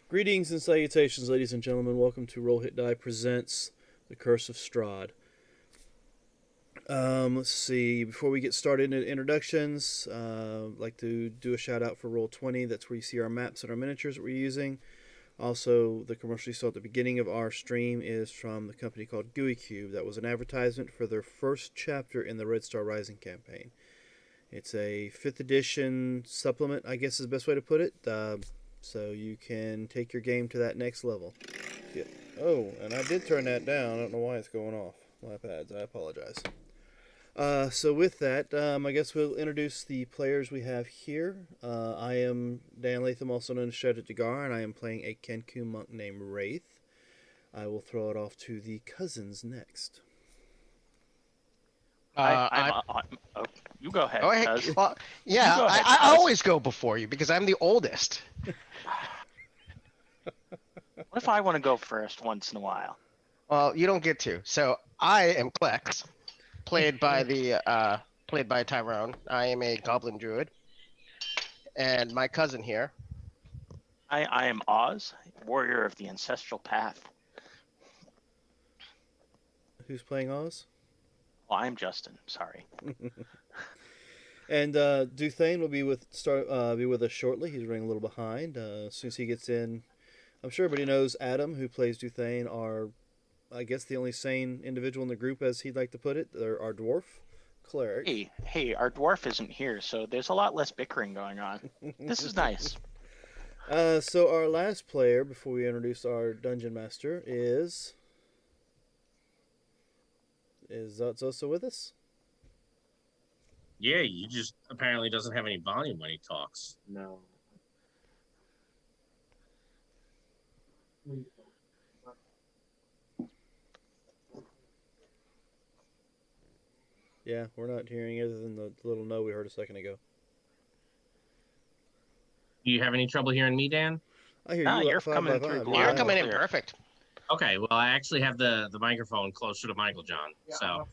Greetings and salutations, ladies and gentlemen. Welcome to Roll Hit Die presents The Curse of Strahd. Let's see. Before we get started in introductions, I'd like to do a shout out for Roll20. That's where you see our maps and our miniatures that we're using. Also, the commercial you saw at the beginning of our stream is from the company called GUI Cube. That was an advertisement for their first chapter in the Red Star Rising campaign. It's a 5th edition supplement, I guess is the best way to put it. So you can take your game to that next level. Yeah. Oh, and I did turn that down. I don't know why it's going off my pads. I apologize. So with that, I guess we'll introduce the players we have here. I am Dan Latham, also known as Strahd Dagar, and I am playing a Kenku monk named Wraith. I will throw it off to the cousins next. You go ahead. Go ahead. Cuz. Well, yeah, go ahead, I Cuz. always go before you because I'm the oldest. What if I want to go first once in a while? Well, you don't get to. So I am Klex, played by Tyrone. I am a goblin druid, and my cousin here. I am Oz, warrior of the ancestral path. Who's playing Oz? Well, I'm Justin. Sorry. And Duthane will be with us shortly. He's running a little behind. As soon as he gets in, I'm sure everybody knows Adam, who plays Duthane, I guess the only sane individual in the group, as he'd like to put it. They're our dwarf cleric. Hey, our dwarf isn't here, so there's a lot less bickering going on. This is nice. So our last player, before we introduce our dungeon master, is Zosa with us? Yeah, he just apparently doesn't have any volume when he talks. No. Yeah, we're not hearing other than the little no we heard a second ago. Do you have any trouble hearing me, Dan? I hear Ah, you. you're up 5 coming by through 5. loud. You're Wow. coming in Clear. perfect. Okay, well, I actually have the microphone closer to Michael John, so...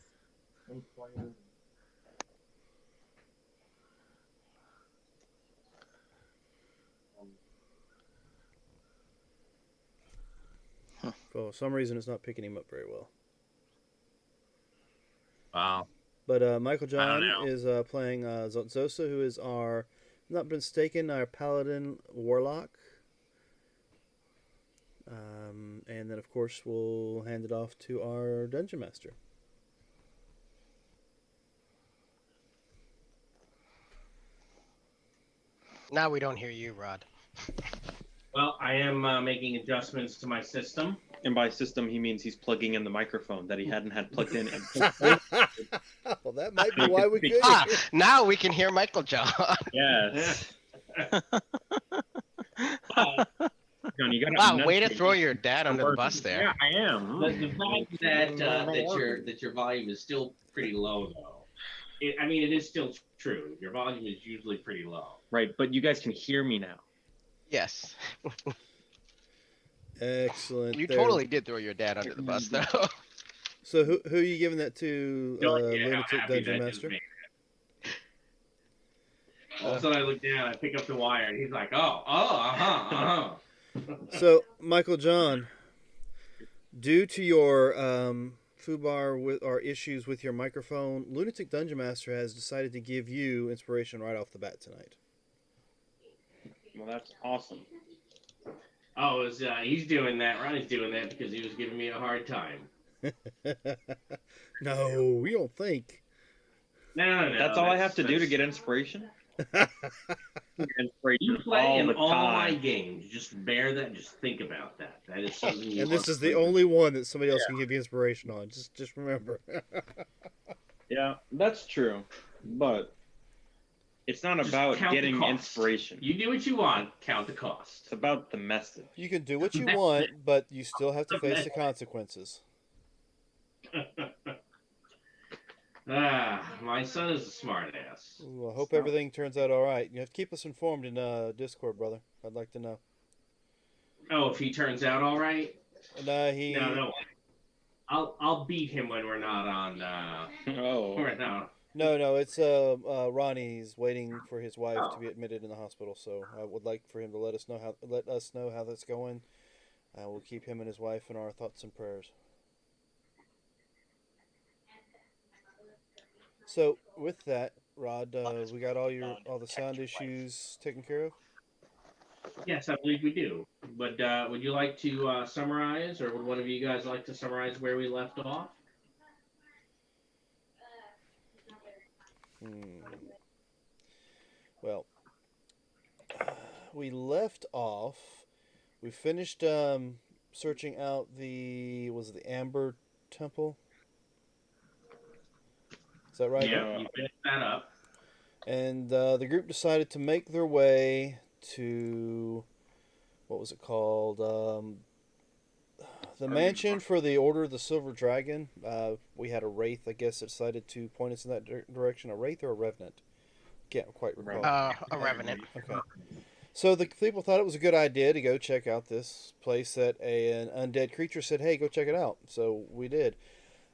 For some reason, it's not picking him up very well. Wow. But Michael I John don't know. is playing Zosa, who is our, not mistaken, our paladin warlock. And then, of course, we'll hand it off to our dungeon master. Now we don't hear you, Rod. Well, I am making adjustments to my system. And by system, he means he's plugging in the microphone that he hadn't had plugged in. Well, that might be why we could. Now we can hear Michael John. Yes. John, you gotta Wow, way to enunciate. throw your dad under the bus there. Yeah, I am. The fact that your volume is still pretty low, though. It is still true. Your volume is usually pretty low. Right, but you guys can hear me now. Yes. Excellent. You there. totally did throw your dad under the bus, though. So who are you giving that to, Don't Lunatic happy Dungeon that just Master? made that. All of a sudden, I look down, I pick up the wire, and he's like, uh-huh. So, Michael John, due to your foobar or issues with your microphone, Lunatic Dungeon Master has decided to give you inspiration right off the bat tonight. Well, that's awesome. Oh, he's doing that. Ronnie's doing that because he was giving me a hard time. No, we don't think. No. That's all I have to do to get inspiration? Inspiration You play all in the all my time. games. Just bear that. Just think about that. That is something you And this must is the do. only one that somebody else can give you inspiration on. Just remember. Yeah, that's true. But it's not Just about count the getting cost. inspiration. You do what you want. Count the cost. It's about the message. You can do what you want, but you still have to face the consequences. My son is a smart ass. Well, I hope everything turns out all right. You have to keep us informed in Discord, brother. I'd like to know. Oh, if he turns out all right, And he. no. I'll beat him when we're not on. Oh. We're not. No, it's Ronnie. He's waiting for his wife to be admitted in the hospital. So I would like for him to let us know how that's going. We'll keep him and his wife in our thoughts and prayers. So with that, Rod, we got all the sound issues taken care of. Yes, I believe we do. But would you like to summarize, or would one of you guys like to summarize where we left off? Well, we left off. We finished searching out the Amber Temple. Is that right? Yeah, you finished that up. And the group decided to make their way to what was it called? The mansion for the Order of the Silver Dragon. We had a wraith, I guess, that decided to point us in that direction. A wraith or a revenant? Can't quite recall. A revenant. Okay. So the people thought it was a good idea to go check out this place that an undead creature said, "Hey, go check it out." So we did.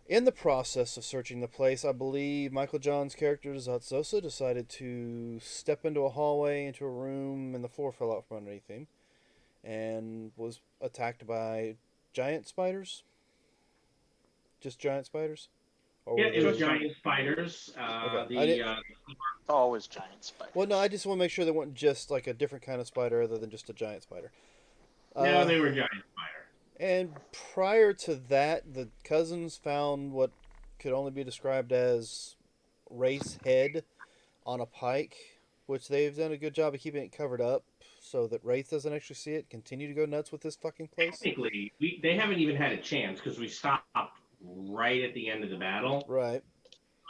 In the process of searching the place, I believe Michael John's character Zatsosa decided to step into a hallway, into a room, and the floor fell out from underneath him, and was attacked by giant spiders. Just giant spiders? Or Yeah, were it there- was giant spiders. Okay. Always giant spider. Well, no, I just want to make sure they weren't just like a different kind of spider other than just a giant spider. No, they were giant spider. And prior to that, the cousins found what could only be described as Wraith's head on a pike, which they've done a good job of keeping it covered up so that Wraith doesn't actually see it. Continue to go nuts with this fucking place. Technically, they haven't even had a chance because we stopped right at the end of the battle. Right.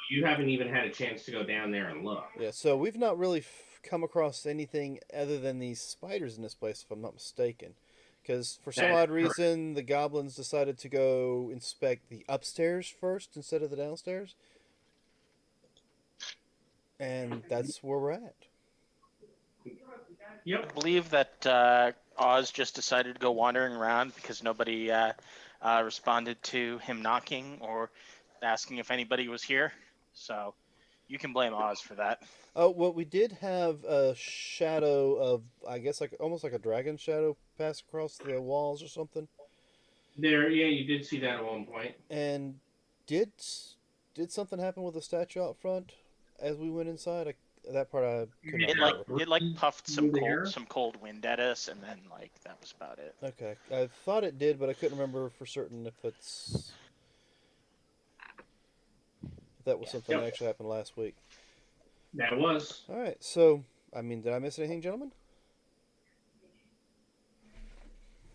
You haven't even had a chance to go down there and look. Yeah, so we've not really come across anything other than these spiders in this place, if I'm not mistaken. Because for some odd reason, the goblins decided to go inspect the upstairs first instead of the downstairs. And that's where we're at. Yep. I believe that Oz just decided to go wandering around because nobody responded to him knocking or asking if anybody was here. So you can blame Oz for that. Oh, well, we did have a shadow of, I guess, like almost like a dragon shadow pass across the walls or something. Yeah, you did see that at one point. And did something happen with the statue out front as we went inside? That part I couldn't remember. It puffed some cold wind at us, and then that was about it. Okay, I thought it did, but I couldn't remember for certain if that was something that actually happened last week. That was. All right, so did I miss anything, gentlemen?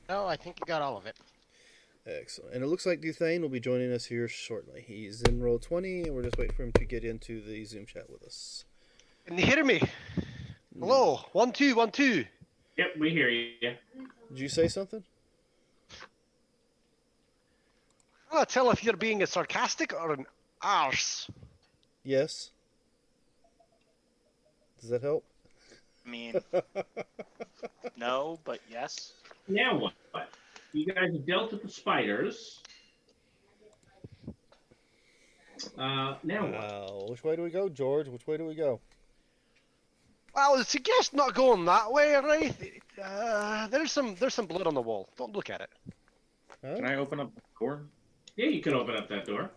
No, I think you got all of it. Excellent. And it looks like Duthane will be joining us here shortly. He's in roll 20, and we're just waiting for him to get into the Zoom chat with us. Can you hear me? Hello, 1 2 1 2. Yep, we hear you. Did you say something? I can't tell if you're being a sarcastic or an arse. Yes. Does that help? I mean, no, but yes. Now what? You guys have dealt with the spiders. Now what? Which way do we go, George? Which way do we go? Well, I would suggest not going that way, right? There's some blood on the wall. Don't look at it. Huh? Can I open up the door? Yeah, you can open up that door.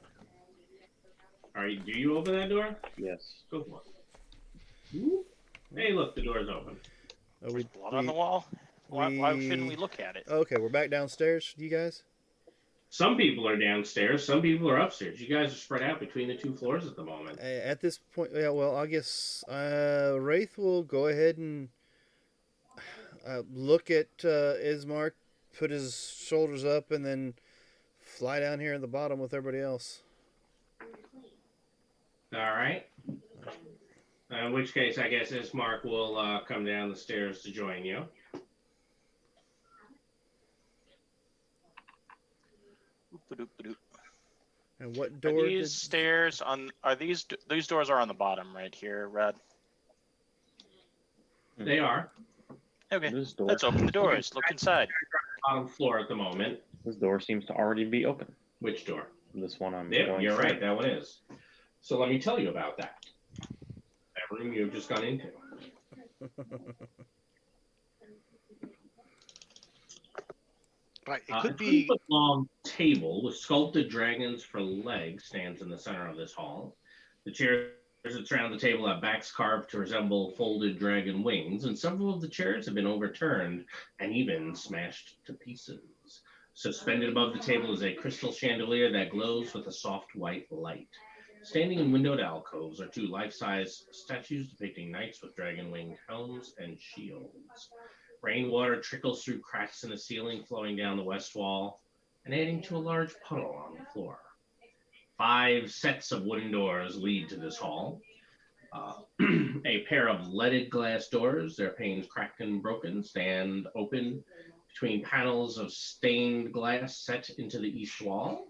All right, do you open that door? Yes. Go for it. Ooh. Hey, look, the door's open. There's blood on the wall. Why shouldn't we look at it? Okay, we're back downstairs, you guys? Some people are downstairs, some people are upstairs. You guys are spread out between the two floors at the moment. At this point, yeah, well, I guess Wraith will go ahead and look at Ismark, put his shoulders up, and then fly down here at the bottom with everybody else. All right. In which case, I guess Ismark will come down the stairs to join you. And what door? Are these stairs on? Are these doors are on the bottom right here, Red? They are. Okay, This door, let's open the doors. Look inside. Bottom floor at the moment. this door seems to already be open. Which door? This one I'm Yep, going you're through. right. That one is. So let me tell you about that. That room you've just gone into. Right, it A could be. 3-foot-long table with sculpted dragons for legs stands in the center of this hall. The chairs that surround the table have backs carved to resemble folded dragon wings, and several of the chairs have been overturned and even smashed to pieces. Suspended above the table is a crystal chandelier that glows with a soft white light. Standing in windowed alcoves are 2 life-size statues depicting knights with dragon-winged helms and shields. Rainwater trickles through cracks in the ceiling, flowing down the west wall and adding to a large puddle on the floor. 5 sets of wooden doors lead to this hall. A pair of leaded glass doors, their panes cracked and broken, stand open between panels of stained glass set into the east wall.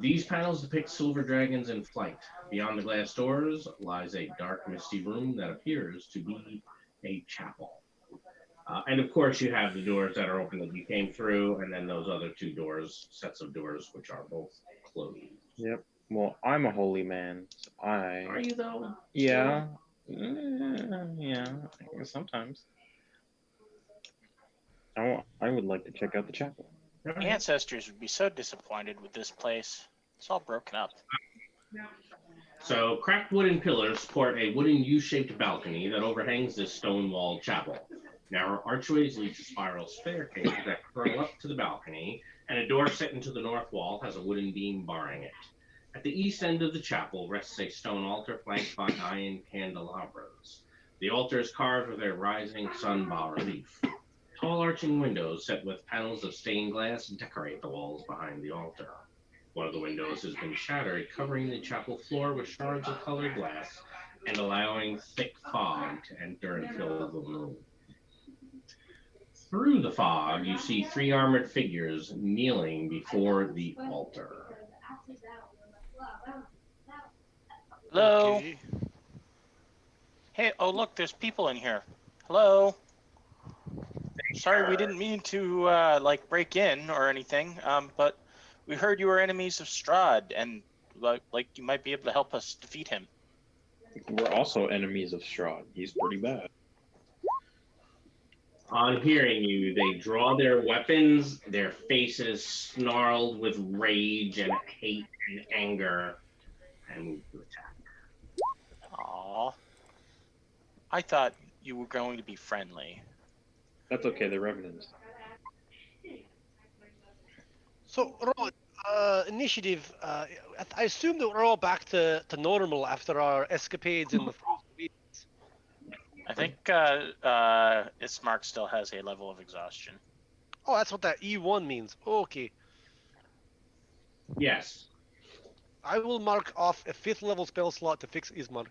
These panels depict silver dragons in flight. Beyond the glass doors lies a dark, misty room that appears to be a chapel. And of course, you have the doors that are open that you came through, and then those other 2 doors, sets of doors, which are both closed. Yep. Well, I'm a holy man. So Are you though? Yeah. Yeah. Sometimes. I would like to check out the chapel. Ancestors would be so disappointed with this place. It's all broken up. So, cracked wooden pillars support a wooden U-shaped balcony that overhangs this stone-walled chapel. Narrow archways lead to spiral staircases that curl up to the balcony, and a door set into the north wall has a wooden beam barring it. At the east end of the chapel rests a stone altar flanked by 9 candelabras. The altar is carved with a rising sun bas-relief. Tall arching windows set with panels of stained glass decorate the walls behind the altar. One of the windows has been shattered, covering the chapel floor with shards of colored glass and allowing thick fog to enter and fill the room. Through the fog, you see 3 armored figures kneeling before the altar. Hello? Okay. Hey, oh look, there's people in here. Hello? Sorry, we didn't mean to, break in or anything, but we heard you were enemies of Strahd, and, like, you might be able to help us defeat him. We're also enemies of Strahd. He's pretty bad. On hearing you, they draw their weapons, their faces snarled with rage and hate and anger, and move to attack. Aww. I thought you were going to be friendly. That's okay. They're revenants. So, Rod, initiative. I assume that we're all back to normal after our escapades in the frozen regions. I think, Ismark still has a level of exhaustion. Oh, that's what that E1 means. Okay. Yes. I will mark off a 5th level spell slot to fix Ismark.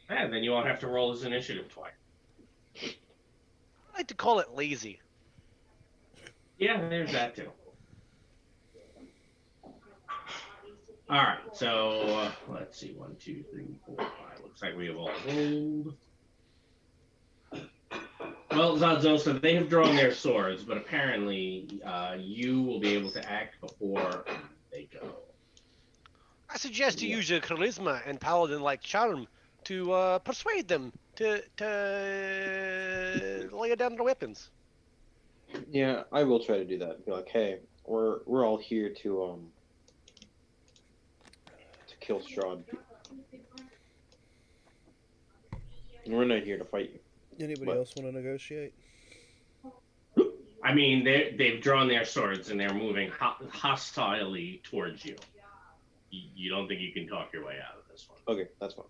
And then you won't have to roll his initiative twice. I like to call it lazy. Yeah, there's that too. All right, so let's see, 1, 2, 3, 4, 5. Looks like we have all rolled. Well, Zadzosa, they have drawn their swords, but apparently you will be able to act before they go. I suggest you use your charisma and paladin-like charm to persuade them to lay down their weapons. Yeah, I will try to do that. Be like, hey, we're all here to kill Strahd. We're not here to fight you. Anybody else want to negotiate? I mean, they've drawn their swords and they're moving hostilely towards you. You don't think you can talk your way out of this one? Okay, that's fine.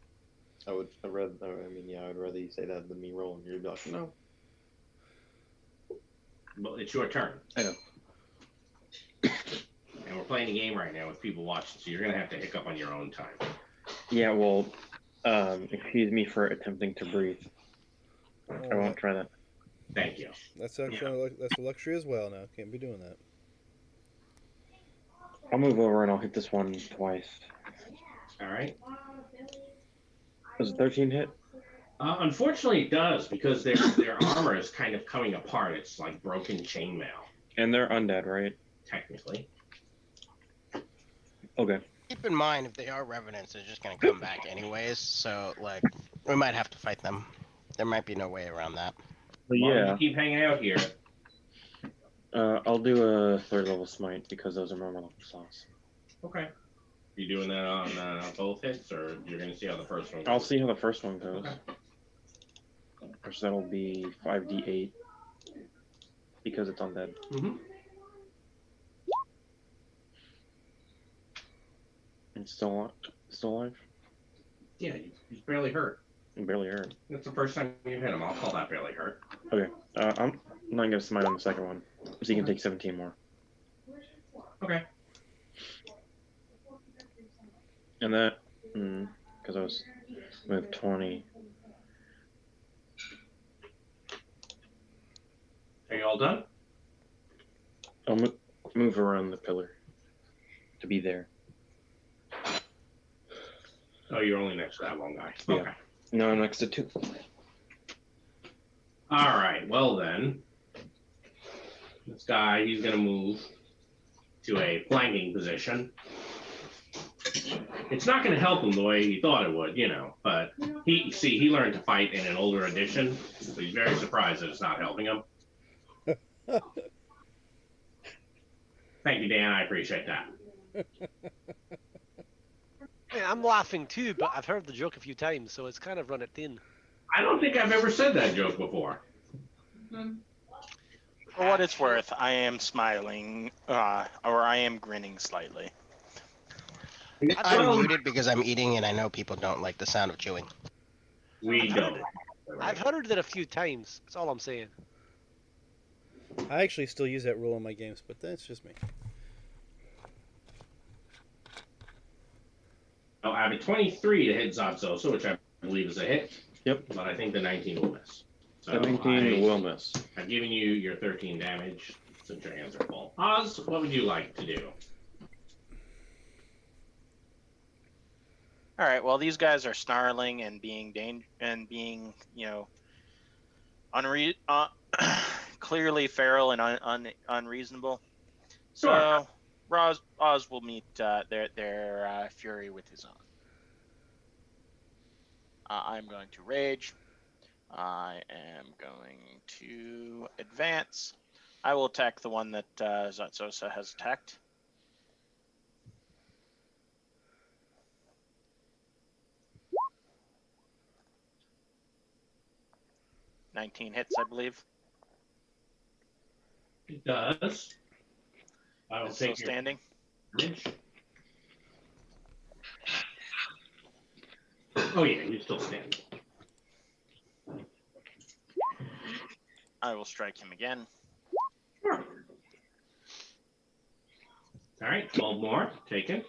I'd rather you say that than me rolling. You'd be like, no. Well, it's your turn. I know. And we're playing a game right now with people watching, so you're going to have to hiccup on your own time. Yeah, well, excuse me for attempting to breathe. I won't try that. Thank you. That's actually that's a luxury as well now. Can't be doing that. I'll move over and I'll hit this one twice. All right. Does a 13 hit? Unfortunately, it does, because their armor is kind of coming apart. It's like broken chainmail, And they're undead, right? technically. Okay. Keep in mind, if they are revenants, they're just gonna come back anyways. So like, we might have to fight them. There might be no way around that. But As long as yeah, you keep hanging out here. I'll do a 3rd level smite because those are normal level slots. Okay. You doing that on both hits, or you're gonna see how the first one goes? I'll see how the first one goes. Okay. Which that'll be 5d8 because it's undead. Mm-hmm. And still alive. Yeah, he's barely hurt. I'm barely hurt. That's the first time you've hit him. I'll call that barely hurt. Okay. I'm not gonna smite on the second one, so you can take 17 more. Okay. And that, because I was with 20. Are you all done? I'll move around the pillar to be there. Oh, you're only next to that one guy. Yeah. Okay. No, I'm next to 2. All right. Well then, this guy, he's gonna move to a flanking position. It's not gonna help him the way he thought it would, But he learned to fight in an older edition, so he's very surprised that it's not helping him. Thank you, Dan. I appreciate that. Yeah, I'm laughing too, but I've heard the joke a few times, so it's kind of run it thin. I don't think I've ever said that joke before. For what it's worth, I am smiling, or I am grinning slightly. I'm muted because I'm eating, and I know people don't like the sound of chewing. We don't. I've heard it a few times. That's all I'm saying. I actually still use that rule in my games, but that's just me. Oh, I have a 23 to hit Zatsosa, which I believe is a hit. Yep. But I think the 19 will miss. So 17 will miss. I've given you your 13 damage since your hands are full. Oz, what would you like to do? All right. Well, these guys are snarling and being clearly feral and unreasonable. So Oz will meet their fury with his own. I'm going to rage. I am going to advance. I will attack the one that Zatsosa has attacked. $19 hits, I believe. It does. I will It's still take your standing. damage. Oh yeah, you're still standing. I will strike him again. Sure. All right, 12 more. Taken.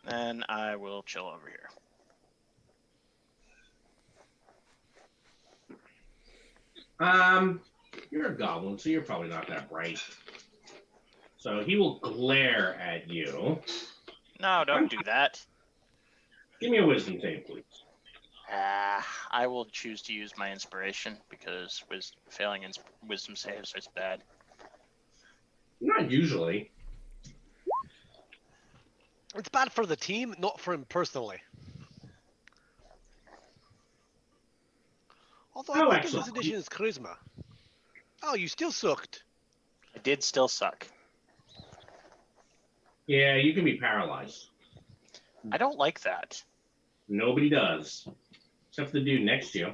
And I will chill over here. You're a goblin, so you're probably not that bright. So he will glare at you. No, don't do that. Give me a wisdom save, please. I will choose to use my inspiration because failing in wisdom saves is bad. Not usually. It's bad for the team, not for him personally. Although Oh, I think this excellent. edition is charisma. Oh, you still sucked. I did still suck. Yeah, you can be paralyzed. I don't like that. Nobody does, except for the dude next to you.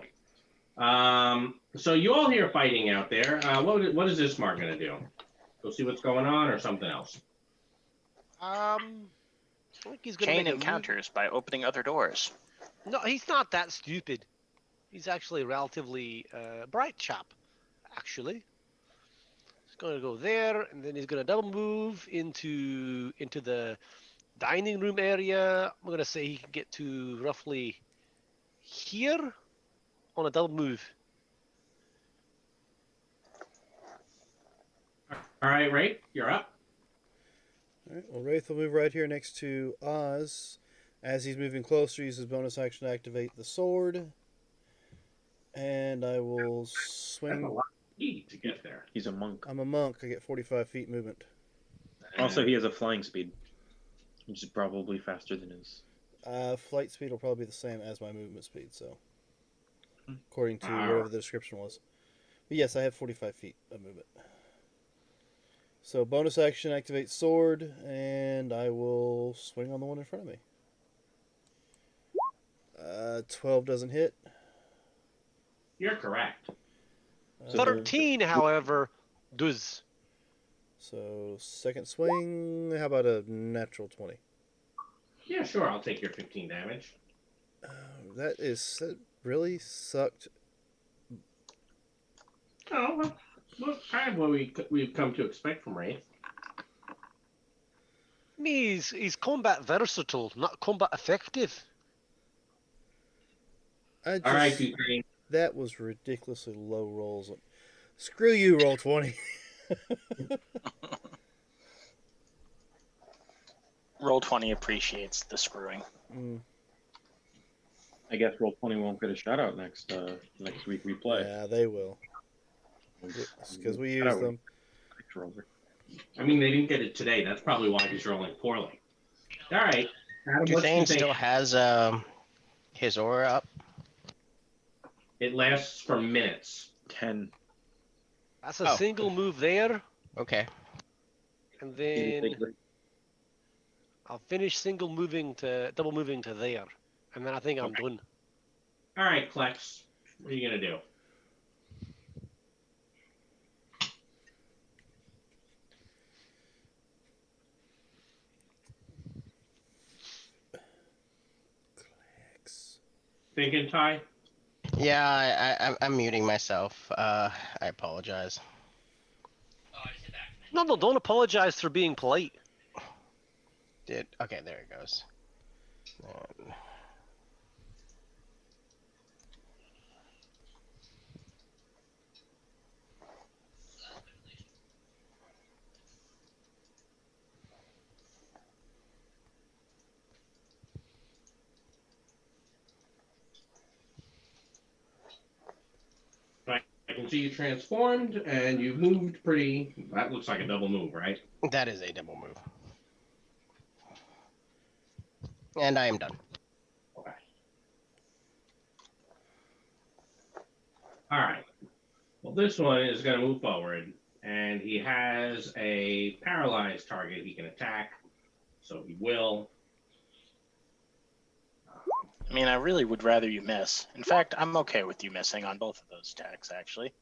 So you all hear fighting out there. What is this Mark gonna do? Go see what's going on, or something else? I think he's gonna Chain make a move. encounters by opening other doors. No, he's not that stupid. He's actually a relatively bright chap, actually. He's going to go there, and then he's going to double move into the dining room area. I'm going to say he can get to roughly here on a double move. All right, Ray, you're up. All right. Well, Wraith will move right here next to Oz. As he's moving closer, use his bonus action to activate the sword. And I will That's a swing. lot of speed to get there. He's a monk. I'm a monk. I get 45 feet movement. Also, he has a flying speed. which is probably faster than his. Flight speed will probably be the same as my movement speed, so according to whatever the description was. But yes, I have 45 feet of movement. So bonus action, activate sword, and I will swing on the one in front of me. 12 doesn't hit. You're correct. 13, however, does. So second swing, how about a natural 20? Yeah, sure. I'll take your 15 damage. That really sucked. Oh, well, kind of what we've come to expect from Wraith. He's combat versatile, not combat effective. I just, All right, Ukraine. that was ridiculously low rolls. Screw you, roll 20. Roll 20 appreciates the screwing. I guess Roll20 won't get a shout out next week we play. Yeah, they will. Because we use them. I mean, they didn't get it today. That's probably why he's rolling poorly. All right. Adam, what do you Duthane think? still has his aura up. It lasts for minutes. 10. That's a single move there, Okay. and then I'll finish double moving to there, and then I think I'm done. All right, Klex. What are you gonna do? Thinking, Ty? Yeah, I'm muting myself. I apologize. No, don't apologize for being polite. Okay, there it goes. I can see you transformed, and you've moved pretty. That looks like a double move, right? That is a double move. And I am done. Okay. All right. Well, this one is going to move forward, and he has a paralyzed target he can attack, so he will. I mean, I really would rather you miss. In fact, I'm okay with you missing on both of those attacks, actually.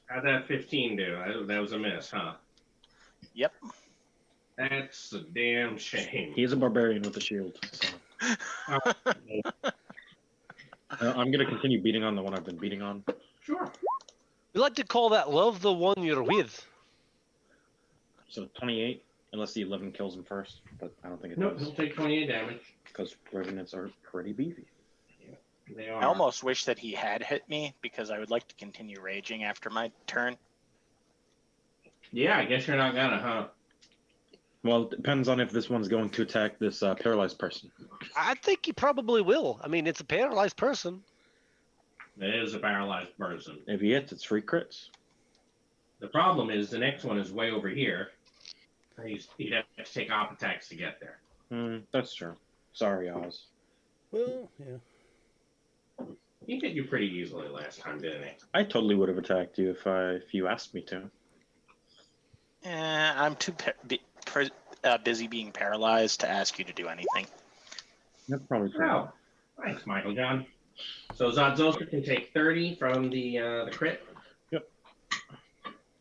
How'd that 15 do? That was a miss, huh? Yep. That's a damn shame. He's a barbarian with a shield. So. I'm going to continue beating on the one I've been beating on. Sure. We like to call that love the one you're with. So 28, unless the 11 kills him first, but I don't think it Nope, does. he'll take 28 damage. Because revenants are pretty beefy. They are. I almost wish that he had hit me because I would like to continue raging after my turn. Yeah, I guess you're not gonna, huh? Well, it depends on if this one's going to attack this paralyzed person. I think he probably will. I mean, it's a paralyzed person. It is a paralyzed person. If he hits, it's free crits. The problem is the next one is way over here. He'd have to take op attacks to get there. That's true. Sorry, Oz. Well, yeah. He hit you pretty easily last time, didn't he? I totally would have attacked you if you asked me to. I'm too busy being paralyzed to ask you to do anything. That's probably true. Oh, thanks, Michael John. So Zodzoka can take 30 from the crit. Yep.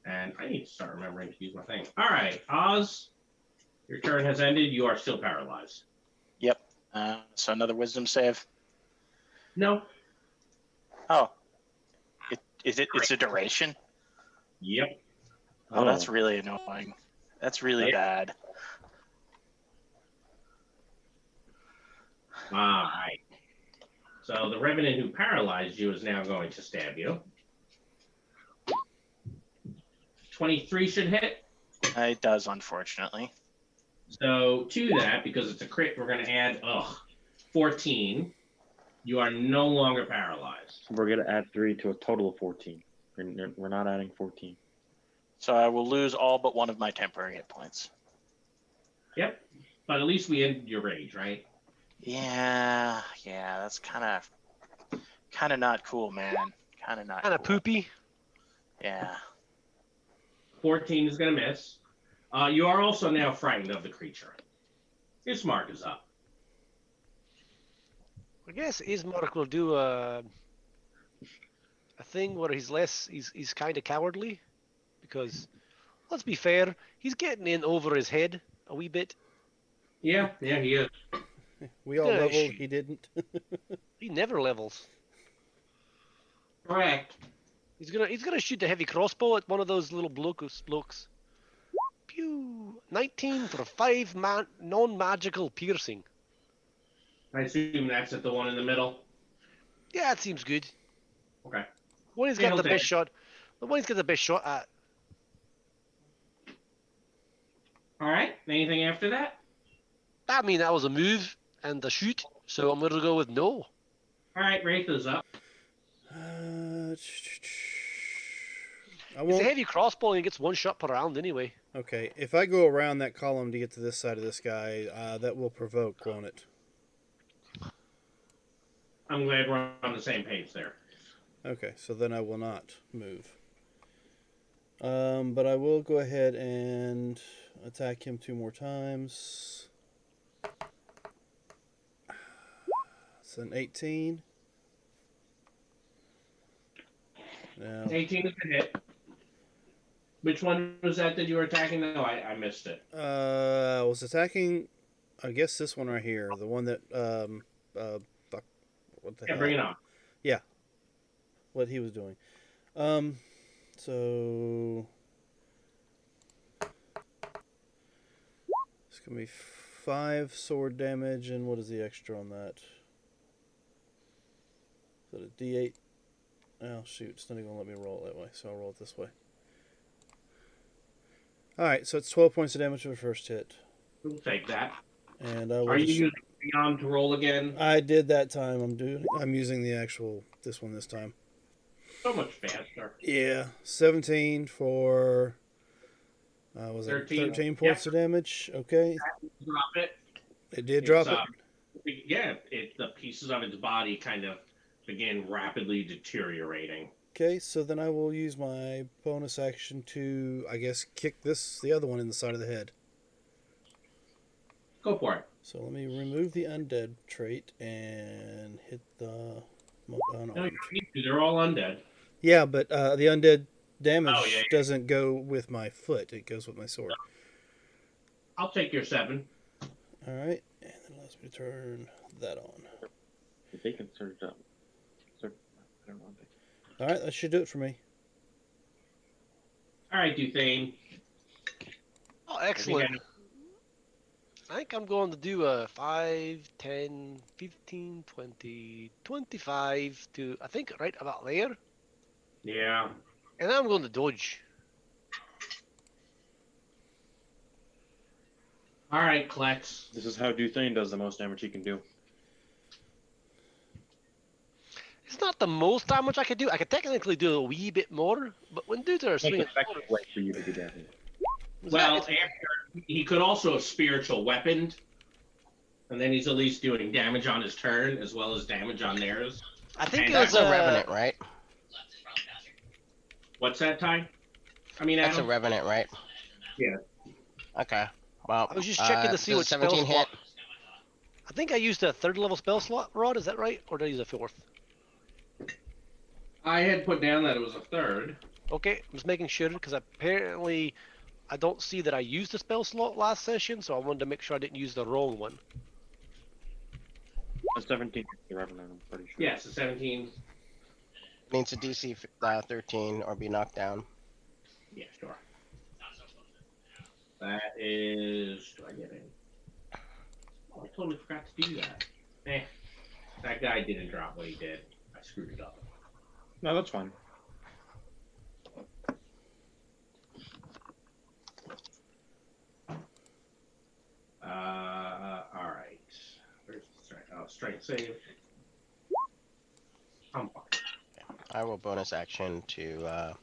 And I need to start remembering to use my thing. All right, Oz, your turn has ended. You are still paralyzed. Yep. So another wisdom save. No. Oh. It's a duration? Yep. Oh, that's really annoying. That's really bad. All right. So the revenant who paralyzed you is now going to stab you. 23 should hit. It does, unfortunately. So to that, because it's a crit, we're going to add 14. You are no longer paralyzed. We're going to add 3 to a total of 14. We're not adding 14. So I will lose all but one of my temporary hit points. Yep. But at least we ended your rage, right? Yeah, that's kind of not cool, man. Kind of not Kind of cool. poopy. Yeah. 14 is going to miss. You are also now frightened of the creature. Its mark is up. I guess Ismark will do a thing where he's kind of cowardly, because let's be fair, he's getting in over his head a wee bit. Yeah, he is. We all Yeah, leveled. sh- He didn't. He never levels. Correct. He's gonna shoot the heavy crossbow at one of those little blokes. Pew! 19 for 5 non-magical piercing. I assume that's at the one in the middle. Yeah, it seems good. Okay. One he's Yeah, got the he'll best take shot. The one he's got the best shot at. All right. Anything after that? I mean, that was a move and a shoot, so I'm gonna go with no. All right. Wraith is up. I It's a won't. heavy crossbow and he gets one shot per round anyway. Okay, if I go around that column to get to this side of this guy, that will provoke, won't it? I'm glad we're on the same page there. Okay, so then I will not move. But I will go ahead and attack him 2 more times. It's an 18. Now, 18 is a hit. Which one was that you were attacking? No, I missed it. I was attacking, I guess this one right here, the one that fuck, what the Yeah, hell? bring it on. What he was doing. So it's gonna be 5 sword damage, and what is the extra on that? Is that a D8? Oh shoot, it's not even gonna let me roll it that way, so I'll roll it this way. Alright, so it's 12 points of damage for the first hit. We'll take that. And I will Are you just- using Beyond to roll again? I did that time. I'm using the actual this one this time. So much faster. Yeah, 17 for was it 13? 13 points of damage? Okay, Drop it. it did drop It, yeah, the pieces of its body kind of begin rapidly deteriorating. Okay, so then I will use my bonus action to, I guess, kick the other one in the side of the head. Go for it. So let me remove the undead trait and hit the No, you unarmed. don't need to. They're all undead. Yeah, but the undead damage Yeah. doesn't go with my foot; it goes with my sword. I'll take your 7. All right, and then it allows me to turn that on. If they can search up. I don't know. All right, that should do it for me. All right, Duthane. Oh, excellent. I think I'm going to do a 5, 10, 15, 20, 25 to, I think, right about there. Yeah. And I'm going to dodge. All right, Klex. This is how Duthane does the most damage he can do. It's not the most damage I could do. I could technically do a wee bit more, but when dudes are Make swinging, an effective way for you to do damage. Well, after he could also have spiritual weaponed, and then he's at least doing damage on his turn as well as damage on theirs. I think And it was That's a revenant, right? What's that, Ty? I mean, That's a Adam? revenant, right? Yeah. Okay. Well, I was just checking to see does what spell 17 hit. slot. I think I used a 3rd level spell slot rod. Is that right, or did I use a 4th? I had put down that it was a 3rd. Okay, I'm just making sure because apparently I don't see that I used the spell slot last session, so I wanted to make sure I didn't use the wrong one. A 17 is the Revenant, I'm pretty sure. Yes, a 17. Needs a DC 13 or be knocked down. Yeah, sure. That is. Do I get it? Oh, I totally forgot to do that. That guy didn't drop what he did. I screwed it up. No, that's fine. All right. Where's the strength? Oh, strength save. I'm fine. I will bonus action to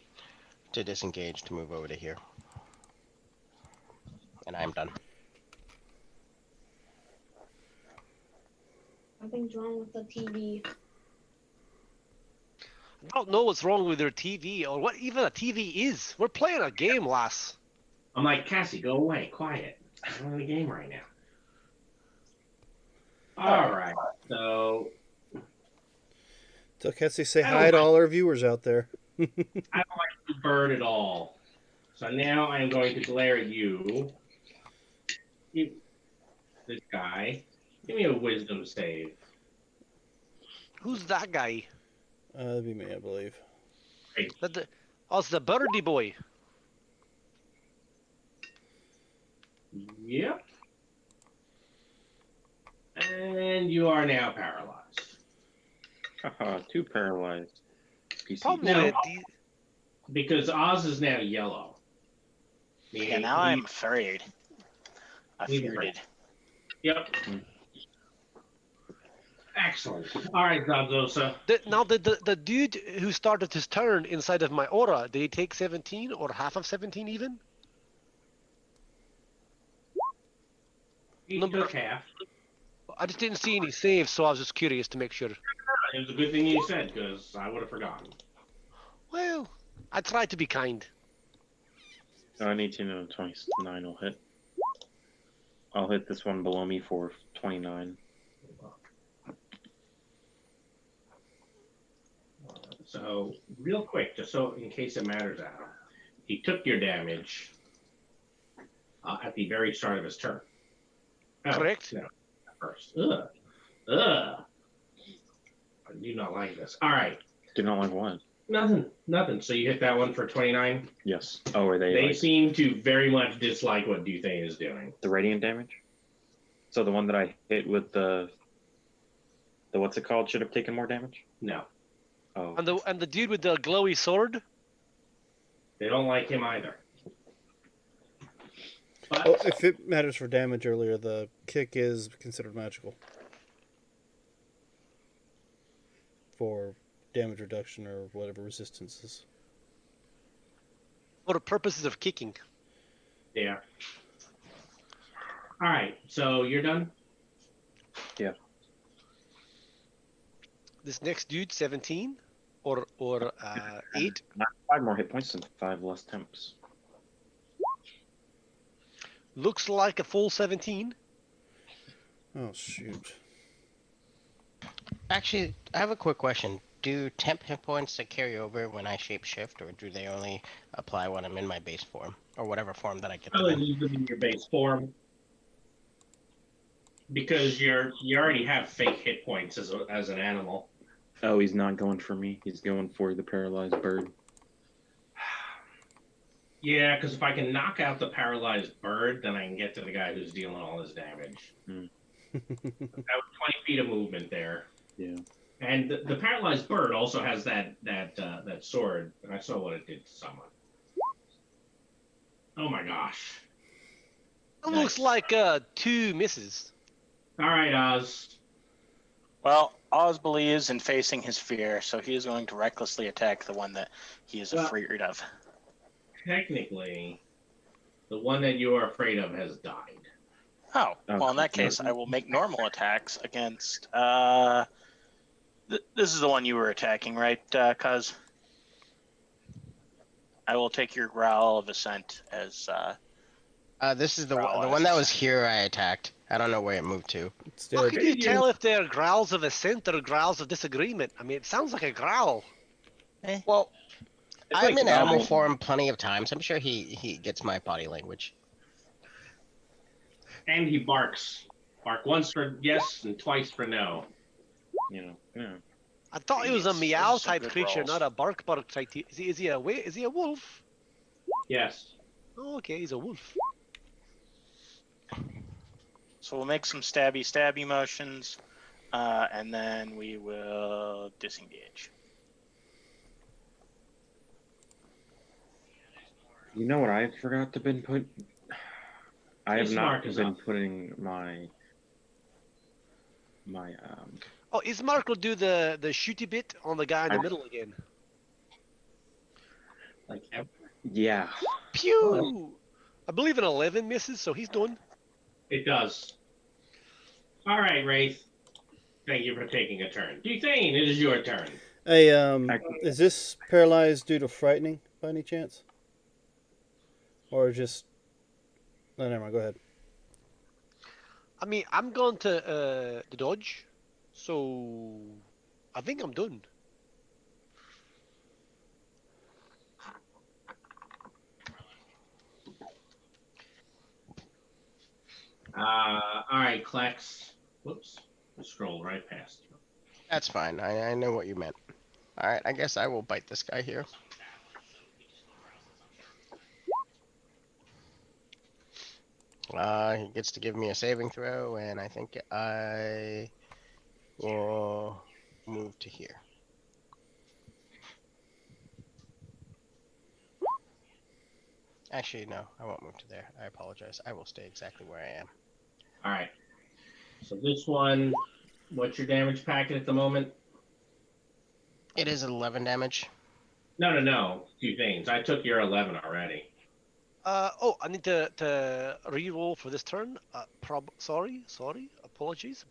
disengage to move over to here. And I'm done. Nothing's wrong with the TV. I don't know what's wrong with their TV or what even a TV is. We're playing a game, lass. I'm like, Cassie, go away, quiet. I'm in the game right now. All right, so Tell Cassie say I don't hi to like- all our viewers out there. I don't like the bird at all. So now I'm going to glare at you. This guy. Give me a wisdom save. Who's that guy? That'd be me, I believe. Oh, it's the birdie boy. Yep. And you are now paralyzed. Haha, 2 paralyzed. PC. Probably No. a de- Because Oz is now yellow. Yeah, now I'm afraid. I Leave it feared right. it. Yep. Excellent. All right, Zabzosa. Now the dude who started his turn inside of my aura, did he take 17 or half of 17 even? You Number- took half. I just didn't see any saves, so I was just curious to make sure. It was a good thing you said, because I would have forgotten. Well, I tried to be kind. An 18 and a 29 will hit. I'll hit this one below me for 29. So, real quick, just so in case it matters, Adam, he took your damage at the very start of his turn. Oh, Correct. No, first. Ugh. Ugh. I do not like this. All right. Do not like what? Nothing. So you hit that one for 29. Yes. Oh, are they They like seem to very much dislike what Duthane is doing. the radiant damage? So the one that I hit with the what's it called should have taken more damage? No, Oh. And the dude with the glowy sword. they don't like him either. But Oh, if it matters for damage earlier, the kick is considered magical. For damage reduction or whatever resistance is. For the purposes of kicking. yeah. All right. So you're done. This next dude, 17 or 8. 5 more hit points and 5 less temps. Looks like a full 17. Oh, shoot. Actually, I have a quick question. Do temp hit points that carry over when I shapeshift, or do they only apply when I'm in my base form, or whatever form that I get them Probably in? leave them in your base form because you already have fake hit points as an animal. Oh, he's not going for me. He's going for the paralyzed bird. Yeah, because if I can knock out the paralyzed bird, then I can get to the guy who's dealing all his damage. Hmm. That was 20 feet of movement there. Yeah. And the paralyzed bird also has that sword, and I saw what it did to someone. Oh my gosh! It looks like 2 misses. All right, Oz. Well, Oz believes in facing his fear, so he is going to recklessly attack the one that he is Well- afraid of. Technically, the one that you are afraid of has died. Oh, well, in that Okay. case, I will make normal attacks against. This is the one you were attacking, right, Cuz? I will take your growl of ascent as. This is the Growl one that asks. was here I attacked. I don't know where it moved to. It's How dead. can you tell if they're growls of assent or growls of disagreement? I mean, it sounds like a growl. Well, It's I'm like in animal growling. form plenty of times. I'm sure he gets my body language. And he barks. Bark once for yes and twice for no. You know. Yeah. I thought he was a Those are meow some type good creature, rolls. not a bark type. Is he a wolf? Yes. Oh, okay, he's a wolf. So we'll make some stabby motions, and then we will disengage. You know what I forgot to been put? I have not Ismark is been up. putting my Oh, Ismark will do the shooty bit on the guy in the I- middle again. Like yeah. Pew! I believe an 11 misses, so he's done. it does. All right, Wraith. Thank you for taking a turn. Dethane, it is your turn. Hey, is this paralyzed due to frightening by any chance? Or just... No, never mind. Go ahead. I mean, I'm going to the dodge, so I think I'm done. All right, Klex. Whoops. I scrolled right past you. That's fine. I know what you meant. All right, I guess I will bite this guy here. He gets to give me a saving throw, and I think I will move to here. Actually, no, I won't move to there. I apologize. I will stay exactly where I am. All right. So this one, what's your damage packet at the moment? It is 11 damage. No. 2 things. I took your 11 already. Oh, I need to re-roll for this turn. Sorry. Apologies.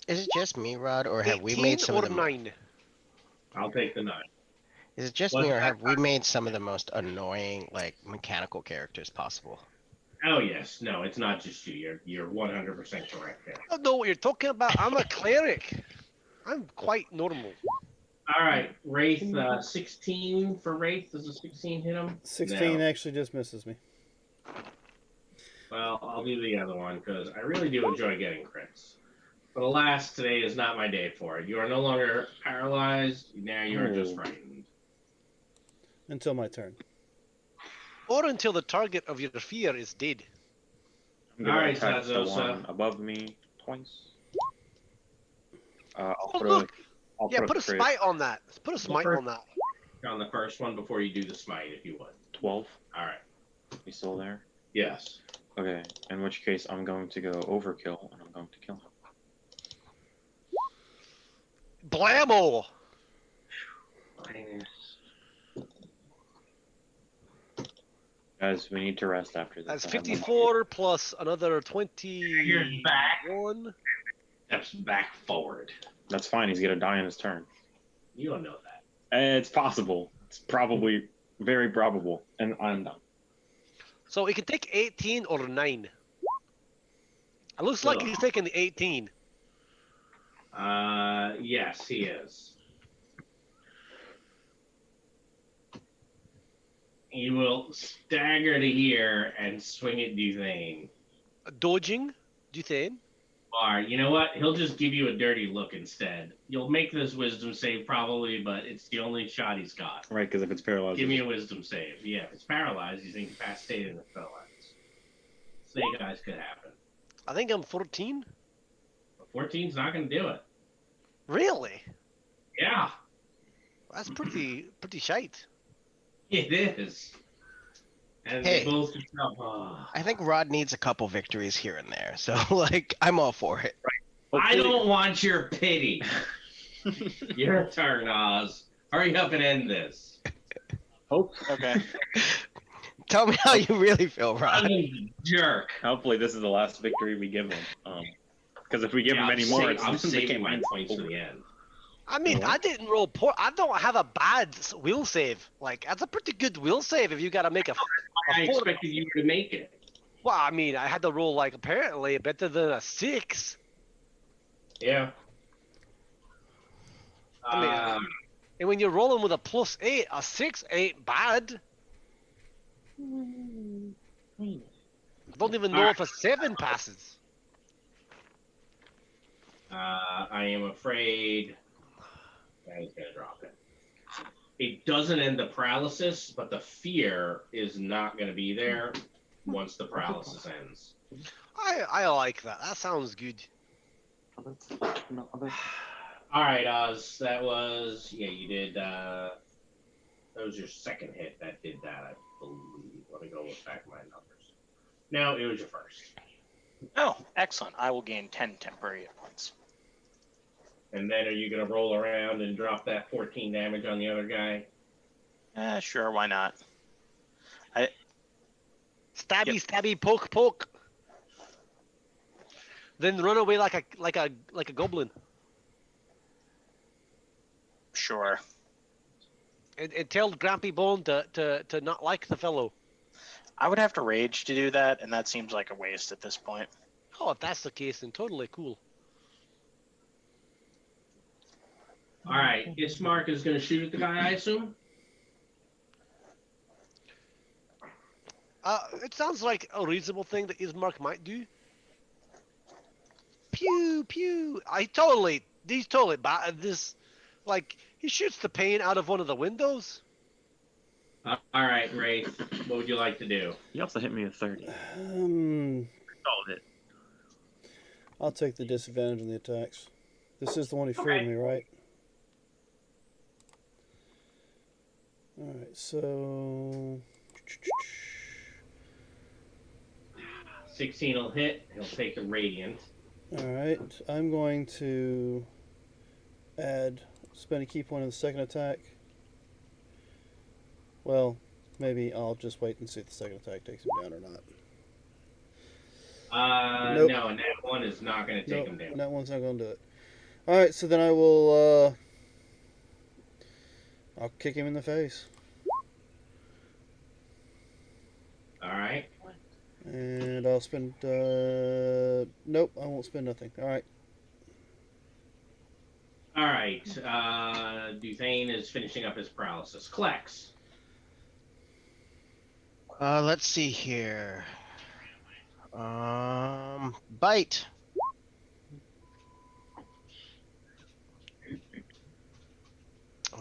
Is it just me, Rod, or have we 18 made some or of the 9? I'll take the 9. Is it just What's me, or that? have we made some of the most annoying, like, mechanical characters possible? Oh yes, no, it's not just you. You're 100% correct there. I don't know what you're talking about. I'm a cleric. I'm quite normal. All right, Wraith, 16 for Wraith. Does a 16 hit him? 16 No. actually just misses me. Well, I'll do the other one because I really do enjoy getting crits. But alas, today is not my day for it. You are no longer paralyzed. Now you are just frightened. Until my turn. Or until the target of your fear is dead. I'm gonna All right, attack the Zazosa. one above me twice. I'll Oh, put look. I'll Yeah, put a crit. smite on that. Put a smite on that. On the first one before you do the smite, if you would. 12. All right. You still there? Yes. Okay. In which case, I'm going to go overkill, and I'm going to kill him. Blammo! Guys, we need to rest after this. That's I have no 54 plus another Here's 21. back. Steps back forward. That's fine. He's gonna die in his turn. You don't know that. It's possible. It's probably very probable, and I'm done. So he can take 18 or 9. It looks like he's taking the 18. Yes, he is. He will stagger to here and swing at Dethane. Dodging, Dethane. Or, you know what? He'll just give you a dirty look instead. You'll make this wisdom save probably, but it's the only shot he's got. Right, because if it's paralyzed, Give me a wisdom save. Yeah, if it's paralyzed, he's incapacitated and paralyzed. Snake eyes could happen. I think I'm 14. But 14's not going to do it. Really? Yeah, That's pretty shite. it is. And Hey. they both just go, I think Rod needs a couple victories here and there, so, like, I'm all for it. I don't want your pity. Your turn, Oz. Hurry up and end this. Okay. Tell me how you really feel, Rod. I'm a jerk. Hopefully, this is the last victory we give him. Because if we give him any more, I'm it's saving my points for the end. I mean, I didn't roll poor. I don't have a bad will save. Like, that's a pretty good will save if you got to make a I 4. expected you to make it. Well, I mean, I had to roll, like, apparently better than a 6. Yeah. I mean, and when you're rolling with a +8, a 6 ain't bad. I don't even know if a 7 passes. I am afraid that he's gonna drop it. It doesn't end the paralysis, but the fear is not gonna be there once the paralysis ends. I like that. That sounds good. All right, Oz. That was you did. That was your second hit that did that, I believe. Let me go look back my numbers. No, it was your first. Oh, excellent. I will gain 10 temporary hit points. And then are you going to roll around and drop that 14 damage on the other guy? Sure, why not? Stabby, stabby, poke, poke. Then run away like a goblin. Sure. And tell Grampy Bone to not like the fellow. I would have to rage to do that, and that seems like a waste at this point. Oh, if that's the case, then totally cool. All right. Ismark is going to shoot at the guy, I assume? It sounds like a reasonable thing that Ismark might do. Pew, pew. He's totally bad at this. Like, he shoots the paint out of one of the windows. All right, Wraith. What would you like to do? He also hit me with 30. Solid it. I'll take the disadvantage on the attacks. This is the one who freed me, right? Alright, so... 16 will hit. He'll take the radiant. Alright, I'm going to spend a key point on the second attack. Well, maybe I'll just wait and see if the second attack takes him down or not. Nope. No, and that one is not going to take him down. That one's not going to do it. Alright, so then I will, I'll kick him in the face. Alright. And I'll spend, nope, I won't spend nothing. Alright. Alright. Duthane is finishing up his paralysis. Klex. Let's see here. Bite.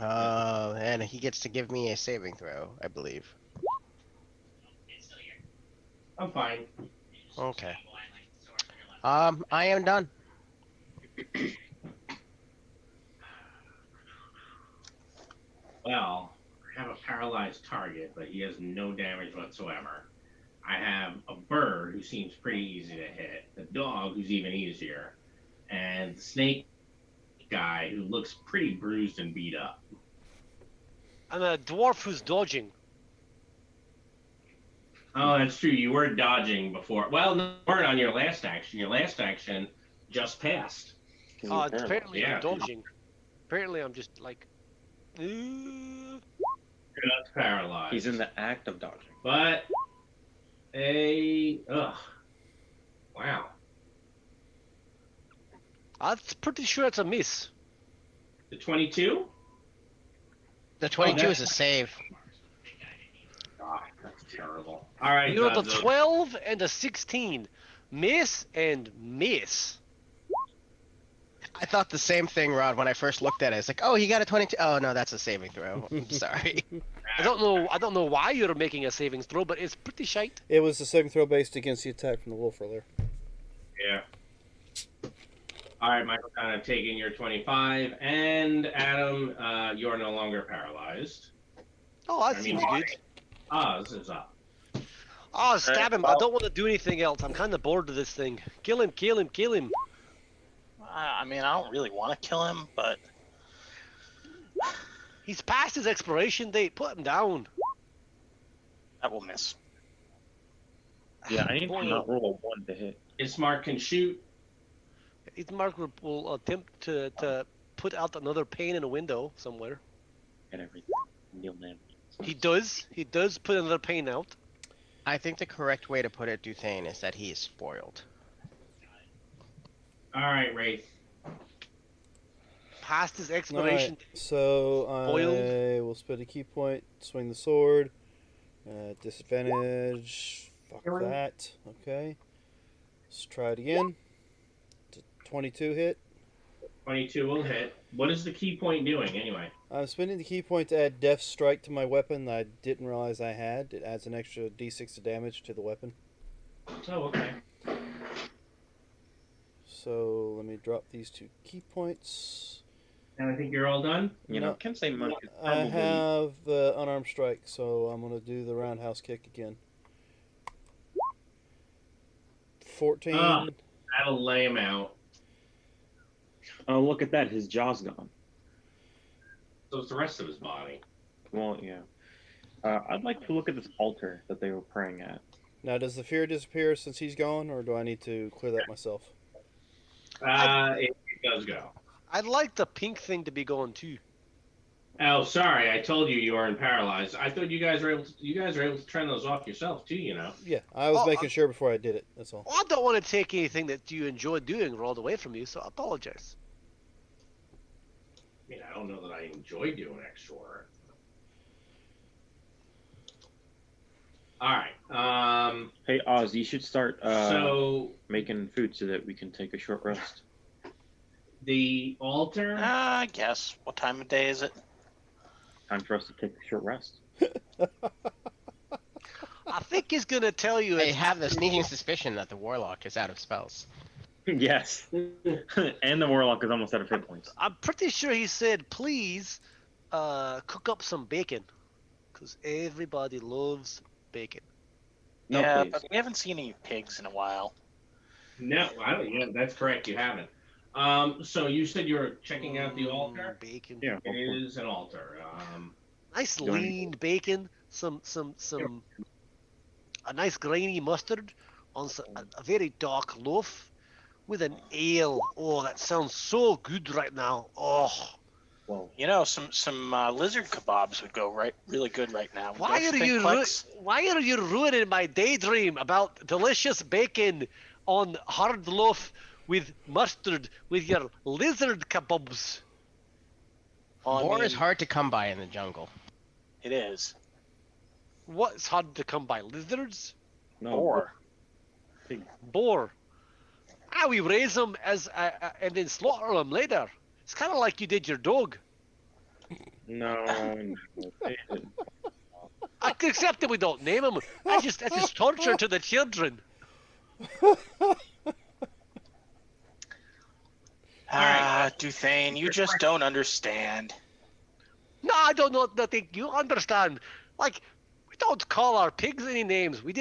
And he gets to give me a saving throw, I believe. I'm fine. Okay. I am done. Well, I have a paralyzed target, but he has no damage whatsoever. I have a bird who seems pretty easy to hit, a dog who's even easier, and the snake guy who looks pretty bruised and beat up. And a dwarf who's dodging. Oh, that's true. You were dodging before. Well, no, you weren't on your last action. Your last action just passed. Apparently Yeah. I'm dodging. Apparently I'm just like... You're not paralyzed. He's in the act of dodging. But wow. I'm pretty sure it's a miss. The 22? The 22 that's- is a save. God, that's terrible. All right. You know, the Zazo. 12 and the 16. Miss and miss. I thought the same thing, Rod, when I first looked at it. It's like, oh, he got a 22. Oh, no, that's a saving throw. I'm sorry. I don't know why you're making a savings throw, but it's pretty shite. It was the saving throw based against the attack from the wolf earlier. Yeah. All right, Michael, kind of taking your 25, and Adam, you're no longer paralyzed. Oh, that seems good. Oz is up. Oh, stab him. I don't want to do anything else. I'm kind of bored of this thing. Kill him, kill him, kill him. I mean, I don't really want to kill him, but He's past his expiration date. Put him down. that will miss. Yeah, I need to not roll a 1 to hit. Ismark can shoot. Mark will attempt to put out another pane in a window somewhere. And everything. Kneel down. He does. He does put another pane out. I think the correct way to put it, Duthane, is that he is spoiled. All right, Wraith. Past his expiration. Alright, so I will spend a key point, swing the sword, disadvantage, fuck that, okay. Let's try it again. 22 hit. 22 will hit. What is the key point doing, anyway? I'm spending the key point to add Death Strike to my weapon that I didn't realize I had. It adds an extra d6 of damage to the weapon. Oh, okay. So let me drop these 2 key points. And I think you're all done? You know, Ken say Monk is I probably... have the unarmed strike, so I'm going to do the roundhouse kick again. 14. That'll lay him out. Oh, look at that. His jaw's gone. So it's the rest of his body. Well, yeah. I'd like to look at this altar that they were praying at. Now, does the fear disappear since he's gone, or do I need to clear that myself? It does go. I'd like the pink thing to be going too. Oh, sorry. I told you weren't paralyzed. I thought you guys were able to turn those off yourself too. You know. Yeah, I was Oh, making sure before I did it. That's all. Well, I don't want to take anything that you enjoy doing rolled away from you, so I apologize. I mean, I don't know that I enjoy doing extra work. All right. Hey, Oz, you should start So making food so that we can take a short rest. the altar. I guess. What time of day is it? Time for us to take a short rest. I think he's gonna tell you. I It's have the sneaking suspicion that the warlock is out of spells. Yes. And the warlock is almost out of hit points. I'm pretty sure he said, "Please, cook up some bacon," because everybody loves bacon. No, yeah, please. but we haven't seen any pigs in a while. No, I don't. Yeah, that's correct. You haven't. So you said you were checking out the altar. Bacon. Yeah. It is an altar. Nice Do I need- lean bacon. A nice grainy mustard on a very dark loaf with an ale. Oh, that sounds so good right now. Oh. Well, You know, some lizard kebabs would go really good right now. Why Don't are think, you Plex? why are you ruining my daydream about delicious bacon on hard loaf with mustard with your lizard kebabs? Well, I Boar is mean, hard to come by in the jungle. It is. What's hard to come by? Lizards? no. Or Boar. We raise them and then slaughter them later. It's kind of like you did your dog. No. Except that we don't name them. That's just torture to the children. Duthane, you just don't understand. No, I don't know. I think you understand. Like, we don't call our pigs any names. We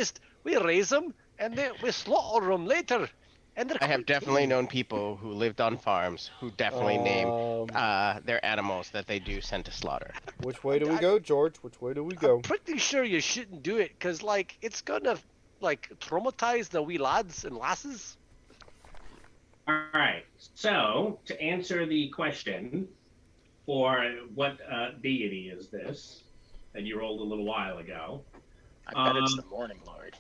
raise them and then we slaughter them later. And I have definitely known people who lived on farms who definitely name their animals that they do send to slaughter. Which way do we go, George? Which way do we go? I'm pretty sure you shouldn't do it because, like, it's gonna traumatize the wee lads and lasses. All right. So to answer the question for what deity is this that you rolled a little while ago, I bet it's the Morning Lord.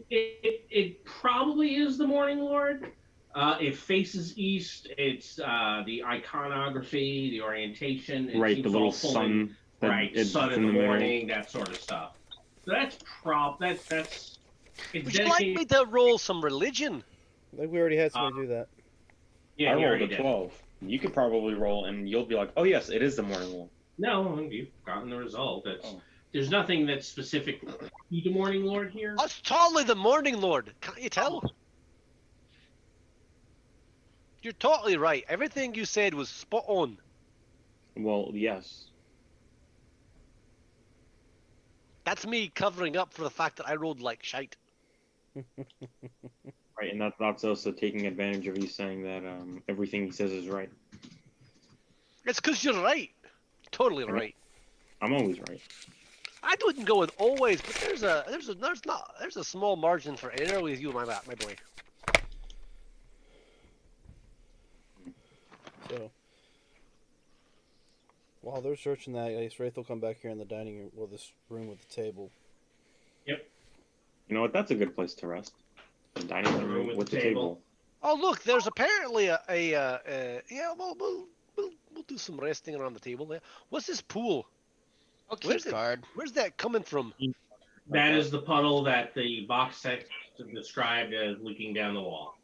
it probably is the Morning Lord. It faces east. It's the iconography, the orientation. It Right, seems the little all full sun. that Right, it's sun in the middle. morning, that sort of stuff. So that's that's. It's Would you like dedicated. me to roll some religion? I think we already had somebody do that. Yeah, I you rolled already a did. 12. You could probably roll, and you'll be like, oh, yes, it is the morning one. No, you've gotten the result. It's, Oh. There's nothing that's specific to the Morning Lord here. That's totally the Morning Lord. Can't you tell? You're totally right. Everything you said was spot on. Well, yes. That's me covering up for the fact that I rolled like shite. Right, and that's also taking advantage of you saying that everything he says is right. It's because you're right. Totally right. I'm always right. I wouldn't go with always, but there's a small margin for error with you, my boy. So, while they're searching that, I guess Wraith will come back here in the dining room, well, this room with the table. You know what? That's a good place to rest. The dining room with the table. Oh look, there's apparently yeah. We'll do some resting around the table there. What's this pool? Okay, Where's it? guard. Where's that coming from? That is the puddle that the box text described as leaking down the wall.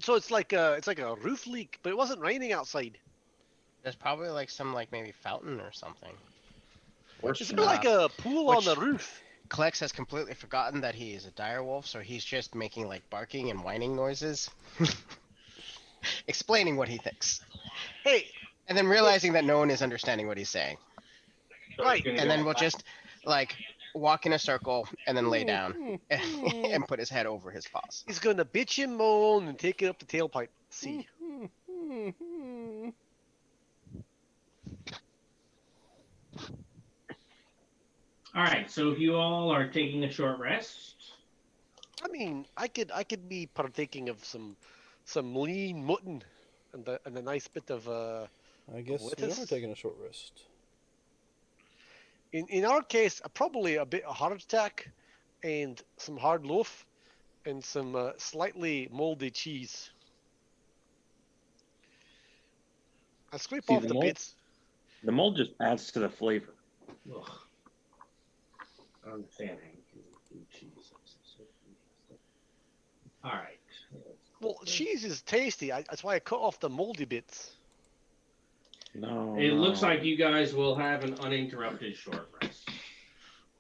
So it's like a roof leak, but it wasn't raining outside. There's probably some maybe fountain or something. It's like a pool on the roof. Klex has completely forgotten that he is a direwolf, so he's just making barking and whining noises, explaining what he thinks, Hey, and then realizing that no one is understanding what he's saying. right. And then we'll just walk in a circle and then lay down and put his head over his paws. He's gonna bitch and moan and take it up the tailpipe. see. All right, so if you all are taking a short rest, I mean, I could be partaking of some lean mutton and a nice bit of I guess we are lettuce. taking a short rest. In our case, probably a bit of hard tack and some hard loaf and some slightly moldy cheese. I scrape See, off the bits. The mold just adds to the flavor. ugh, I don't understand how you can do cheese. All right. Well, cheese is tasty. That's why I cut off the moldy bits. No. It looks like you guys will have an uninterrupted short rest.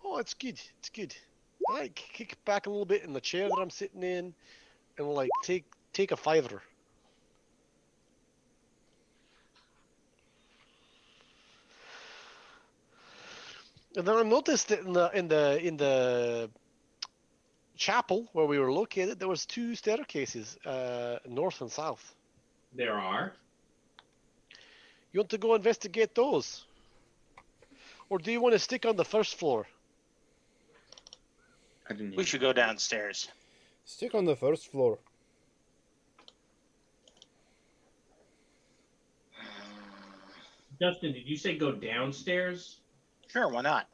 Oh, it's good. It's good. I kick back a little bit in the chair that I'm sitting in, and like take a fiver. And then I noticed that in the chapel where we were located, there was 2 staircases, north and south. There are. You want to go investigate those, or do you want to stick on the first floor? I didn't. We should go downstairs. Stick on the first floor. Justin, did you say go downstairs? Sure, why not?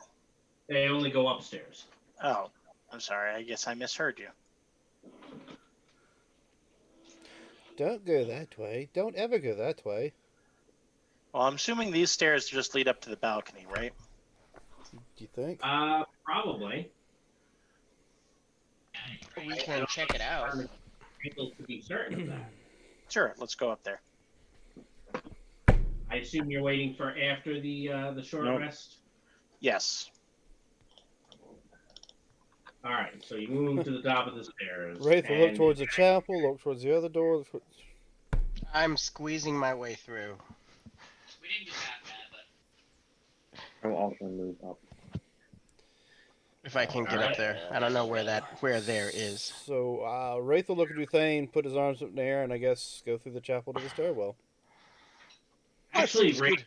They only go upstairs. Oh, I'm sorry. I guess I misheard you. Don't go that way. Don't ever go that way. Well, I'm assuming these stairs just lead up to the balcony, right? Do you think? Probably. We can check it out. Able to be certain of that. Sure, let's go up there. I assume you're waiting for after the short Nope. rest. Yes. All right, so you move to the top of the stairs. Wraith will look and- towards the chapel, look towards the other door. I'm squeezing my way through. We didn't do that bad, but I will also move up. If I can get up there. I don't know where there is. So Wraith will look at Duthane, put his arms up in the air, and I guess go through the chapel to the stairwell. Actually, Seems right good.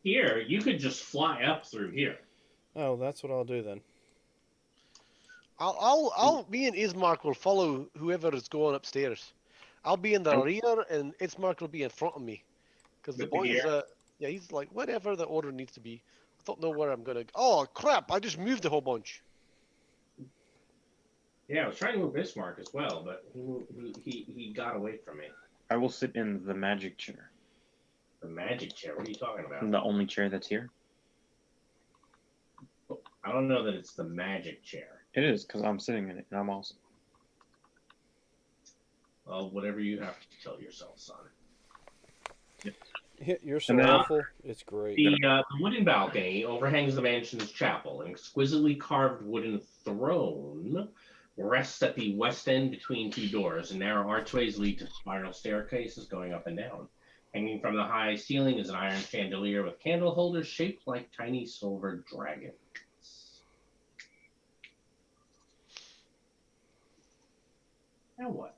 here, you could just fly up through here. Oh, that's what I'll do then. Me and Ismark will follow whoever is going upstairs. I'll be in the rear, and Ismark will be in front of me. Because the Good to boy is, hear. yeah, he's like, whatever the order needs to be. I don't know where I'm gonna. Oh crap! I just moved a whole bunch. Yeah, I was trying to move Bismarck as well, but he got away from me. I will sit in the magic chair. The magic chair. What are you talking about? The only chair that's here. I don't know that it's the magic chair. It is because I'm sitting in it, and I'm awesome. Well, whatever you have to tell yourself, son. You're so And then- awful. It's great. The wooden balcony overhangs the mansion's chapel. An exquisitely carved wooden throne rests at the west end between 2 doors, and narrow archways lead to spiral staircases going up and down. Hanging from the high ceiling is an iron chandelier with candle holders shaped like tiny silver dragons. Now what?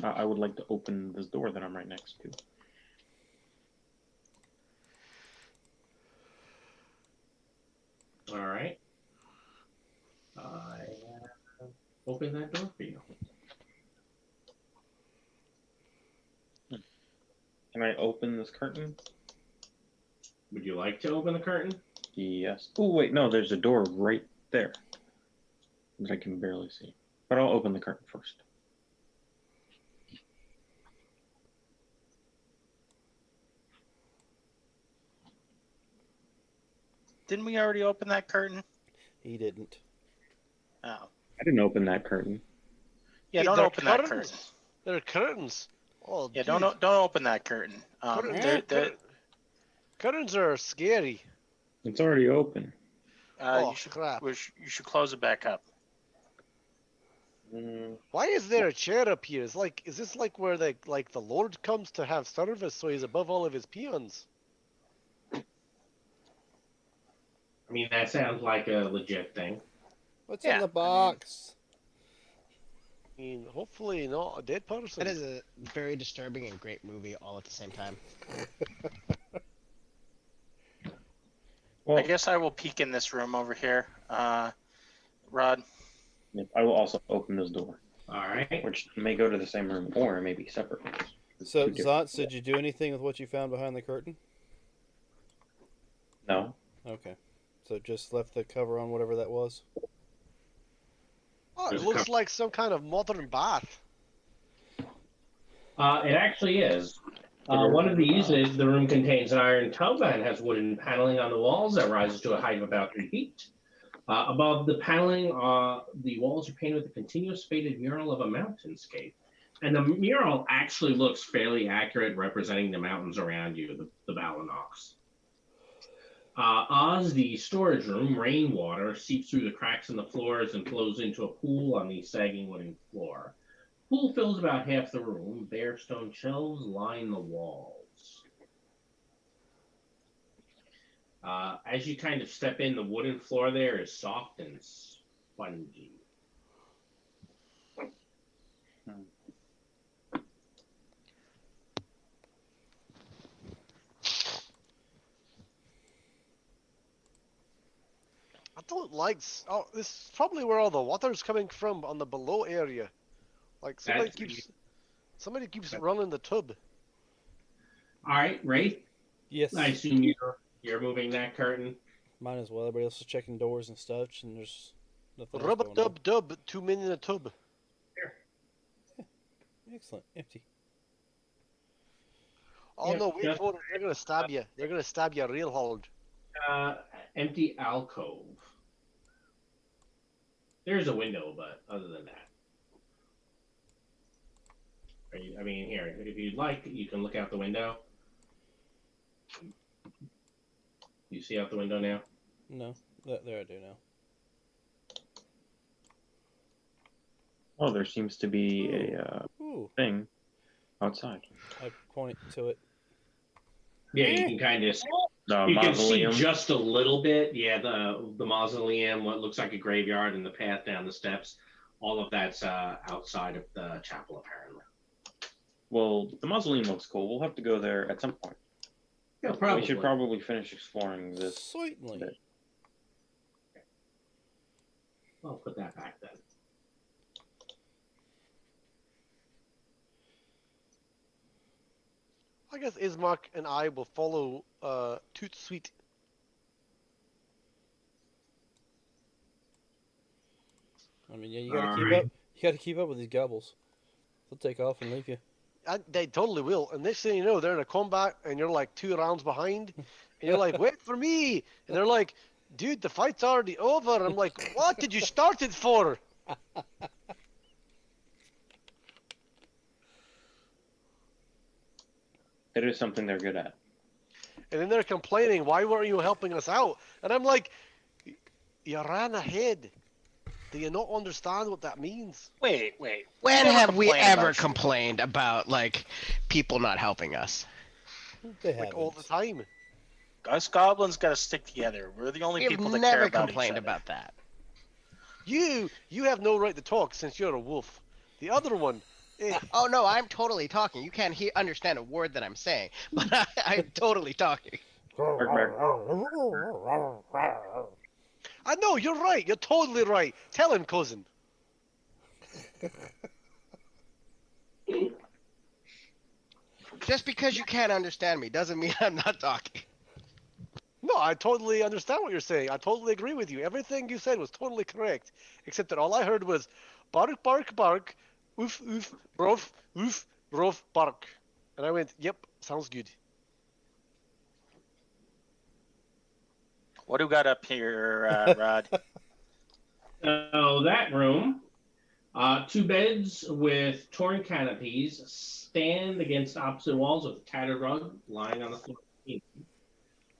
I would like to open this door that I'm right next to. All right. I open that door for you. Can I open this curtain? Would you like to open the curtain? Yes. Oh, wait, no, there's a door right there that I can barely see. But I'll open the curtain first. Didn't we already open that curtain? He didn't. Oh. I didn't open that curtain. Yeah, Hey, don't they're open that curtain. curtains. There are curtains. Oh, Yeah, dude. don't open that curtain. Curtains curtains are scary. It's already open. Oh, you should crap. you should close it back up. Why is there a chair up here? Is this like where the Lord comes to have service, so he's above all of his peons? I mean, that sounds like a legit thing. What's Yeah, in the box? mean, hopefully not a dead person. That is a very disturbing and great movie all at the same time. Well, I guess I will peek in this room over here. Rod. I will also open this door, All right. which may go to the same room or maybe separate rooms. So, Two different- Zotz, did you do anything with what you found behind the curtain? No. Okay. So just left the cover on whatever that was? Oh, it There's a looks couple- like some kind of modern bath. It actually is. One of these is the room contains an iron tub and has wooden paneling on the walls that rises to a height of about 3 feet. Above the paneling, the walls are painted with a continuous faded mural of a mountainscape. And the mural actually looks fairly accurate, representing the mountains around you, the Balanox. Oz, the storage room, rainwater seeps through the cracks in the floors and flows into a pool on the sagging wooden floor. Pool fills about half the room. Bare stone shelves line the walls. As you kind of step in, the wooden floor there is soft and spongy. I don't like. Oh, this is probably where all the water's coming from on the below area. Like somebody keeps running the tub. All right, Ray. Yes. I assume you're moving that curtain. Might as well. Everybody else is checking doors and stuff, and there's nothing else Rub a going on. dub dub. 2 men in a tub. Excellent. Empty. Oh Yeah, no, wait yeah. for it. They're gonna stab you. They're gonna stab you real hard. Empty alcove. There's a window, but other than that. I mean, here, if you'd like, you can look out the window. You see out the window now? No. There I do now. Oh, there seems to be a Ooh. thing outside. I point to it. Yeah, you can kind of The you can see mausoleum. just a little bit. Yeah, the mausoleum, what looks like a graveyard, and the path down the steps. All of that's outside of the chapel, apparently. Well, the mausoleum looks cool. We'll have to go there at some point. Yeah, probably. We should probably finish exploring this. Certainly. bit. I'll put that back then. I guess Ismark and I will follow Toot Sweet. I mean, yeah, you gotta keep Alright. up. You gotta keep up with these gobbles. They'll take off and leave you. They totally will. And next thing you know, they're in a combat, and you're like 2 rounds behind, and you're like, "Wait for me!" And they're like, "Dude, the fight's already over." And I'm like, "What did you start it for?" It is something they're good at. And then they're complaining, "Why weren't you helping us out?" And I'm like, "You ran ahead. Do you not understand what that means?" Wait. When never have we complained ever about you. complained about like people not helping us? They Like all the haven't. time. Us goblins got to stick together. We're the only We've people that never care about complained each other. about that. You have no right to talk since you're a wolf. The other one, Oh no, I'm totally talking. You can't understand a word that I'm saying, but I'm totally talking. Bark, bark. I know you're right. You're totally right. Tell him, cousin. Just because you can't understand me doesn't mean I'm not talking. No, I totally understand what you're saying. I totally agree with you. Everything you said was totally correct, except that all I heard was bark, bark, bark, oof, oof, roof, bark. And I went, "Yep, sounds good." What do we got up here, Rod? So that room, 2 beds with torn canopies stand against opposite walls with a tattered rug lying on the floor.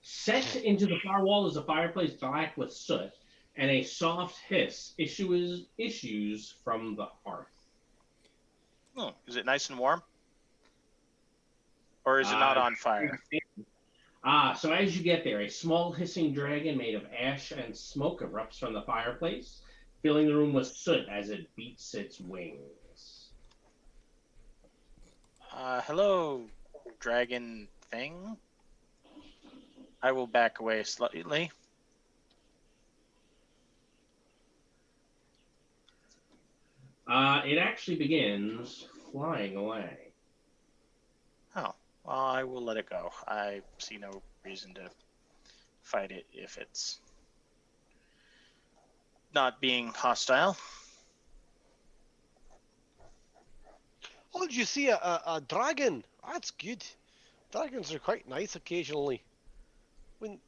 Set into the far wall is a fireplace black with soot, and a soft hiss issues from the hearth. Oh, is it nice and warm? Or is it not on fire? So as you get there, a small hissing dragon made of ash and smoke erupts from the fireplace, filling the room with soot as it beats its wings. Hello, dragon thing. I will back away slightly. It actually begins flying away. Oh, well, I will let it go. I see no reason to fight it if it's not being hostile. Oh, did you see a dragon? That's good. Dragons are quite nice occasionally. When,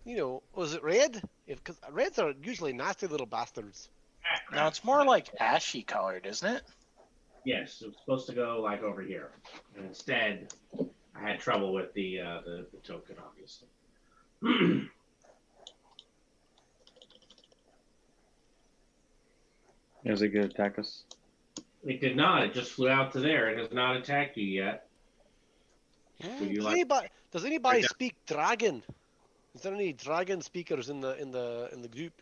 was it red? Because reds are usually nasty little bastards. No, it's more like ashy colored, isn't it? Yes, it was supposed to go like over here. And instead, I had trouble with the token, obviously. Is it going to attack us? It did not. It just flew out to there. It has not attacked you yet. Would you Does like? anybody speak dragon? Is there any dragon speakers in the group?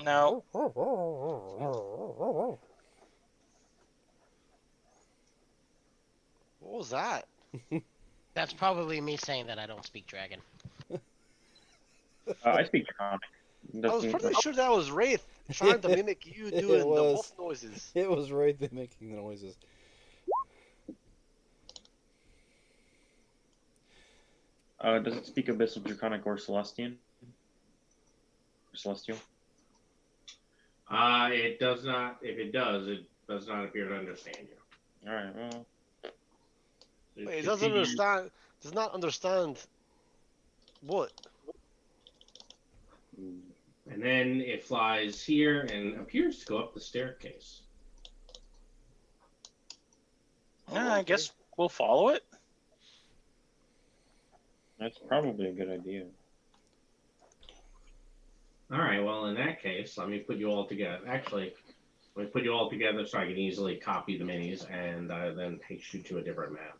No. What was that? That's probably me saying that I don't speak dragon. I speak Draconic. I was pretty sure that was Wraith trying to mimic you doing the wolf noises. It was Wraith making the noises. Does it speak Abyssal, Draconic, or Celestian? Celestial? It does not. If it does not appear to understand you. All right. Well. Wait, it doesn't understand. Does not understand what? And then it flies here and appears to go up the staircase. Yeah, I guess we'll follow it. That's probably a good idea. All right. Well, in that case, let me put you all together. Actually, let me put you all together so I can easily copy the minis and then take you to a different map.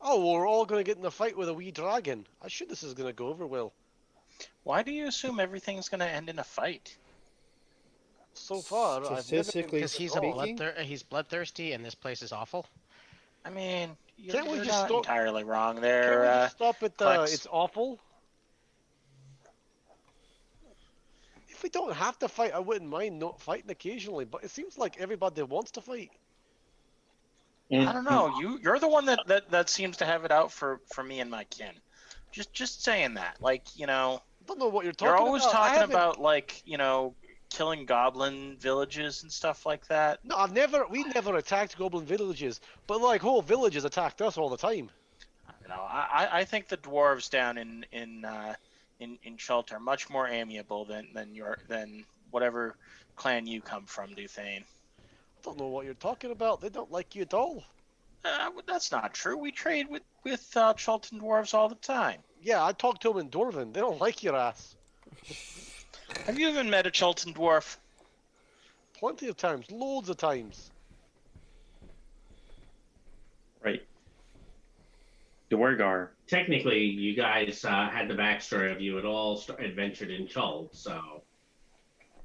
Oh, well, we're all going to get in a fight with a wee dragon. I'm sure this is going to go over well. Why do you assume everything's going to end in a fight? So far, Statistically Because he's bloodthirsty and this place is awful. I mean, you're, Can't we you're just not stop- entirely wrong Can there. we just stop at Plex. it's awful? If we don't have to fight, I wouldn't mind not fighting occasionally, but it seems like everybody wants to fight. I don't know. You're the one that seems to have it out for me and my kin. Just saying that. Like, I don't know what you're talking you're about. always talking about, like, killing goblin villages and stuff like that. No, we never attacked goblin villages, but like whole villages attacked us all the time. I think the dwarves down in Chult are much more amiable than whatever clan you come from, Duthane. I don't know what you're talking about. They don't like you at all. That's not true. We trade with Chultan dwarves all the time. Yeah, I talked to them in Dwarven. They don't like your ass. Have you even met a Chultan dwarf? Plenty of times, loads of times. Right. Dwargar. Technically, you guys had the backstory of you had all adventured in Chult, so.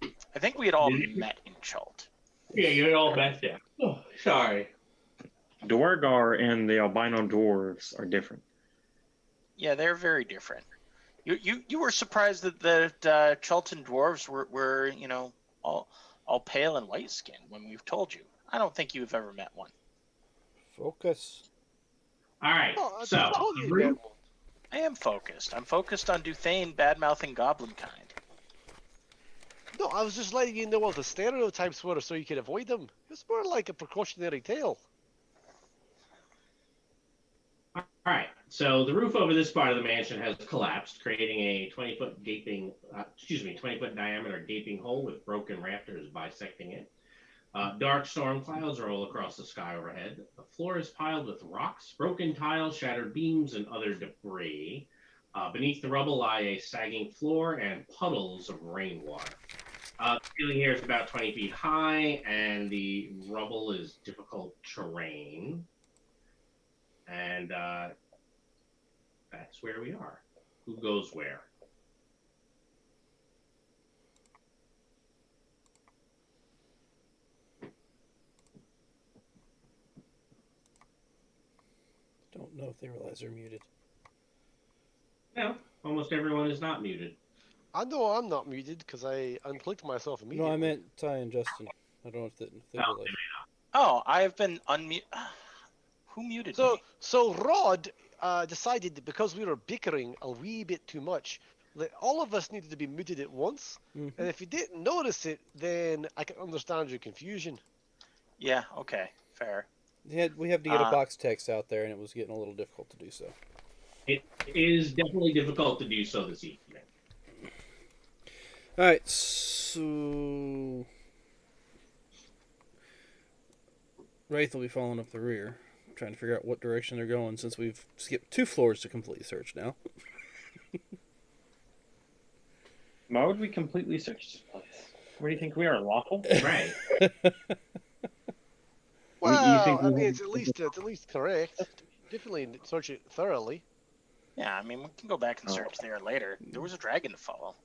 I think we had all met in Chult. Yeah, you had all met there. Oh, sorry. Dwargar and the albino dwarves are different. Yeah, they're very different. You were surprised that Chultan dwarves were all pale and white skinned when we've told you. I don't think you've ever met one. Focus. All right, Oh, I so told you about one. I am focused. I'm focused on Duthane bad-mouthing goblin kind. No, I was just letting you know what the stereotypes were so you could avoid them. It's more like a precautionary tale. all right, so the roof over this part of the mansion has collapsed, creating a 20-foot 20-foot diameter gaping hole with broken rafters bisecting it. Dark storm clouds roll across the sky overhead. The floor is piled with rocks, broken tiles, shattered beams, and other debris. Beneath the rubble lie a sagging floor and puddles of rainwater. The ceiling here is about 20 feet high, and the rubble is difficult terrain. And that's where we are. Who goes where? know if they realize they're muted. No, almost everyone is not muted. I know I'm not muted because I unclicked myself immediately. No, I meant Ty and Justin. I don't know if they Oh, realize. Oh, I have been unmuted. Who muted me? So Rod decided that because we were bickering a wee bit too much, that all of us needed to be muted at once. Mhm. And if you didn't notice it, then I can understand your confusion. Yeah, okay, fair. We have to get a box text out there, and it was getting a little difficult to do so. It is definitely difficult to do so this evening. All right, so Wraith will be following up the rear, trying to figure out what direction they're going since we've skipped 2 floors to complete search now. Why would we completely search this place? Where do you think we are, lawful? Right. Well, think I we mean, have- it's at least correct. Definitely search it thoroughly. Yeah, I mean, we can go back and search there later. There was a dragon to follow.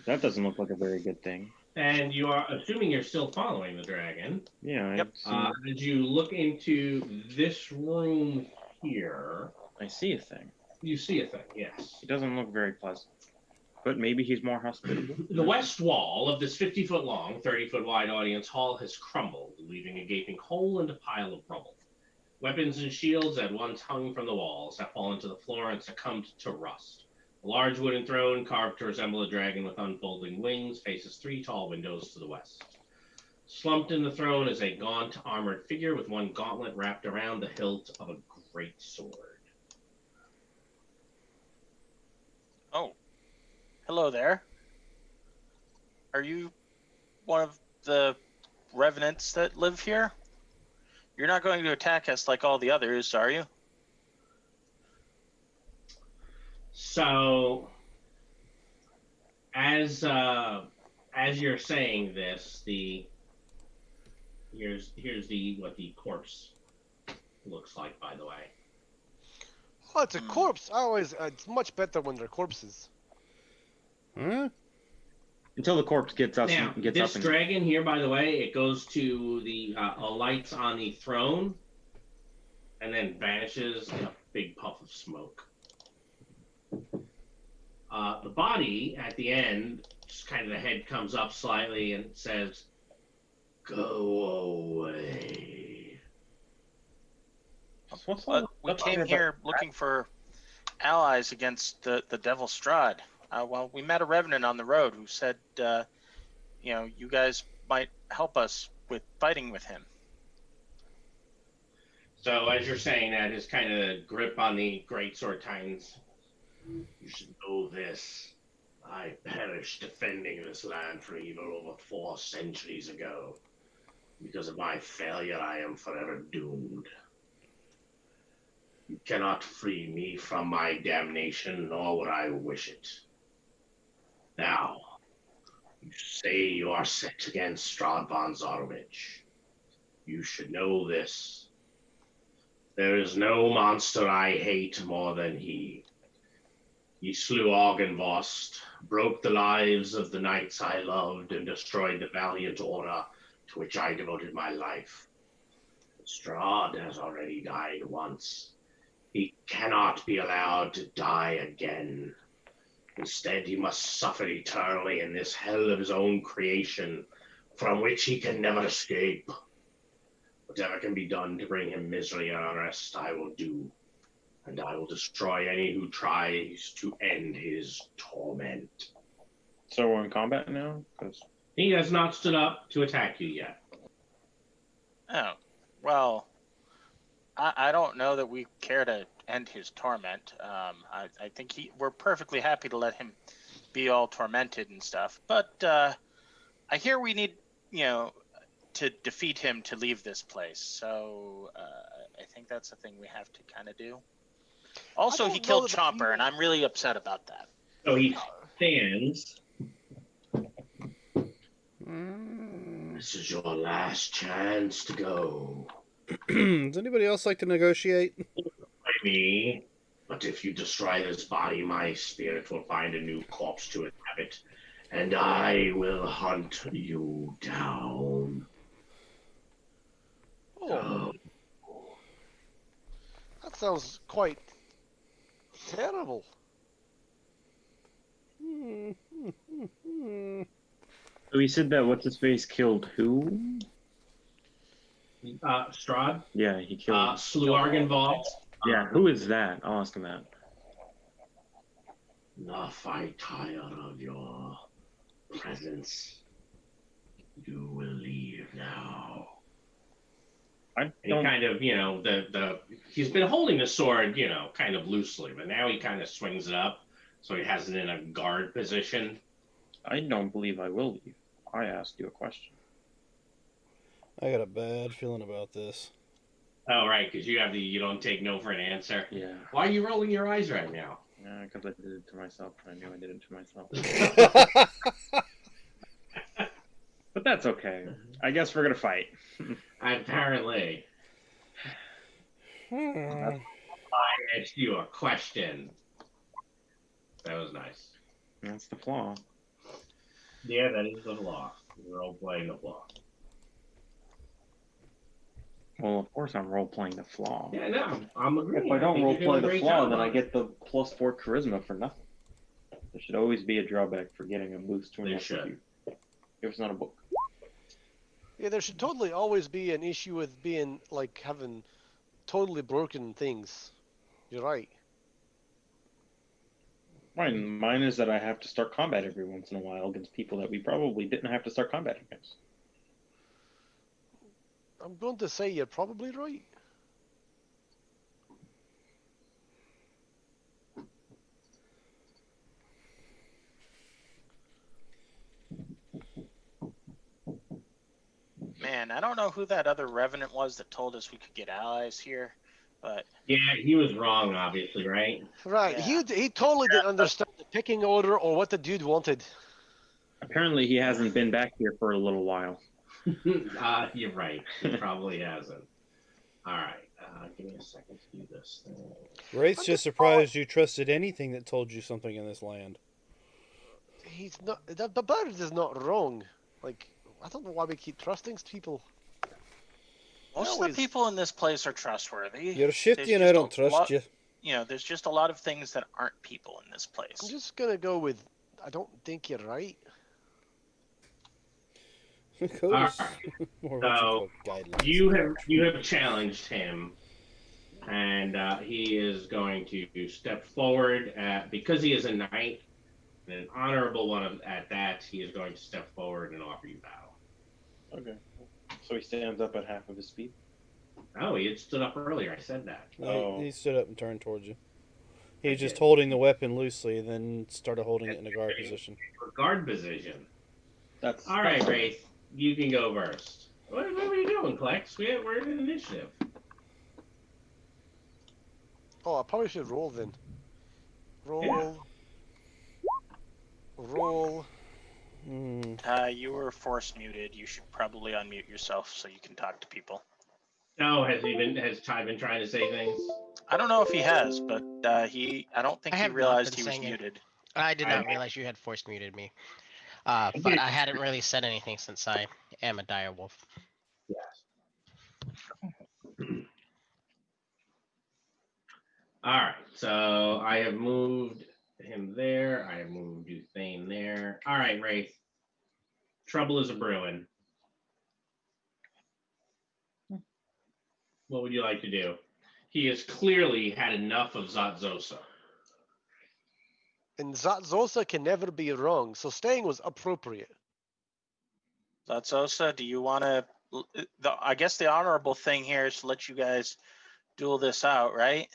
That doesn't look like a very good thing. And you are assuming you're still following the dragon. Yeah, Yep. As you look into this room here, I see a thing. you see a thing, yes. He doesn't look very pleasant. But maybe he's more hospitable. The west wall of this 50-foot long, 30-foot wide audience hall has crumbled, leaving a gaping hole and a pile of rubble. Weapons and shields that once hung from the walls have fallen to the floor and succumbed to rust. A large wooden throne, carved to resemble a dragon with unfolding wings, faces 3 tall windows to the west. Slumped in the throne is a gaunt, armored figure with one gauntlet wrapped around the hilt of a great sword. Oh. Hello there. Are you one of the revenants that live here? You're not going to attack us like all the others, are you? So, as you're saying this, here's what the corpse looks like. By the way, Oh, it's a corpse. It's much better when they're corpses. Huh? Until the corpse gets us. now Gets this up and dragon here, by the way, it goes to the lights on the throne, and then vanishes in a big puff of smoke. The body at the end, just kind of the head comes up slightly and says, "Go away." We came here looking for allies against the devil Strahd. Well, we met a revenant on the road who said, you guys might help us with fighting with him. So as you're saying that, his kind of grip on the greatsword tightens. You should know this. I perished defending this land for evil over 4 centuries ago. Because of my failure, I am forever doomed. You cannot free me from my damnation, nor would I wish it. Now, you say you are set against Strahd von Zarovich. You should know this. There is no monster I hate more than he. He slew Argenvost, broke the lives of the knights I loved, and destroyed the valiant order to which I devoted my life. Strahd has already died once. He cannot be allowed to die again. Instead, he must suffer eternally in this hell of his own creation, from which he can never escape. Whatever can be done to bring him misery and unrest, I will do. And I will destroy any who tries to end his torment. So we're in combat now? 'Cause He has not stood up to attack you yet. Oh, well, I don't know that we care to end his torment. I think we're perfectly happy to let him be all tormented and stuff. But I hear we need, to defeat him to leave this place. So I think that's the thing we have to kind of do. Also, he killed Chomper, and I'm really upset about that. So he stands. This is your last chance to go. Does anybody else like to negotiate? By me, but if you destroy this body, my spirit will find a new corpse to inhabit, and I will hunt you down. Oh, sounds quite terrible. So he said that what's his face killed who? Strahd, Yeah, he killed. slew Argenvold. Yeah, who is that? I'll ask him that. If I tire of your presence, you will leave now. I And he don't. kind of, he's been holding the sword, kind of loosely, but now he kind of swings it up, so he has it in a guard position. I don't believe I will leave. I asked you a question. I got a bad feeling about this. Oh, right, because you don't take no for an answer. Yeah. Why are you rolling your eyes right now? Yeah, because I did it to myself. I knew I did it to myself. But that's okay. I guess we're gonna fight. Apparently. I asked you a question. That was nice. That's the flaw. Yeah, that is the flaw. We're all playing the flaw. Well, of course I'm role playing the flaw. Yeah, no, I'm agreeing. If I don't think role you're doing play a the great flaw, job then I on it. get the +4 charisma for nothing. There should always be a drawback for getting a boost to an There execute. If it's not a book. Yeah, there should totally always be an issue with being like having totally broken things. You're right. Mine is that I have to start combat every once in a while against people that we probably didn't have to start combat against. I'm going to say you're probably right. Man, I don't know who that other revenant was that told us we could get allies here, but Yeah, he was wrong, obviously, right? Right. Yeah. He totally didn't understand the picking order or what the dude wanted. Apparently he hasn't been back here for a little while. You're right. He probably hasn't. All right. Give me a second to do this thing. Wraith's I'm just surprised you trusted anything that told you something in this land. He's not. The bird is not wrong. Like, I don't know why we keep trusting people. most of the people in this place are trustworthy. You're shifty There's and I just don't a trust lot- you. There's just a lot of things that aren't people in this place. I'm just gonna go with. I don't think you're right. Code All is right. more So, what you call guidelines. You have challenged him, and he is going to step forward because he is a knight and an honorable one at that. He is going to step forward and offer you battle. Okay. So he stands up at half of his speed. Oh, he had stood up earlier. I said that. He stood up and turned towards you. He was just did. holding the weapon loosely, then started holding it in a guard position. For guard position. That's All right, Wraith. You can go first. What are you doing, Klex? We're in initiative. Oh, I probably should roll then. Roll. Roll. You were force muted. You should probably unmute yourself so you can talk to people. Oh, has Ty been trying to say things? I don't know if he has, but I don't think I he have not realized been he was saying it. muted. I did not realize you had force muted me. But I hadn't really said anything since I am a dire wolf. All right, so I have moved him there. I have moved Uthane there. All right, Wraith. Trouble is a brewing. What would you like to do? He has clearly had enough of Zatzosa. And Zatzosa can never be wrong, so staying was appropriate. Zatzosa, do you want to? I guess the honorable thing here is to let you guys duel this out, right?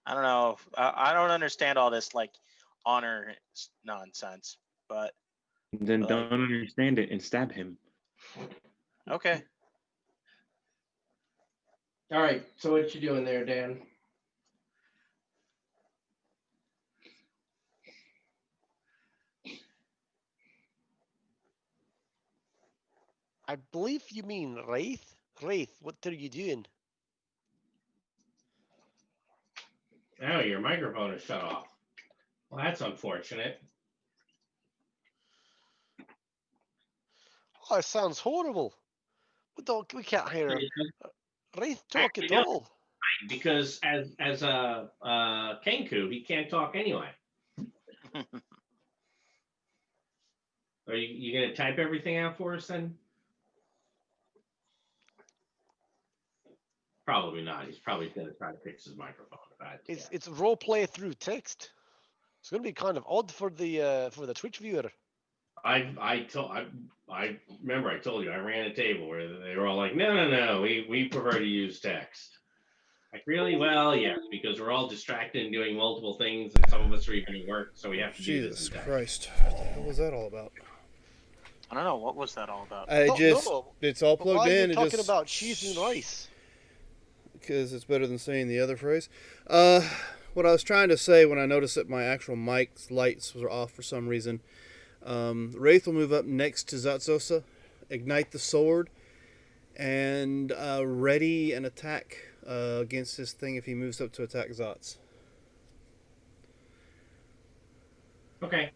I don't know. I don't understand all this like honor nonsense, but Then don't understand it and stab him. okay. All right, so what you doing there, Dan? I believe you mean Wraith? Wraith, what are you doing? Oh, your microphone is shut off. Well, that's unfortunate. Oh, it sounds horrible. We can't hear Wraith talk at Actually, no. all. Because as a Kenku, he can't talk anyway. Are you gonna type everything out for us then? Probably not. He's probably gonna try to fix his microphone. It's role play through text. It's gonna be kind of odd for the Twitch viewer. I remember I told you I ran a table where they were all like, no, we prefer to use text. Like, really? Well, yes, because we're all distracted and doing multiple things, and some of us are even at work, so we have to do this. Jesus in text. Christ. What the hell was that all about? I don't know. What was that all about? It's all But plugged why are in. you talking about cheese and rice? Because it's better than saying the other phrase. What I was trying to say when I noticed that my actual mic's lights were off for some reason, Wraith will move up next to Zatzosa, ignite the sword, and ready an attack against this thing if he moves up to attack Zatz. Okay.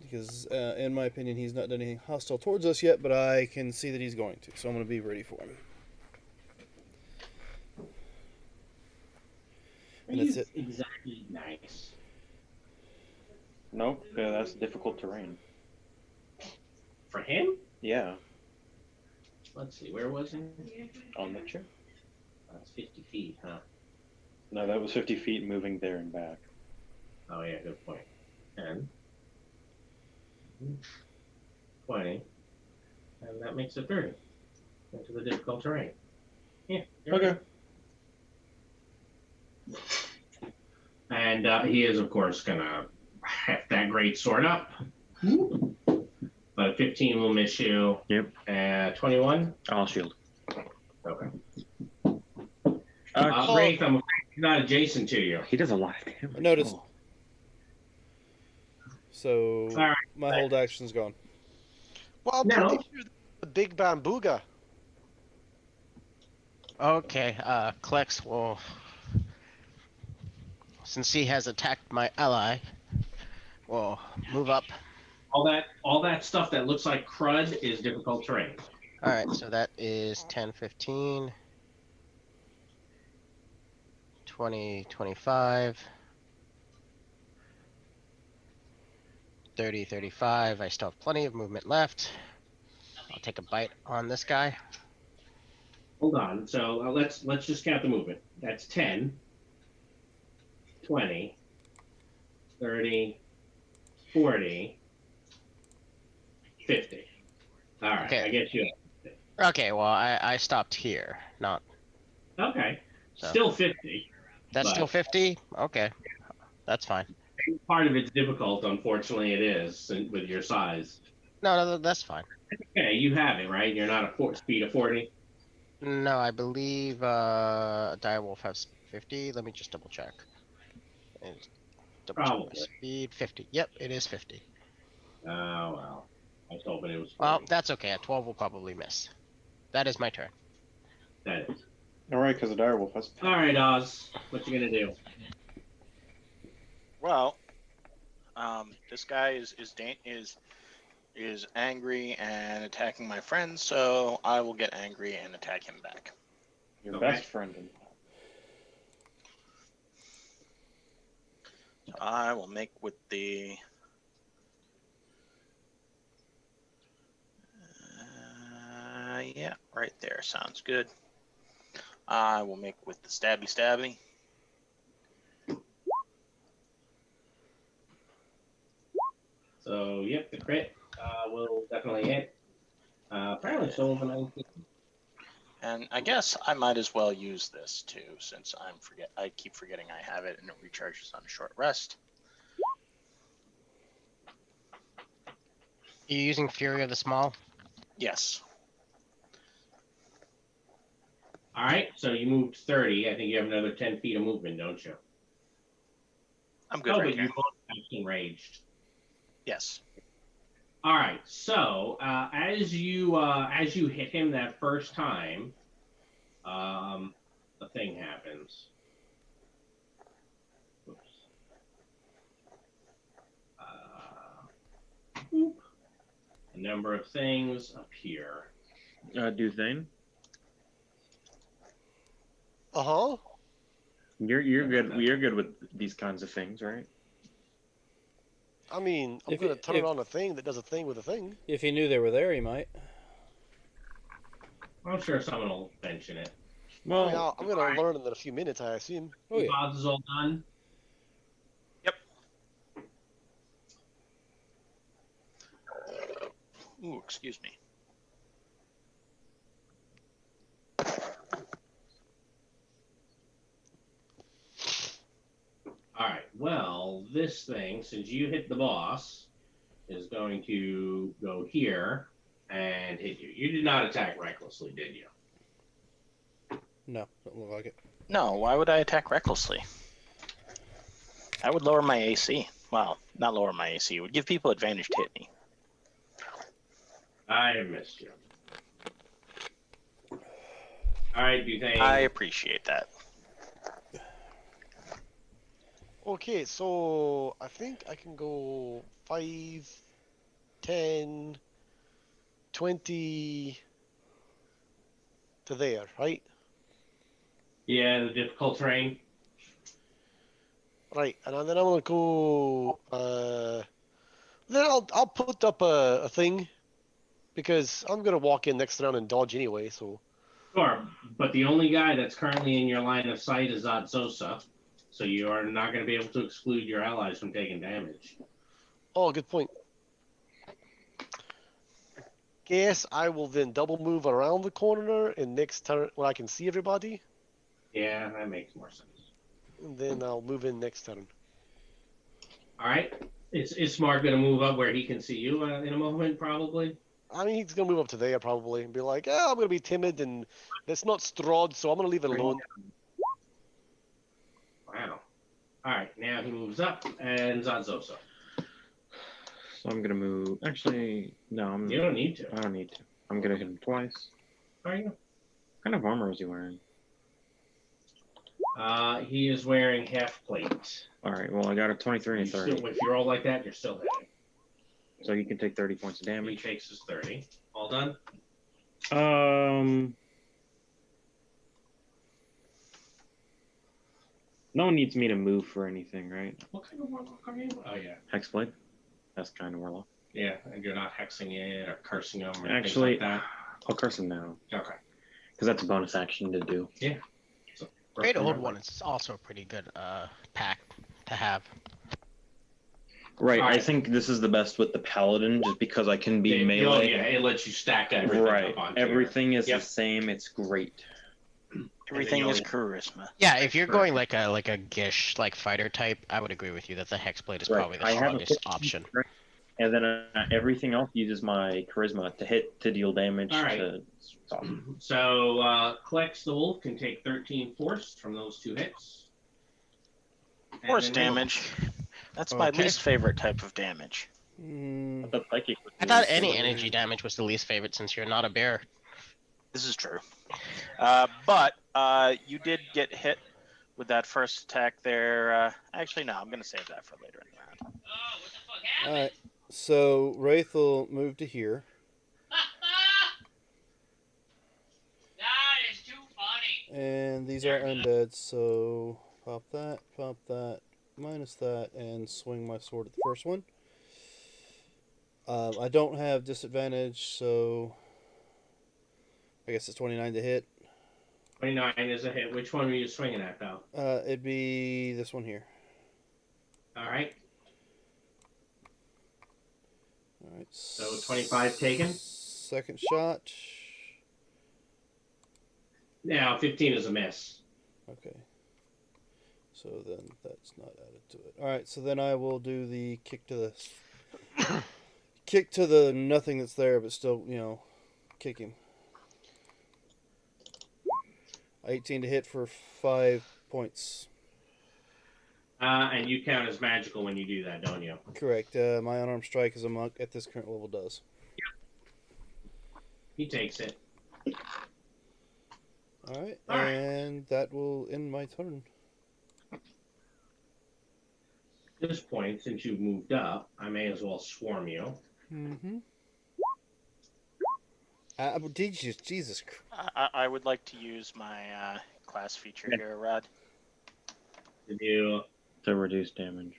Because, in my opinion, he's not done anything hostile towards us yet, but I can see that he's going to, so I'm going to be ready for him. And that's it. Exactly nice. Nope, that's difficult terrain. For him? Yeah, Let's see, where was he? on the chair. That's 50 feet, huh? No, that was 50 feet moving there and back. Oh, yeah, good point. 10, 20, and that makes it 30 into the difficult terrain. Yeah. Okay. And he is, of course, going to heft that great sword up. But 15 will miss you. Yep. 21? I'll shield. Okay. Wraith, I'm afraid he's not adjacent to you. He does a lot of damage. I noticed. Oh. So, All right. my hold action's gone. Well, I'm No. pretty sure the big bambooga. Okay, Klex will, since he has attacked my ally, will move up. All that stuff that looks like crud is difficult terrain. All right, so that is 10, 15, 20, 25, 30, 35. I still have plenty of movement left. I'll take a bite on this guy. Hold on. So let's just count the movement. That's 10, 20, 30, 40, 50. All right, Okay. I get you. Okay, well, I stopped here, not... Okay, So. still 50. That's But- still 50? Okay, that's fine. Part of it's difficult, unfortunately, it is with your size. No, that's fine. Okay, you have it, right? You're not a speed of 40. No, I believe Direwolf has 50. Let me just double check. Double check my Probably. speed. 50. Yep, it is 50. Oh, well. I was hoping it was 40. Well, that's okay. A 12 will probably miss. That is my turn. That is. All right, because the direwolf has. All right, Oz. What you gonna do? Well, this guy is angry and attacking my friend, so I will get angry and attack him back. Your Okay. best friend. So I will make with the. Yeah, right there. Sounds good. I will make with the stabby. So, yep, the crit will definitely hit. Apparently, so will the 19. And I guess I might as well use this too, since I keep forgetting I have it and it recharges on a short rest. Are you using Fury of the Small? Yes. All right, so you moved 30. I think you have another 10 feet of movement, don't you? I'm good Oh, right but here. you both have enraged. Yes. All right, so as you hit him that first time, the thing happens. Oops. And number of things appear. Do Thane. Uh-huh. You're good. You're good with these kinds of things, right? I mean, I'm If going it- to turn if- on a thing that does a thing with a thing. If he knew they were there, he might. I'm sure someone will mention it. I mean, Well, I'm going to learn in a few minutes, I assume. Oh yeah. Odds is all done. Ooh, excuse me. All right. Well, this thing, since you hit the boss, is going to go here and hit you. You did not attack recklessly, did you? No, don't look like it. No, why would I attack recklessly? I would lower my AC. Well, not lower my AC. It would give people advantage to hit me. I missed you. All right, do you think? I appreciate that. Okay, so I think I can go 5, 10, 20 to there, right? Yeah, the difficult terrain. Right, and then I'm gonna go. Then I'll put up a thing because I'm gonna walk in next round and dodge anyway. So Sure, but the only guy that's currently in your line of sight is Adzosa, so you are not going to be able to exclude your allies from taking damage. oh, good point. Guess I will then double move around the corner and next turn when I can see everybody, Yeah, that makes more sense. and then I'll move in next turn. All right, is Smart going to move up where he can see you in a moment, probably? I mean, he's gonna move up to there probably and be like, "Yeah, I'm gonna be timid and it's not Strahd, so I'm gonna leave it alone." Wow. All right, now he moves up and Zadzosa. so I'm gonna move. Actually, no, You don't need to. I don't need to. I'm gonna hit him twice. How are you? What kind of armor is he wearing? He is wearing half plate. All right. Well, I got a 23 and a 30, If you roll like that, you're still hitting. so you can take 30 points of He damage. takes his 30. All done? No one needs me to move for anything, right? What kind of warlock are you? Oh, yeah. Hexblade. That's kind of warlock. Yeah, and you're not hexing it or cursing them or Actually, things like I'll curse him now that. Okay. because that's a bonus action to do. Great Old One is also a pretty good pack to have. Right. I Alright. think this is the best with the paladin, just because I can be melee. Yeah, it lets you stack everything Right. up onto Everything is Yep. the same. It's great. Everything is charisma. Yeah, if you're going like a Gish like fighter type, I would agree with you that the Hexblade is Right. probably the I have a strongest option. And then everything else uses my charisma to hit, to deal damage. Alright. To So, Klex the Wolf can take 13 force from those two hits. And Force then damage. That's my Okay. least favorite type of damage. Mm, the psychic. I thought any energy damage was the least favorite since you're not a bear. This is true. But you did get hit with that first attack there. Actually, no, I'm going to save that for later in the round. all right. So Wraith will move to here. That is too funny. And these are undead, so pop that, minus that, and swing my sword at the first one. I don't have disadvantage, so I guess it's 29 to hit. 29 is a hit. Which one were you swinging at, though? It'd be this one here. All right. All right. So 25 taken. Second shot. Now 15 is a miss. Okay. So then that's not added to it. All right. So then I will do the kick to the kick to the nothing that's there, but still, kick him. 18 to hit for 5 points. And you count as magical when you do that, don't you? Correct. My unarmed strike as a monk at this current level does. He takes it. All right. All right. And that will end my turn. At this point, since you've moved up, I may as well swarm you. Mm-hmm. Jesus Christ. I would like to use my class feature here, Rod. Did you? To reduce damage.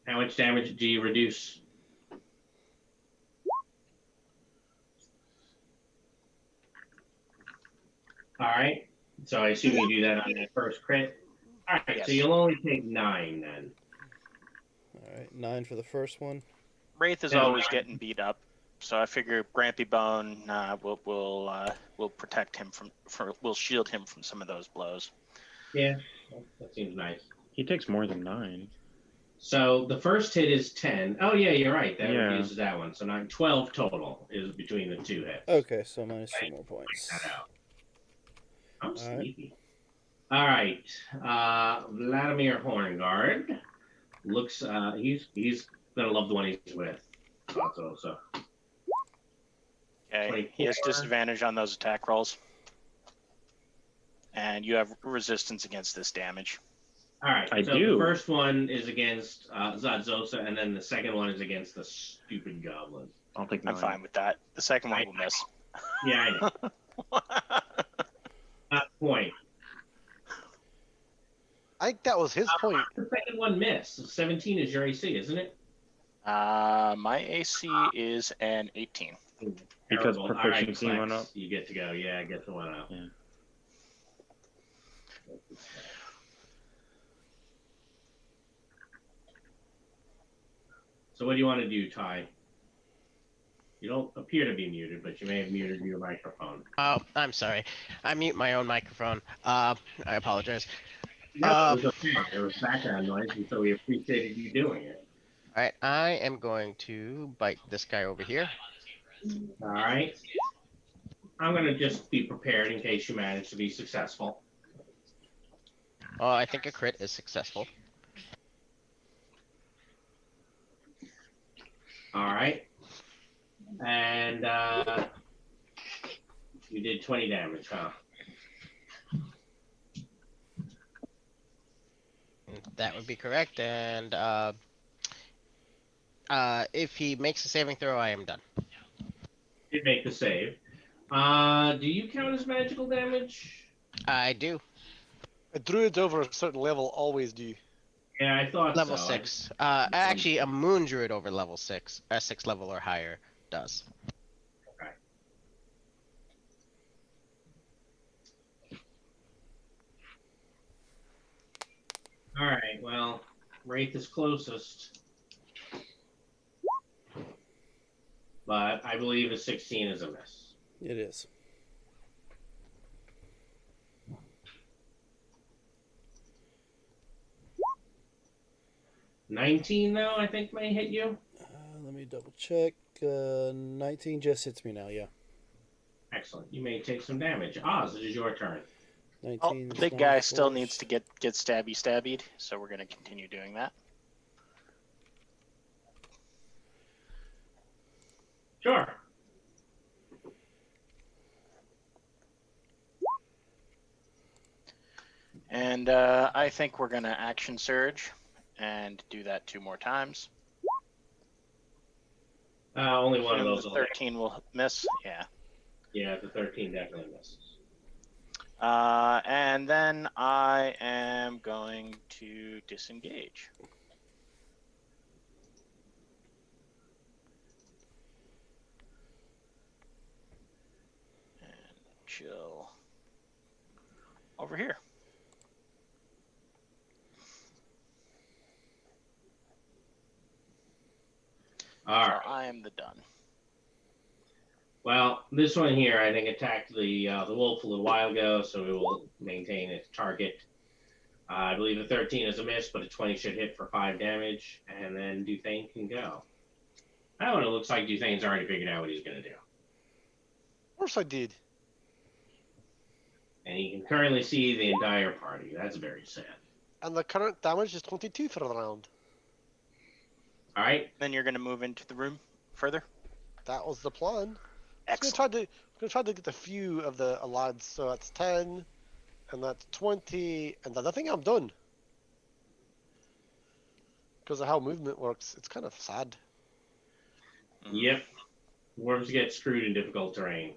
How much damage do you reduce? All right. So I assume you do that on that first crit. All right. Yes. So you'll only take 9 then. All right, 9 for the first one. Wraith is Yeah. always getting beat up, so I figure Grampy Bone will protect him will shield him from some of those blows. Yeah, that seems nice. He takes more than 9. So the first hit is 10. Oh yeah, you're right. That Yeah. reduces that one. So now 12 total is between the 2 hits. Okay, so minus 2 more points. Check that out. I'm All right. sleepy. All right, Vladimir Horngard looks. He's gonna love the one he's with. So. Okay, he has 24. disadvantage on those attack rolls, and you have resistance against this damage. All right. I so do. The first one is against Zadzosa, and then the second one is against the stupid goblin. I'll take 9. I'm fine with that. The second one will miss. Yeah, I know. Point. I think that was his point. The second one missed. 17 is your AC, isn't it? My AC is an 18. Because Terrible. proficiency All right, went Flex, up? You get to go. Yeah, I guess it went up. Yeah. So what do you want to do, Ty? You don't appear to be muted, but you may have muted your microphone. Oh, I'm sorry. I mute my own microphone. I apologize. No, it was okay. There was background noise, and so we appreciated you doing it. All right, I am going to bite this guy over here. All right. I'm going to just be prepared in case you manage to be successful. Oh, I think a crit is successful. All right. And you did 20 damage, huh? That would be correct. And if he makes a saving throw, I am done. Did make the save. Do you count as magical damage? I do. Druids over a certain level always do. Yeah, I thought Level so. 6. Actually, a moon druid over level 6, 6 level or higher, does. Okay. All right. Well, Wraith is closest, but I believe a 16 is a miss. It is. $19 though, I think may hit you. Let me double check. 19 just hits me now, yeah. Excellent. You may take some damage. Oz, it is your turn. 19. The big guy still needs to get stabbied, so we're going to continue doing that. Sure. And I think we're going to action surge and do that 2 more times. Only one of And those. the will hit. 13 will miss. Yeah. Yeah, the 13 definitely misses. And then I am going to disengage. And chill over here. All So right. I am the done. Well, this one here, I think, attacked the wolf a little while ago, so it will maintain its target. I believe a 13 is a miss, but a 20 should hit for 5 damage, and then Duthane can go. That one, it looks like Duthane's already figured out what he's going to do. Of course I did. And you can currently see the entire party. That's very sad. And the current damage is 22 for the round. All right. Then you're going to move into the room further. That was the plan. Excellent. I'm gonna try to get a few of the lads. So that's 10, and that's 20, and then I think I'm done. Because of how movement works, it's kind of sad. Yep. Dwarves get screwed in difficult terrain.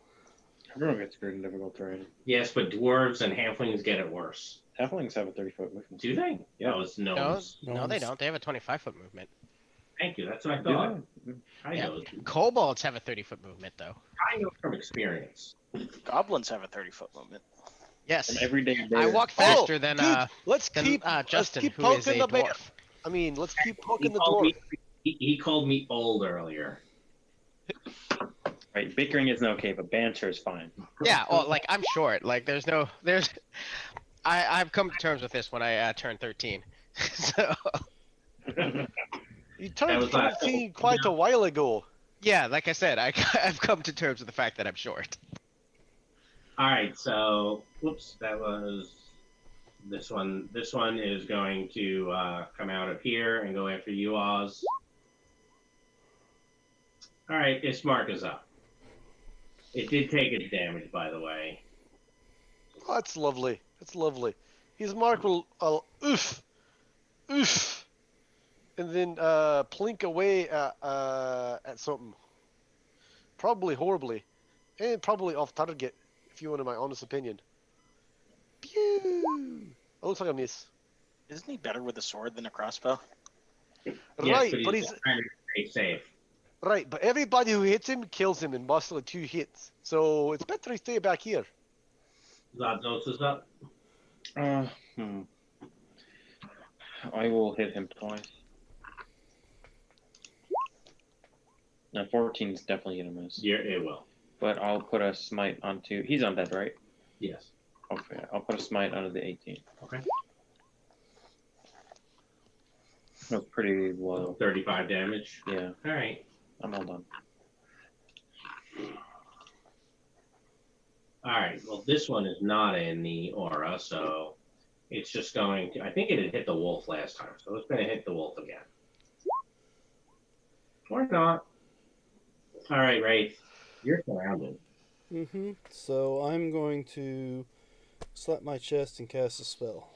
Everyone gets screwed in difficult terrain. Yes, but dwarves and halflings get it worse. Halflings have a 30-foot movement. Do they? Yeah. Oh, it's No, gnomes. no, they don't. They have a 25-foot movement. Thank you. That's what I Do thought. they? I Yeah. know. Kobolds have a 30-foot movement, though. I know from experience. Goblins have a 30-foot movement. Yes. From everyday I bear. walk faster than Good. Let's than keep Justin, keep who is poking a the bear. dwarf. I mean, let's keep He poking the called, dwarf. he called me old earlier. Right, bickering isn't okay, but banter is fine. Yeah, well, like I'm short. Like I've come to terms with this when I turned 13. So You That turned was last 13 quite a while ago. yeah, like I said, I've come to terms with the fact that I'm short. All right, so whoops, that was this one. This one is going to come out of here and go after you, Oz. All right, its mark is up. It did take its damage, by the way. Oh, that's lovely. That's lovely. His mark will oof, and then plink away at something. Probably horribly, and probably off target, if you wanted my honest opinion. Pew! It looks like a miss. Isn't he better with a sword than a crossbow? Yes, Right, but he's trying to stay safe. right, but everybody who hits him kills him in mostly 2 hits. So it's better he stay back here. Zadnos is up. I will hit him twice. Now 14 is definitely gonna miss. Yeah, it will. But I'll put a smite onto. He's undead, right? Yes. Okay, I'll put a smite onto the 18. Okay. That's pretty low. 35 damage. Yeah, All right. I'm all done. All right. Well, this one is not in the aura, so it's just going to. I think it had hit the wolf last time, so it's going to hit the wolf again. Or not. All right, Wraith. You're surrounded. So I'm going to slap my chest and cast a spell.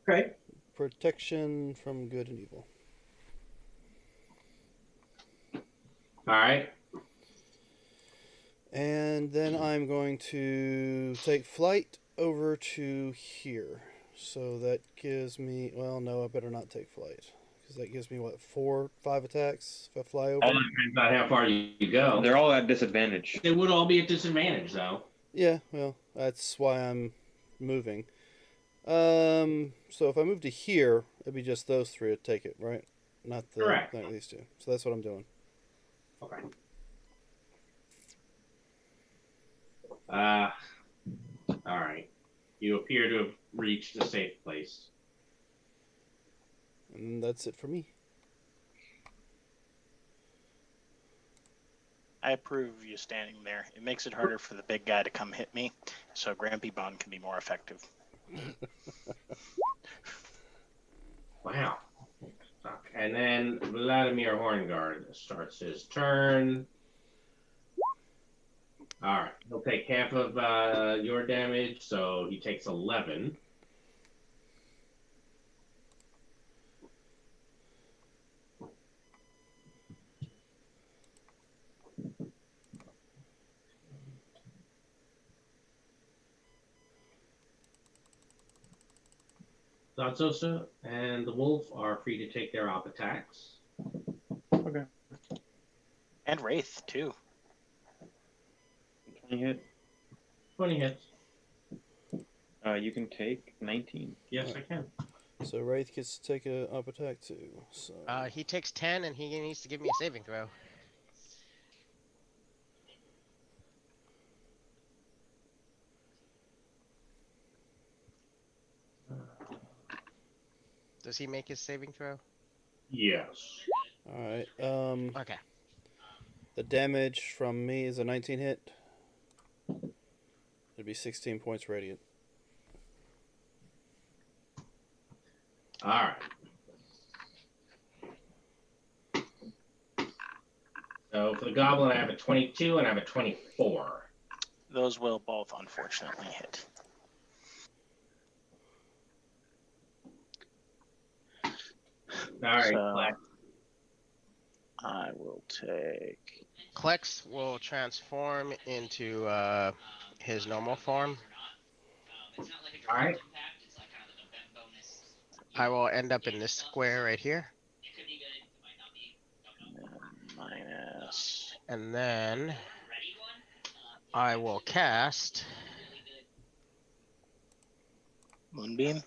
Okay. Protection from good and evil. All right. And then I'm going to take flight over to here. So that gives me, well, no, I better not take flight. Because that gives me, what, 4, 5 attacks if I fly over? All depends on how far you go. They're all at disadvantage. They would all be at disadvantage, though. Yeah, well, that's why I'm moving. So if I move to here, it'd be just those 3 to take it, right? Not Correct. Not these 2. So that's what I'm doing. Okay. All right. You appear to have reached a safe place. And that's it for me. I approve of you standing there. It makes it harder for the big guy to come hit me, so Grampy Bond can be more effective. Wow. And then Vladimir Horngard starts his turn. All right. He'll take half of your damage, so he takes 11. Zatzosa and the wolf are free to take their op attacks. Okay. And Wraith, too. 20 hit. 20 hits. You can take 19. Yes, I can. So Wraith gets to take a up attack too. So He takes 10 and he needs to give me a saving throw. Does he make his saving throw? Yes. all right. Okay. The damage from me is a 19 hit. It'd be 16 points radiant. All right. So for the goblin, I have a 22 and I have a 24. Those will both unfortunately hit. All right, So- Black. I will take. Klex will transform into his normal form. All right. I will end up in this square right here. Minus. And then I will cast. Moonbeam?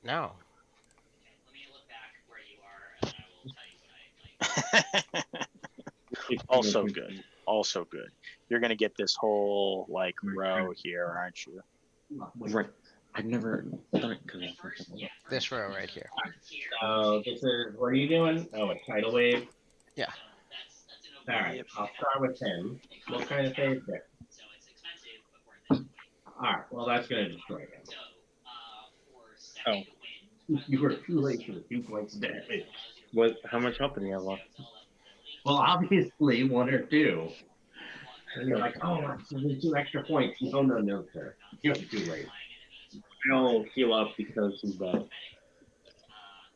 No. Also good. Also good. You're gonna get this whole like row here, aren't you? Right. I've never done it because This row right here. So this is, what are you doing? Oh, a tidal wave. Yeah. All right. I'll start with him. What kind of phase there? All right. Well, that's gonna destroy him. Oh. You were too late for the 2 points of damage. What? How much help did he have left? Well, obviously 1 or 2. And you're like, oh, that's only 2 extra points. No, sir. You're too late. I'll heal up because he's bad.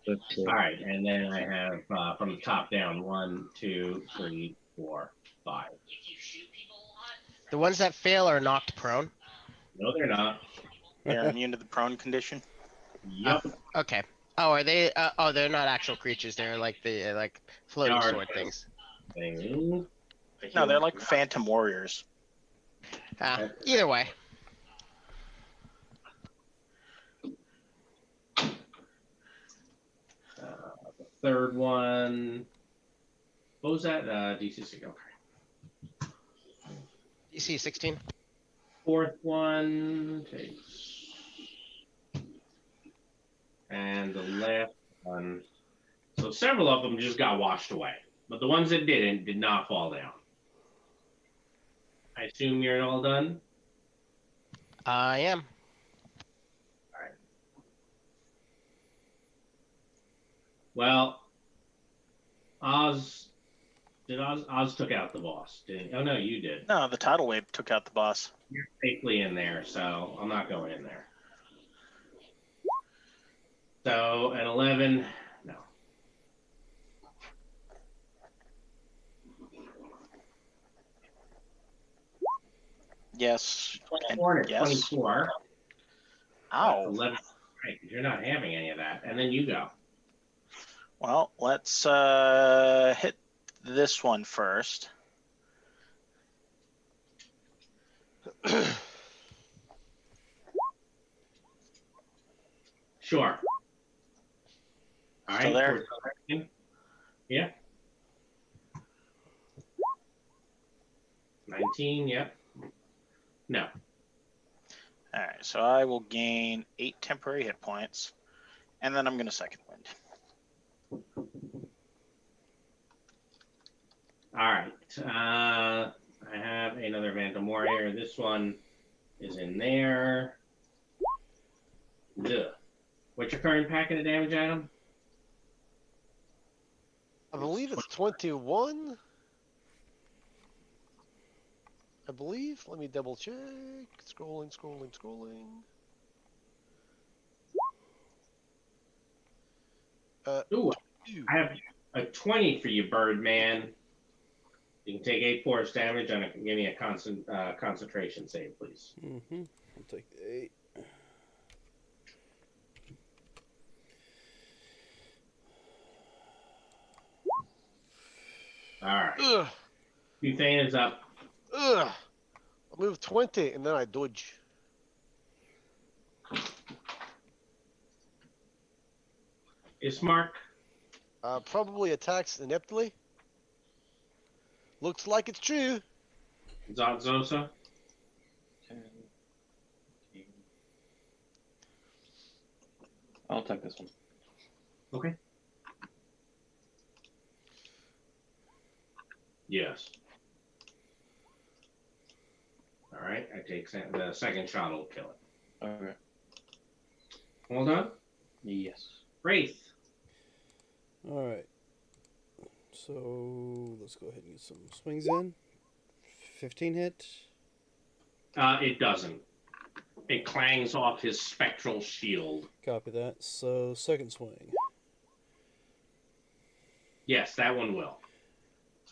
All right, and then I have from the top down 1, 2, 3, 4, 5. The ones that fail are knocked prone. No, they're not. They're immune to the prone condition. Yep. Okay. Oh, are they? Oh, they're not actual creatures. They're like the floating They are sword things. Things. No, they're like phantom warriors. Either way. The third one. What was that? DC 6. Okay. DC 16. Fourth one takes. And the last one. So several of them just got washed away. But the ones that didn't did not fall down. I assume you're all done? I am. All right. Well, Oz took out the boss, didn't he? Oh no, you did. No, the tidal wave took out the boss. You're safely in there, so I'm not going in there. So an 11, no. Yes. 24 and yes. 24. Ow. 11. Right, you're not having any of that. And then you go. Well, let's hit this one first. Sure. All Still right. there? Yeah. 19, yep. No. All right, so I will gain 8 temporary hit points, and then I'm going to second wind. All right. I have another Phantom Warrior. This one is in there. Ugh. What's your current packet of damage, Adam? I believe it's 21. I believe. Let me double check. Scrolling. Ooh, I have a 20 for you, Birdman. You can take 8 force damage and give me a concentration save, please. Mm-hmm. I'll take the 8. All right. Ugh. Butane is up. Ugh. I move 20 and then I dodge. Ismark. Probably attacks ineptly. Looks like it's true. Zotzosa. 10, 15. I'll take this one. Okay. Yes. All right. I take the second shot. Will kill it. Okay. Hold on. Yes. Wraith. All right. So let's go ahead and get some swings in. 15 hit. It doesn't. It clangs off his spectral shield. Copy that. So second swing. Yes, that one will.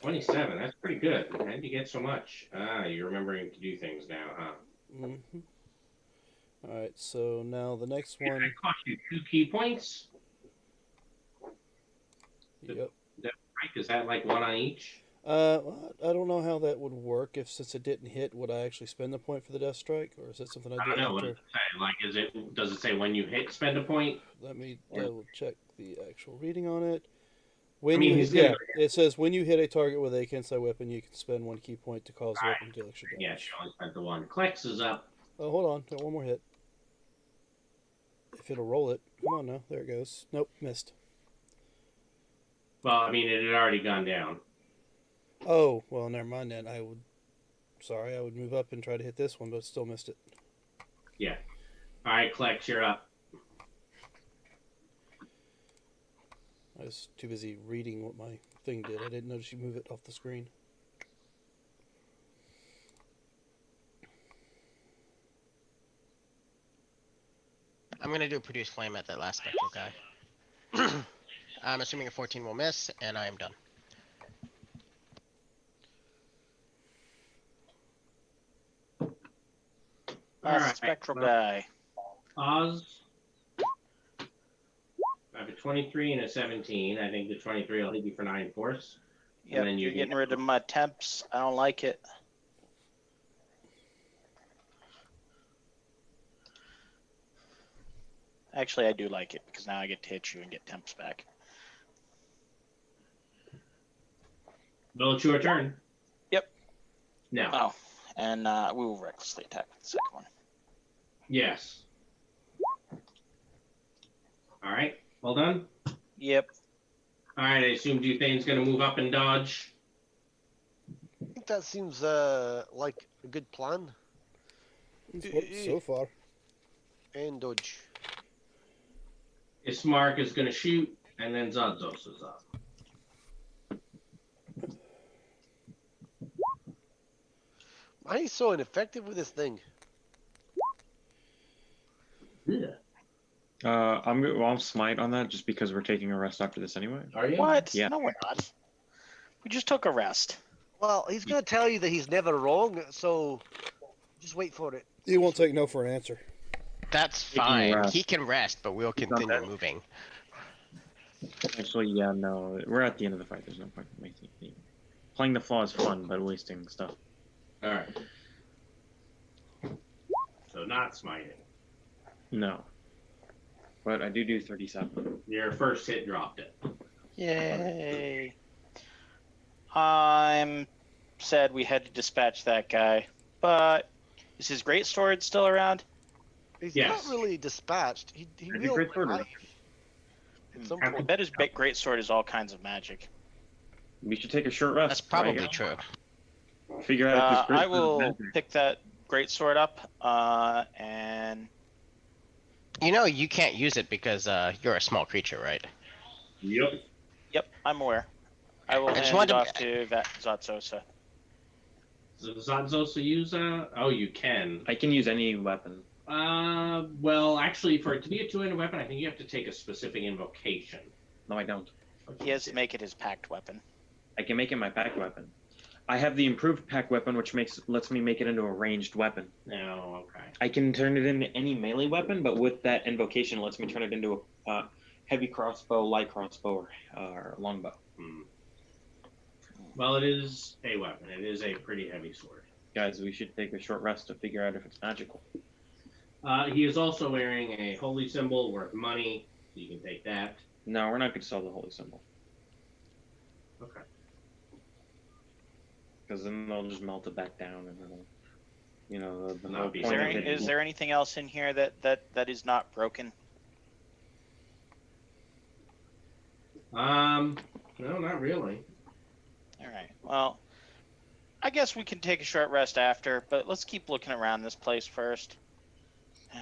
27. That's pretty good. How did you get so much? Ah, you're remembering to do things now, huh? Mm-hmm. All right, so now the next one. That cost you 2 key points. Yep. Is that right? Is that like one on each? I don't know how that would work. If since it didn't hit, would I actually spend the point for the death strike, or is that something I I do don't know. What after? does it say? Like, does it say when you hit spend a point? Let me Or- double check the actual reading on it. When mean, you he's hit, gonna- it says when you hit a target with a Kensei weapon, you can spend 1 key point to cause the Right. weapon to deal extra damage. Yeah, she only spent the one. Klex is up. Oh, hold on, got one more hit. If it'll roll it, come on now, there it goes. Nope, missed. Well, I mean, it had already gone down. Oh, well, never mind then. I would move up and try to hit this one, but still missed it. Yeah. All right, Klex, you're up. I was too busy reading what my thing did. I didn't notice you move it off the screen. I'm gonna do a produce flame at that last spectral guy. I'm assuming a 14 will miss, and I am done. All right. Spectral well, guy. Oz. I have a 23 and a 17. I think the 23 will hit you for 9 force. Yep, then you're you getting get- rid of my temps. I don't like it. Actually, I do like it because now I get to hit you and get temps back. Well, it's your turn. Yep. Now. Oh, and we will recklessly attack with the second one. Yes. All right. Well done. Yep. All right. I assume Duthane's going to move up and dodge. I think that seems like a good plan. It's worked so far. And dodge. Ismark is going to shoot, and then Zodzos is up. Why are you so ineffective with this thing? Yeah. I'll smite on that just because we're taking a rest after this anyway. Are you? What? Yeah. No, we're not. We just took a rest. Well, he's going to tell you that he's never wrong, so just wait for it. He won't take no for an answer. That's Taking a fine. rest. He can rest, but we'll not continue dead. moving. Actually, yeah, no, we're at the end of the fight. There's no point in making it. Playing the flaw is fun, but wasting stuff. All right. So not smiting. No. But I do 37. Your first hit dropped it. Yay. I'm sad we had to dispatch that guy, but is his great sword still around? He's Yes. not really dispatched. He I think will great sword revive at some I point. bet his great sword is all kinds of magic. We should take a short rest. That's probably right? true. Figure out if this great I sword is will magic. pick that great sword up, and You know you can't use it because you're a small creature, right? Yep. yep, I'm aware. I will I just hand wanted it to- off to that Zotsosa. Does Zodzos use Oh, you can. I can use any weapon. Well, actually, for it to be a two-handed weapon, I think you have to take a specific invocation. No, I don't. He has to make it his packed weapon. I can make it my pack weapon. I have the improved pack weapon, which lets me make it into a ranged weapon. No, okay. I can turn it into any melee weapon, but with that invocation, it lets me turn it into a heavy crossbow, light crossbow, or longbow. Hmm. Well, it is a weapon. It is a pretty heavy sword. Guys, we should take a short rest to figure out if it's magical. He is also wearing a holy symbol worth money, so you can take that. No, we're not going to sell the holy symbol. Okay. Because then they'll just melt it back down, and it'll, you know, the Not whole be Is point there, of it is there anything else in here that is not broken? No, not really. All right. Well, I guess we can take a short rest after, but let's keep looking around this place first. a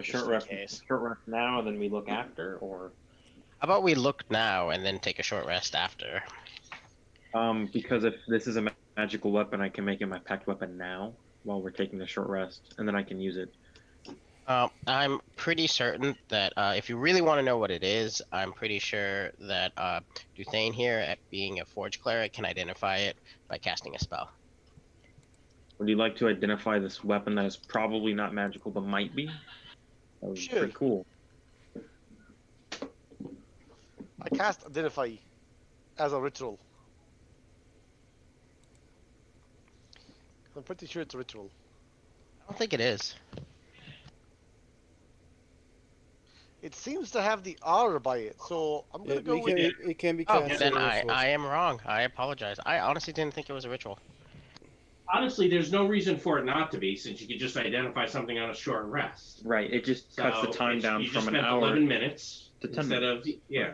just short in rest, case. short rest now, and then we look after, or How about we look now and then take a short rest after? because if this is a magical weapon, I can make it my packed weapon now while we're taking the short rest, and then I can use it. I'm pretty certain that if you really want to know what it is, I'm pretty sure that Duthane here, at being a Forge Cleric, can identify it by casting a spell. Would you like to identify this weapon that is probably not magical but might be? That would be Sure. pretty cool. I cast Identify as a ritual. I'm pretty sure it's a ritual. I don't think it is. It seems to have the R by it, so I'm gonna go with it. It can be Oh, cast. then as a ritual. I am wrong. I apologize. I honestly didn't think it was a ritual. Honestly, there's no reason for it not to be, since you could just identify something on a short rest. Right. It just cuts the time down you from just an spent hour 11 minutes to 10 instead minutes. of yeah.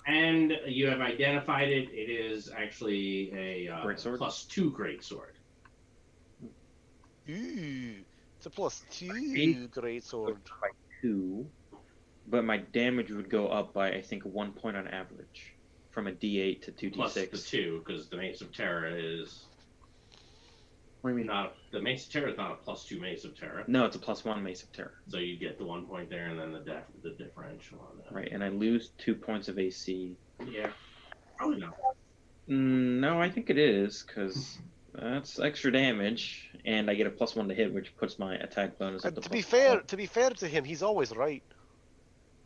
And you have identified it. It is actually a Greatsword? +2 greatsword. Ooh, it's a +2 greatsword. By 2, but my damage would go up by I think 1 point on average, from a D8 to 2D6. Plus the 2, because the Mace of Terra is. What do you mean? Not the Mace of Terra is not a +2 Mace of Terra. No, it's a +1 Mace of Terror. So you get the 1 point there, and then the differential on that. Right, and I lose 2 points of AC. Yeah, probably not. No, I think it is, because that's extra damage, and I get a +1 to hit, which puts my attack bonus up And to to be +1. fair to him, he's always right.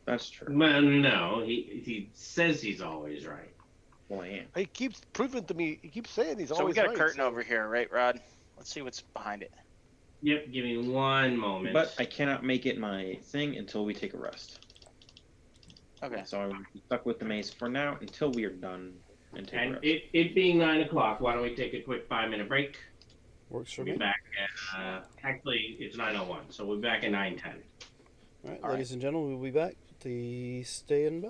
That's true. Man, no, he says he's always right. Well, I am. He keeps proving to me. He keeps saying he's So always we got right. a curtain over here, right, Rod? Let's see what's behind it. Yep, give me 1 moment. But I cannot make it my thing until we take a rest. Okay. So I will be stuck with the mace for now until we are done and take a And rest. it being 9 o'clock, why don't we take a quick 5-minute break? Works for We'll me. be back at, actually, it's 9:01, so we'll be back at 9:10. All right, All ladies and gentlemen, we'll be back. Please stay in by.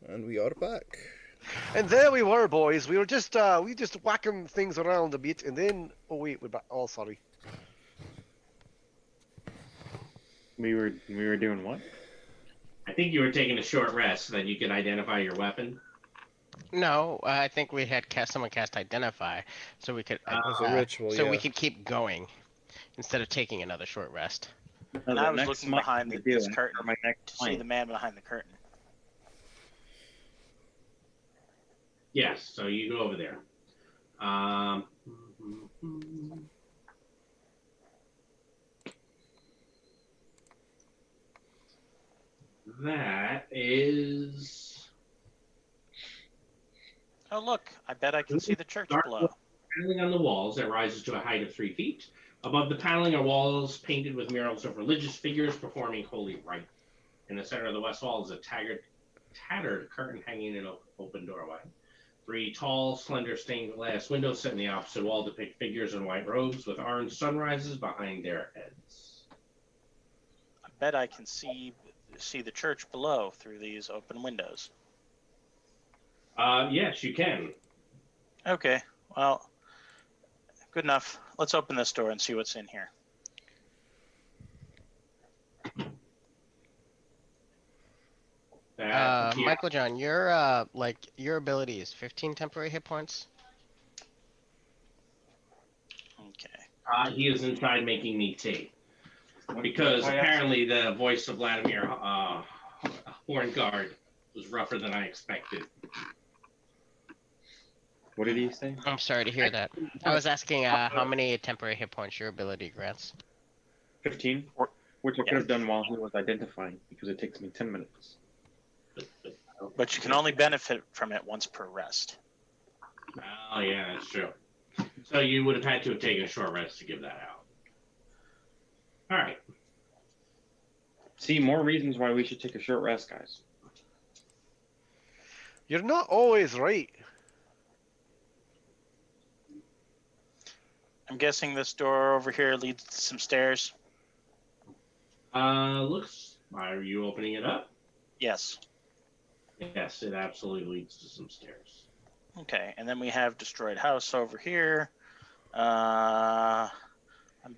And we are back. And there we were, boys. We were just whacking things around a bit, and then we're back. Oh, sorry. We were doing what? I think you were taking a short rest so that you could identify your weapon. No, I think we had someone cast identify, so we could It was a ritual, so yeah. we could keep going instead of taking another short rest. And I was looking behind this for curtain my next to see point. the man behind the curtain. Yes, so you go over there. That is. Oh, look. I bet I can see the church below. Paneling on the walls that rises to a height of 3 feet. Above the paneling are walls painted with murals of religious figures performing holy rite. In the center of the west wall is a tattered curtain hanging in an open doorway. 3 tall, slender stained glass windows set in the opposite wall depict figures in white robes with orange sunrises behind their heads. I bet I can see the church below through these open windows. Yes, you can. Okay, well, good enough. Let's open this door and see what's in here. Michael John, your ability is 15 temporary hit points. Okay. He is inside making me tea. Because apparently the voice of Vladimir Hornguard was rougher than I expected. What did he say? I'm sorry to hear that. I was asking how many temporary hit points your ability grants. 15, which I could have done while he was identifying because it takes me 10 minutes. But you can only benefit from it once per rest. Oh, yeah, that's true. So you would have had to have taken a short rest to give that out. All right. See, more reasons why we should take a short rest, guys. You're not always right. I'm guessing this door over here leads to some stairs. Looks. Are you opening it up? Yes. Yes, it absolutely leads to some stairs. Okay, and then we have destroyed house over here. I'm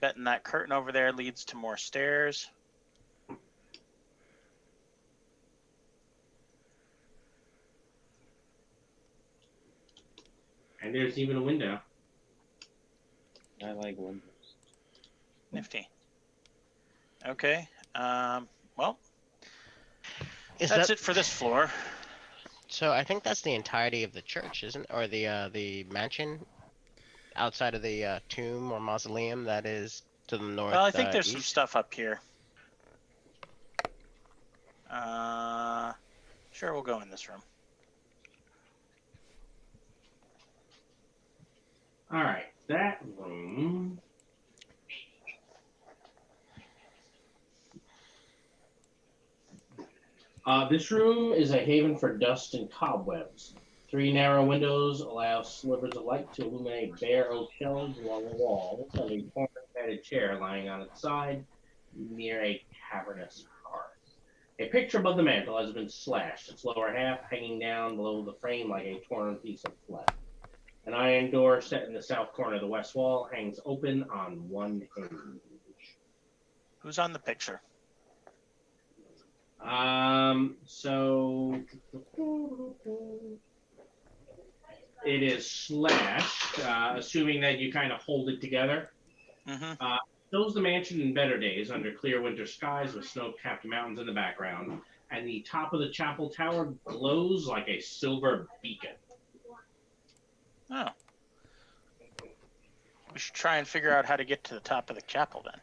betting that curtain over there leads to more stairs. And there's even a window. I like windows. Nifty. Okay. Well, Is that's that it for this floor. So I think that's the entirety of the church, isn't? Or the mansion outside of the tomb or mausoleum that is to the north. Well, I think there's east? some stuff up here. Sure, we'll go in this room. All right, that room. This room is a haven for dust and cobwebs. 3 narrow windows allow slivers of light to illuminate bare oak shelves along the walls and a corner-bedded chair lying on its side near a cavernous hearth. A picture above the mantel has been slashed, its lower half hanging down below the frame like a torn piece of flesh. An iron door set in the south corner of the west wall hangs open on one hinge. Who's on the picture? So it is slashed, assuming that you kind of hold it together. Mm-hmm. Shows the mansion in better days under clear winter skies with snow-capped mountains in the background, and the top of the chapel tower glows like a silver beacon. Oh. We should try and figure out how to get to the top of the chapel then.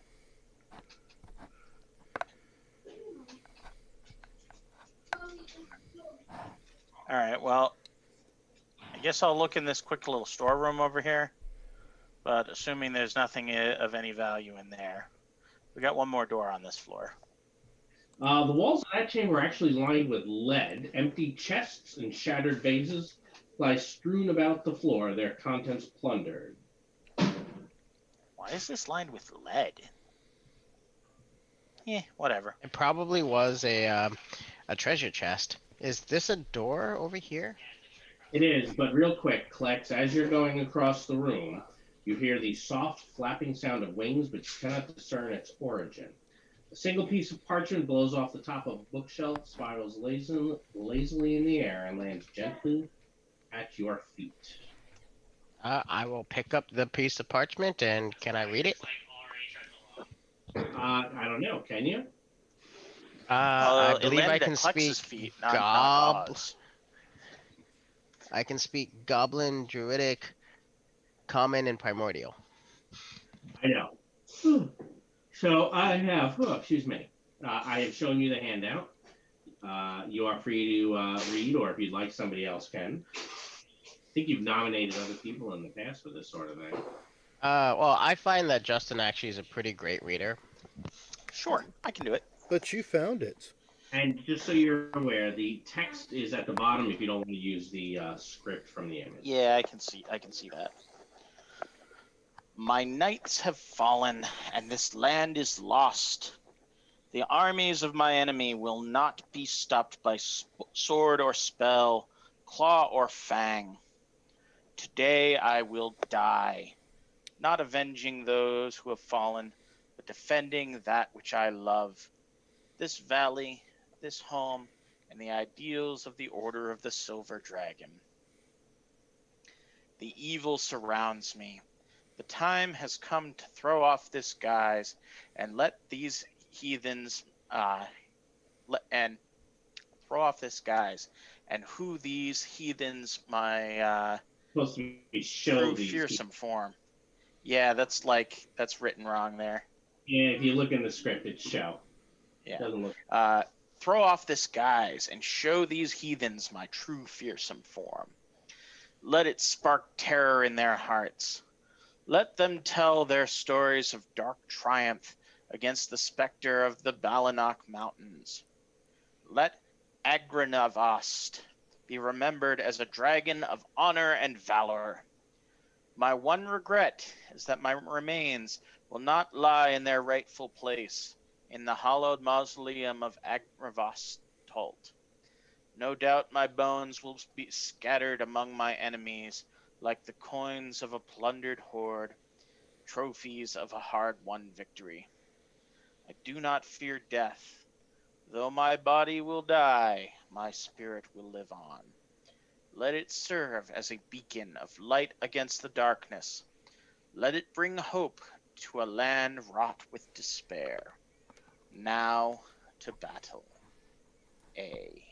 All right, well, I guess I'll look in this quick little storeroom over here, but assuming there's nothing of any value in there. We got one more door on this floor. The walls of that chamber are actually lined with lead. Empty chests and shattered vases lie strewn about the floor, their contents plundered. Why is this lined with lead? Whatever. It probably was a treasure chest. Is this a door over here? It is, but real quick, Klex, as you're going across the room, you hear the soft flapping sound of wings, but you cannot discern its origin. A single piece of parchment blows off the top of a bookshelf, spirals lazily in the air, and lands gently at your feet. I will pick up the piece of parchment and can I read it? I don't know. Can you? I It believe I landed can at speak Klex's feet, not Oz. I can speak Goblin, Druidic, Common, and Primordial. I know. So I have, excuse me, I have shown you the handout. You are free to read, or if you'd like, somebody else can. I think you've nominated other people in the past for this sort of thing. Well, I find that Justin actually is a pretty great reader. Sure, I can do it. But you found it. And just so you're aware, the text is at the bottom if you don't want to use the script from the image. Yeah, I can see that. My knights have fallen, and this land is lost. The armies of my enemy will not be stopped by sword or spell, claw or fang. Today I will die, not avenging those who have fallen, but defending that which I love. This valley, this home, and the ideals of the Order of the Silver Dragon. The evil surrounds me. The time has come to throw off this guise and let these heathens and throw off this guise and who these heathens my Supposed to be show true these fearsome form. Yeah, that's written wrong there. Yeah, if you look in the script, it's show. Yeah. Doesn't look. Throw off this guise and show these heathens my true fearsome form. Let it spark terror in their hearts. Let them tell their stories of dark triumph against the specter of the Balanok Mountains. Let Agranavast be remembered as a dragon of honor and valor. My one regret is that my remains will not lie in their rightful place, in the hallowed mausoleum of Agravastalt. No doubt my bones will be scattered among my enemies, like the coins of a plundered horde, trophies of a hard-won victory. I do not fear death. Though my body will die, my spirit will live on. Let it serve as a beacon of light against the darkness. Let it bring hope to a land wrought with despair. Now to battle. A.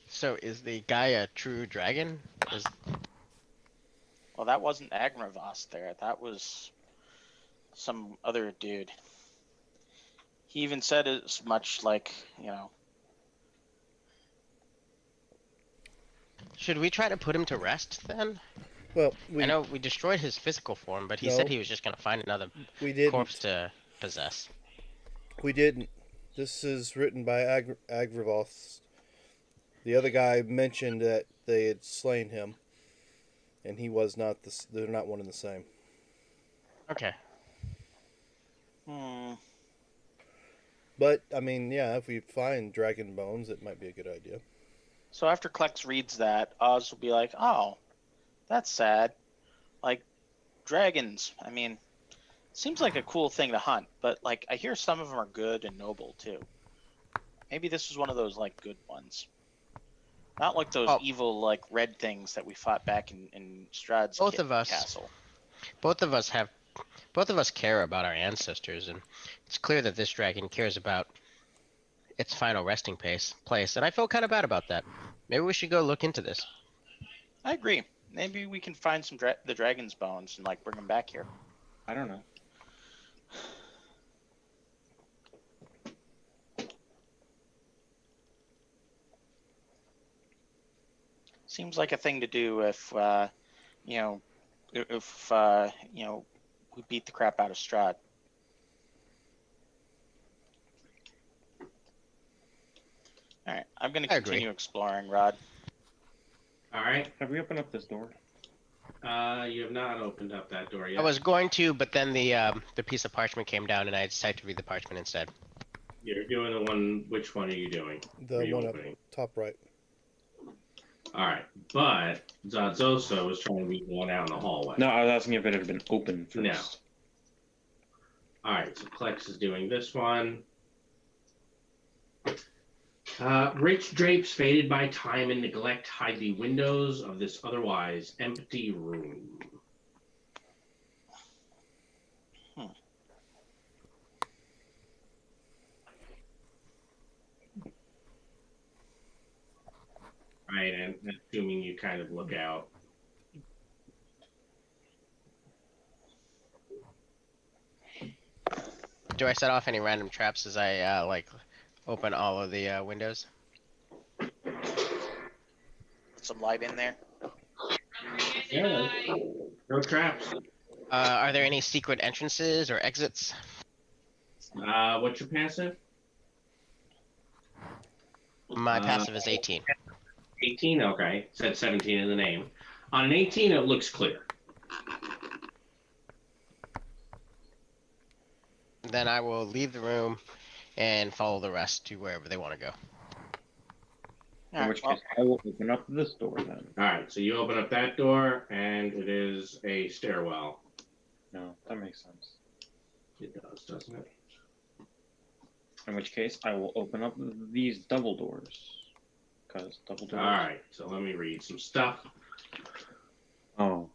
So is the guy a true dragon? Well, that wasn't Agravast there. That was some other dude. He even said as much, like, Should we try to put him to rest then? Well, I know we destroyed his physical form, but he said he was just gonna find another corpse to possess. We didn't. This is written by Agravoth. The other guy mentioned that they had slain him, and he was not. They're not one and the same. Okay. But I mean, yeah, if we find dragon bones, it might be a good idea. So after Klex reads that, Oz will be like, "Oh, that's sad. Like, dragons. I mean, seems like a cool thing to hunt, but like I hear some of them are good and noble too. Maybe this is one of those like good ones, not like those evil like red things that we fought back in Strahd's castle." Both of us care about our ancestors, and it's clear that this dragon cares about its final resting place, and I feel kind of bad about that. Maybe we should go look into this. I agree. Maybe we can find some the dragon's bones and like bring them back here. I don't know. Seems like a thing to do if we beat the crap out of Strahd. All right, I'm going to continue exploring, Rod. All right. Have we opened up this door? You have not opened up that door yet. I was going to, but then the piece of parchment came down, and I decided to read the parchment instead. You're doing the one. Which one are you doing? The one up top right. All right, but Zazoso was trying to read the one out in the hallway. No, I was asking if it had been open first. No. All right, so Plex is doing this one. Rich drapes faded by time and neglect hide the windows of this otherwise empty room. Right, and assuming you kind of look out. Do I set off any random traps as I open all of the windows? Put some light in there. Yeah, no traps. Are there any secret entrances or exits? What's your passive? My passive is 18. 18, okay. Said 17 in the name. On an 18, it looks clear. Then I will leave the room and follow the rest to wherever they want to go. In which case, I will open up this door then. All right, so you open up that door, and it is a stairwell. No, that makes sense. It does, doesn't it? In which case, I will open up these double doors. Because double doors. All right, so let me read some stuff. Oh.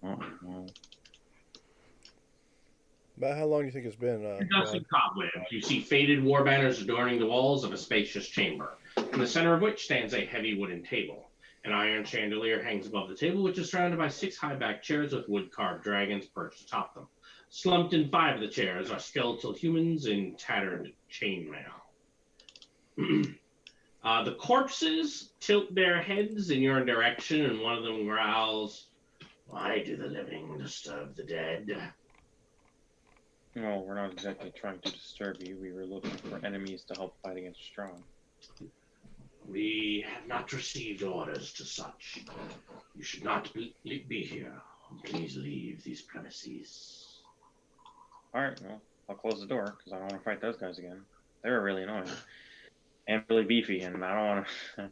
About how long do you think it's been? Dust and cobwebs. You see faded war banners adorning the walls of a spacious chamber, in the center of which stands a heavy wooden table. An iron chandelier hangs above the table, which is surrounded by 6 high-backed chairs with wood-carved dragons perched atop them. Slumped in 5 of the chairs are skeletal humans in tattered chainmail. The corpses tilt their heads in your direction, and one of them growls, "Why do the living disturb the dead?" No, we're not exactly trying to disturb you. We were looking for enemies to help fight against Strahd. We have not received orders to such. You should not be here. Please leave these premises. Alright, well, I'll close the door, because I don't want to fight those guys again. They were really annoying. And really beefy, and I don't want to...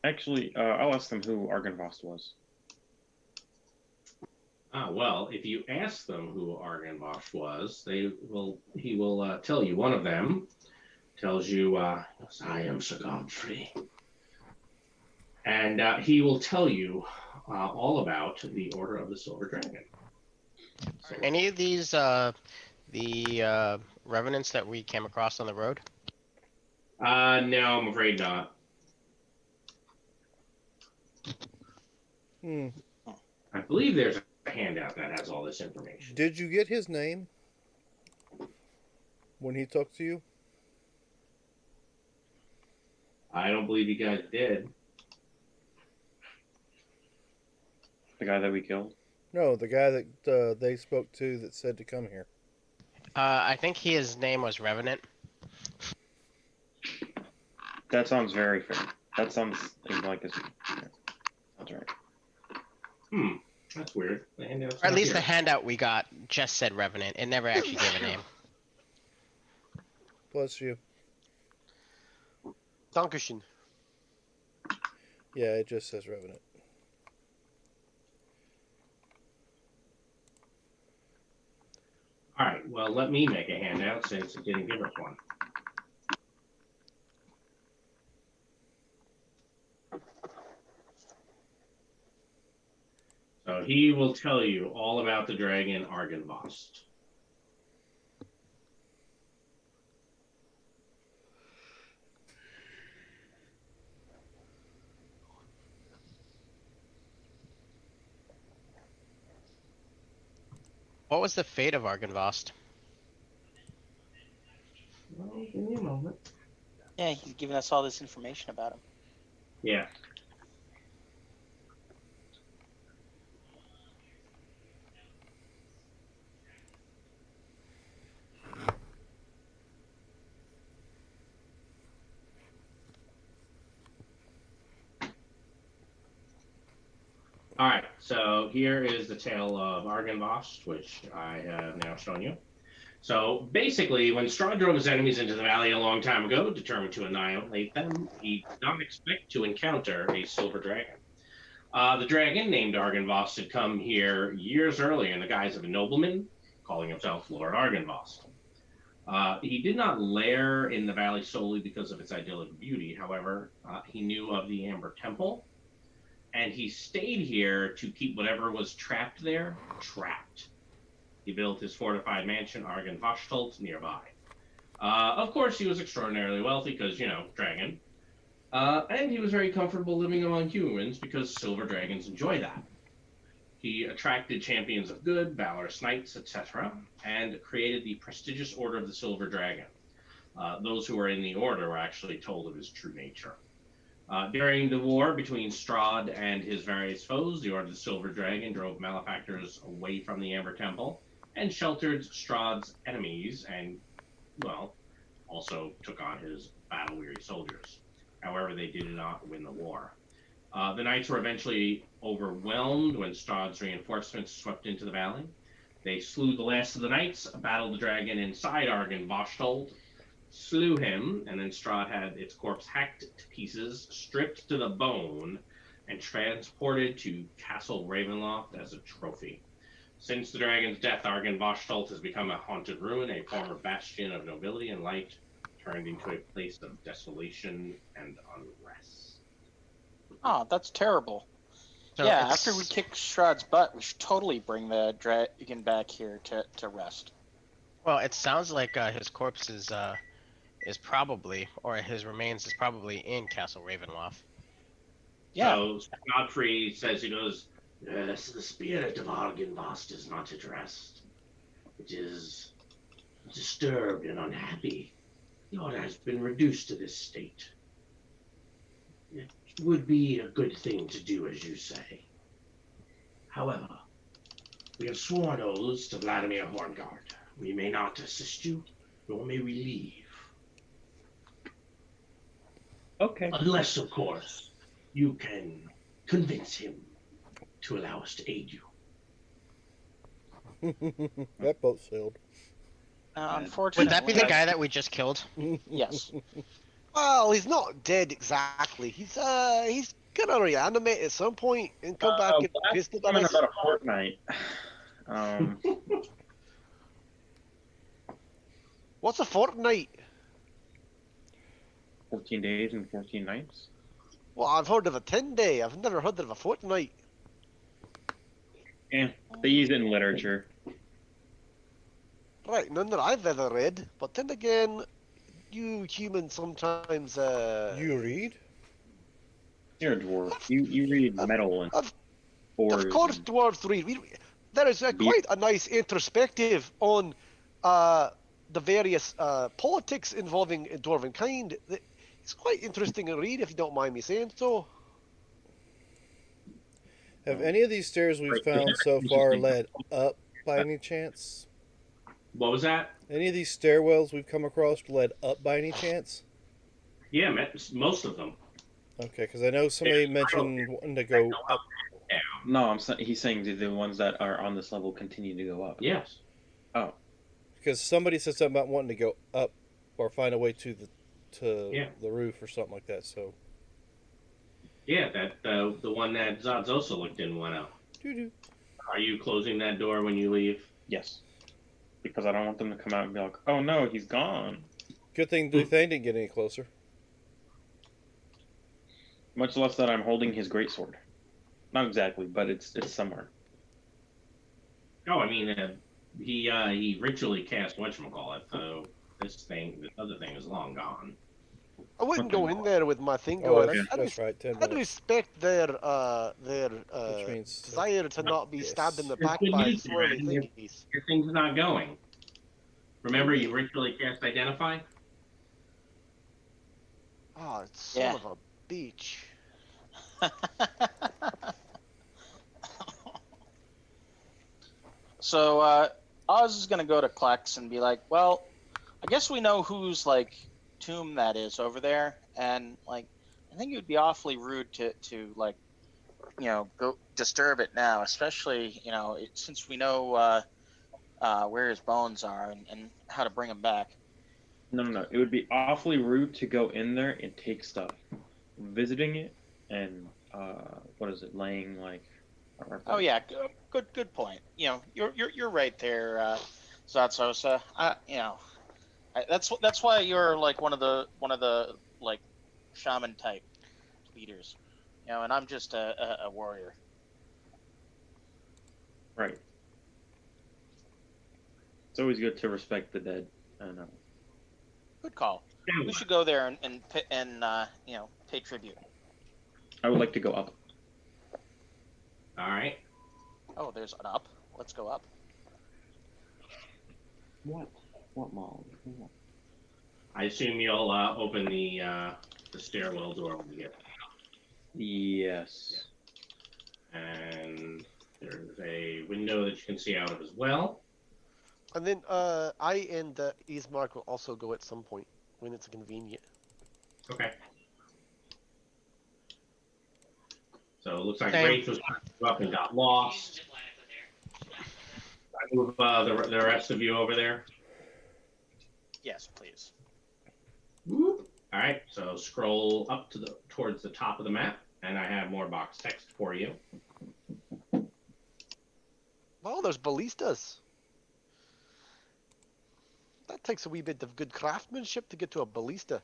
Actually, I'll ask them who Argynvost was. Well, if you ask them who Argynvost was, he will tell you. One of them tells you, I am Sir Godfrey. And he will tell you all about the Order of the Silver Dragon. Are any of these the revenants that we came across on the road? No, I'm afraid not. I believe there's a handout that has all this information. Did you get his name when he talked to you? I don't believe you guys did. The guy that we killed? No, the guy that they spoke to that said to come here. I think his name was Revenant. That sounds very fair. That sounds like his... Yeah, that's right. That's weird. The handout's Or at not least here. the handout we got just said Revenant. It never actually gave a name. Bless you. Dankeschön. Yeah, it just says Revenant. All right, well, let me make a handout since it didn't give us one. So he will tell you all about the dragon Argynvost. What was the fate of Argynvost? Well, give me a moment. Yeah, he's giving us all this information about him. Yeah. All right, so here is the tale of Argynvost, which I have now shown you. So basically, when Strahd drove his enemies into the valley a long time ago, determined to annihilate them, he did not expect to encounter a silver dragon. The dragon, named Argynvost, had come here years earlier in the guise of a nobleman, calling himself Lord Argynvost. He did not lair in the valley solely because of its idyllic beauty. However, he knew of the Amber Temple, and he stayed here to keep whatever was trapped there trapped. He built his fortified mansion, Argynvost, nearby. Of course, he was extraordinarily wealthy because, dragon. And he was very comfortable living among humans because silver dragons enjoy that. He attracted champions of good, valorous knights, etc., and created the prestigious Order of the Silver Dragon. Those who were in the order were actually told of his true nature. During the war between Strahd and his various foes, the Order of the Silver Dragon drove malefactors away from the Amber Temple and sheltered Strahd's enemies and, also took on his battle-weary soldiers. However, they did not win the war. The knights were eventually overwhelmed when Strahd's reinforcements swept into the valley. They slew the last of the knights, battled the dragon inside Argynvost, slew him, and then Strahd had its corpse hacked to pieces, stripped to the bone, and transported to Castle Ravenloft as a trophy. Since the dragon's death, Argynvost has become a haunted ruin, a former bastion of nobility and light, turned into a place of desolation and unrest. Oh, that's terrible. So yeah, it's- after we kick Strahd's butt, we should totally bring the dragon back here to rest. Well, it sounds like his corpse is probably, or his remains is probably in Castle Ravenloft. Yeah. So Godfrey says, yes, the spirit of Argynvost is not at rest. It is disturbed and unhappy. The order has been reduced to this state. It would be a good thing to do, as you say. However, we have sworn oaths to Vladimir Horngard. We may not assist you, nor may we leave. Okay. Unless, of course, you can convince him to allow us to aid you. That boat sailed. Unfortunately, Would that be the guy that we just killed? Yes. Well, he's not dead exactly. He's gonna reanimate at some point and come back and visit I'm in us. about a fortnight. What's a fortnight? 14 days and 14 nights. Well, I've heard of a 10-day. I've never heard of a fortnight. Yeah, they use it in literature. Right, none that I've ever read. But then again, you humans sometimes. You read? You're a dwarf. You read metal and boards. Of course, dwarves read. There is quite a nice introspective on the various politics involving dwarven kind. It's quite interesting to read, if you don't mind me saying so. Have any of these stairs we've found so far led up by any chance? What was that? Any of these stairwells we've come across led up by any chance? Yeah, most of them. Okay, because I know somebody mentioned wanting to go up. No, he's saying the ones that are on this level continue to go up. Yes. Oh. Because somebody said something about wanting to go up or find a way to the roof or something like that. So. Yeah, that the one that Zadzosa looked in went out. Doo-doo. Are you closing that door when you leave? Yes. Because I don't want them to come out and be like, oh no, he's gone. Good thing the thing didn't get any closer. Much less that I'm holding his greatsword. Not exactly, but it's somewhere. Oh, I mean, he ritually cast whatchamacallit, so this other thing is long gone. I wouldn't go in there with my thing Oh, going. that's right. 10 I'd minutes. respect their Which means desire to not be stabbed in the back Good by news, swirly man. thingies. Your thing's not going. Remember, you ritually cast identify? Oh, it's son Yeah. of a beach. So Oz is gonna go to Klex and be like, "Well, I guess we know whose tomb that is over there, and I think it would be awfully rude to go disturb it now, especially since we know where his bones are and how to bring him back. No. It would be awfully rude to go in there and take stuff. Visiting it and what is it? Laying like. Oh yeah, good point. You're right there, Zatsosa. That's why you're like one of the like shaman type leaders, and I'm just a warrior. Right. It's always good to respect the dead. I know. Good call. We should go there and pay tribute. I would like to go up. All right. Oh, there's an up. Let's go up. What? What mall? I assume you'll open the stairwell door when you get there. Yes. And there's a window that you can see out of as well. And then I and Ismark will also go at some point when it's convenient. Okay. So it looks like Same. Wraith was up and got lost. I move the rest of you over there. Yes, please. Whoop. All right. So scroll up towards the top of the map, and I have more box text for you. Oh, there's ballistas. That takes a wee bit of good craftsmanship to get to a ballista.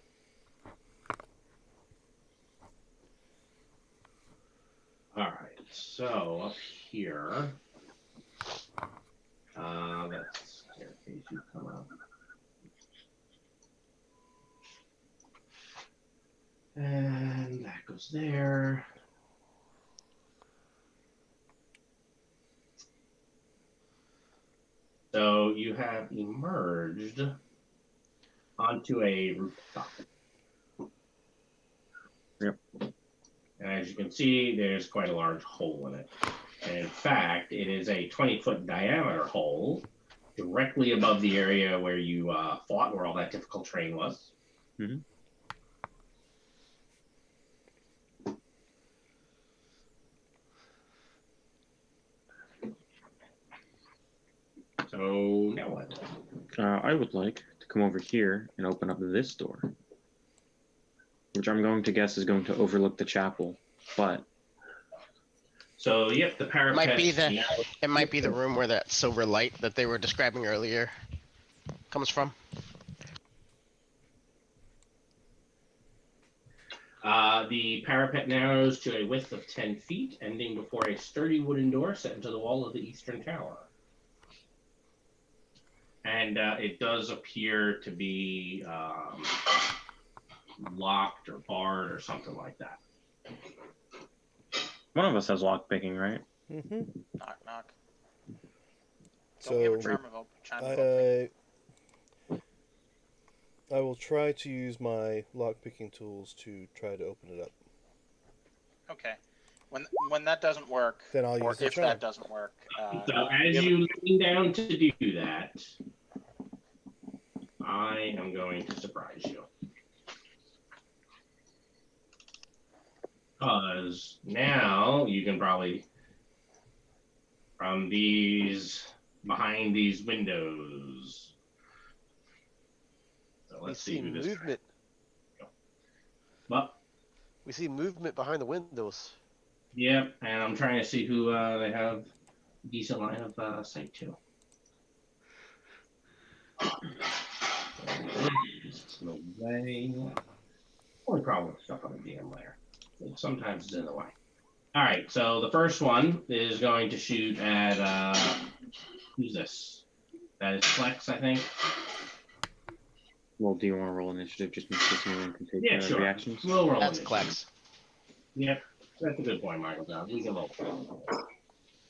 All right. So up here, that's staircase you come up. And that goes there. So you have emerged onto a rooftop. Yep. And as you can see, there's quite a large hole in it. And in fact, it is a 20-foot diameter hole directly above the area where you fought, where all that difficult terrain was. Mm-hmm. So now what? I would like to come over here and open up this door, which I'm going to guess is going to overlook the chapel. But so yep, the parapet It might be the room where that silver light that they were describing earlier comes from. The parapet narrows to a width of 10 feet, ending before a sturdy wooden door set into the wall of the eastern tower. And it does appear to be locked or barred or something like that. one of us has lock picking, right? Mm-hmm. Knock, knock. Don't give a So chime of opening. I will try to use my lock-picking tools to try to open it up. Okay. When that doesn't work, Then I'll or use the if charm. that doesn't work, So as you lean down to do that, I am going to surprise you. Because now you can probably, from behind these windows. So let's see who this movement. Well, we see movement behind the windows. Yep, and I'm trying to see who they have decent line of sight to. No way. Only problem with stuff on the DM layer. Sometimes it's in the way. All right, so the first one is going to shoot at who's this? That is Flex, I think. Well, do you want to roll initiative just in case anyone can take sure. reactions? We'll roll That's initiative. Klex. Yep, that's a good point, Michael John. We can roll.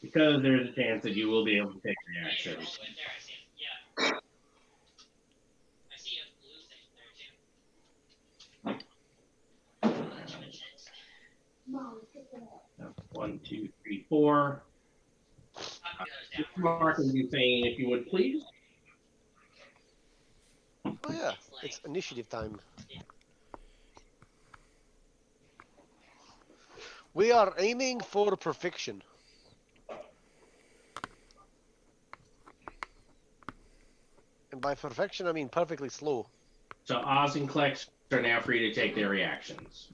Because there's a chance that you will be able to take reactions. Yeah. I see a blue thing there too. 1, 2, 3, 4. Mark and you saying, if you would please. Oh yeah, it's initiative time. We are aiming for perfection. And by perfection, I mean perfectly slow. So Oz and Klex are now free to take their reactions.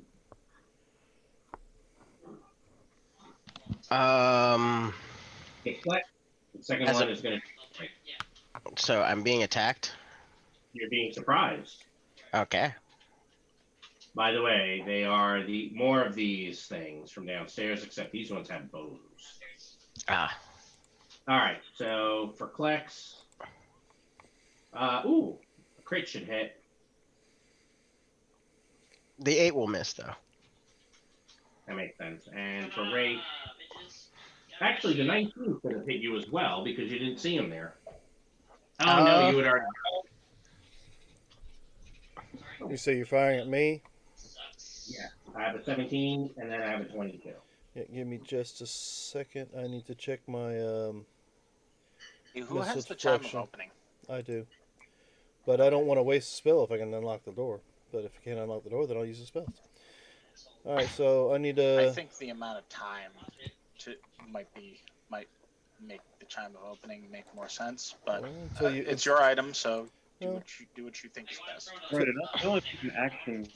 Okay, Klex, the second As one a- is going to. So I'm being attacked. You're being surprised. Okay. By the way, they are the more of these things from downstairs, except these ones have bows. Ah. All right, so for Klex, a crit should hit. The 8 will miss though. That makes sense. And for Ray, actually the 19 could have hit you as well because you didn't see him there. Oh no, you would already. You say you're firing at me? Yeah, I have a 17 and then I have a 22. Yeah, give me just a second. I need to check my Who missile has the chime of deflection. opening? I do. But I don't want to waste a spell if I can unlock the door. But if I can't unlock the door, then I'll use the spells. Alright, so I need to... I think the amount of time might make the chime of opening make more sense, but it's your item, so do what you think is best. Right, that's the only action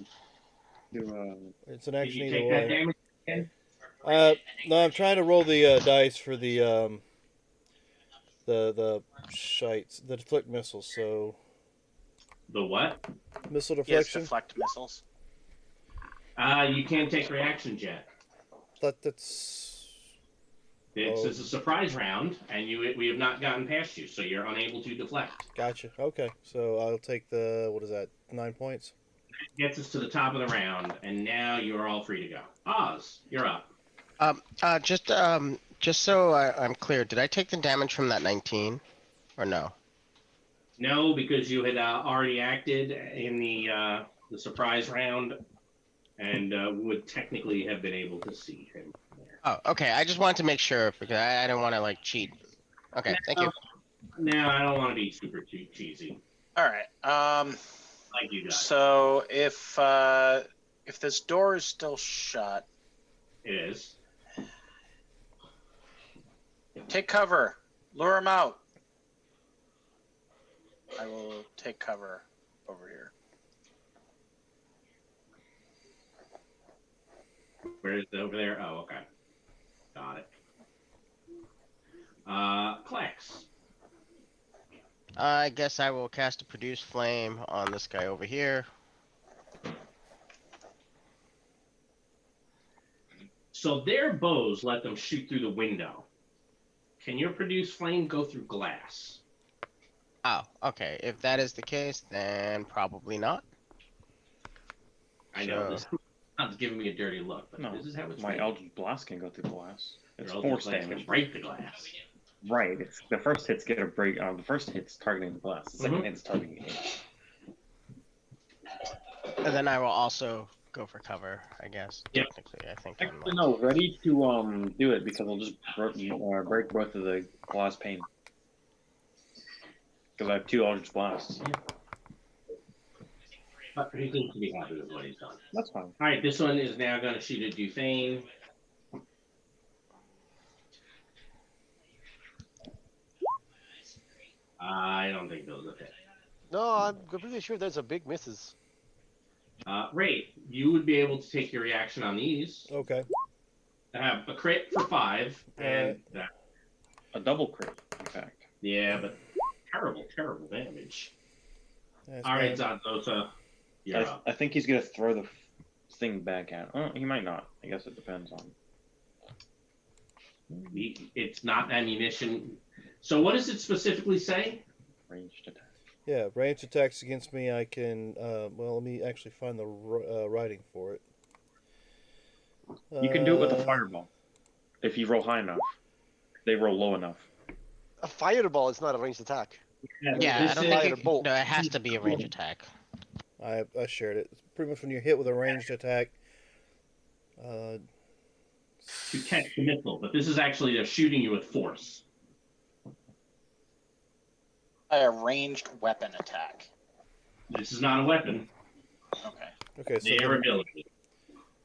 to It's an action Did you either take that way. damage again? No, I'm trying to roll the dice for the shites, the deflect missiles. So The what? missile Yes, deflection. deflect missiles. You can't take reactions yet. That's It's a surprise round, and we have not gotten past you, so you're unable to deflect. gotcha. Okay, so I'll take the what is that? 9 points. Gets us to the top of the round, and now you're all free to go. Oz, you're up. Just so I'm clear, did I take the damage from that 19, or no? No, because you had already acted in the surprise round, and would technically have been able to see him there. Oh, okay. I just wanted to make sure because I don't want to like cheat. Okay, thank you. No, I don't want to be super cheesy. All right. Like you guys. So if this door is still shut, It is. take cover. Lure him out. I will take cover over here. Where is it over there? Oh, okay. Got it. Klex. I guess I will cast a produce flame on this guy over here. So their bows let them shoot through the window. Can your produce flame go through glass? Oh, okay. If that is the case, then probably not. I know this is not giving me a dirty look, but no. this is how it's My made. Eldritch Blast can go through glass. It's Your force Eldritch Blast damage. can break the glass. Right. It's the first hits get a break. The first hit's targeting the glass. The second hit's targeting it. And then I will also go for cover, I guess. Yep. Technically, I think. Actually, no. Ready to do it because I'll just break both of the glass pane. Because I have 2 Eldritch Blasts. But he seems to be happy with what he's done. That's fine. All right, this one is now going to shoot at Dufane. I don't think those will hit. No, I'm completely sure there's a big misses. Ray, you would be able to take your reaction on these. Okay. Have a crit for 5, and a double crit, in fact. Yeah, but terrible damage. That's All right, fine. Zadosa, you're up. I think he's gonna throw the thing back at. Oh, he might not. I guess it depends on. It's not ammunition. So what does it specifically say? Ranged attack. Yeah, ranged attacks against me. I can. Well, let me actually find the writing for it. You can do it with a fireball. If you roll high enough. They roll low enough. A fireball is not a ranged attack. Yeah, I don't think Firebolt. no, it has to be a range attack. I shared it. It's pretty much when you're hit with a ranged attack. To catch the missile, but this is actually they're shooting you with force. A ranged weapon attack. This is not a weapon. Okay. Okay, so Their ability.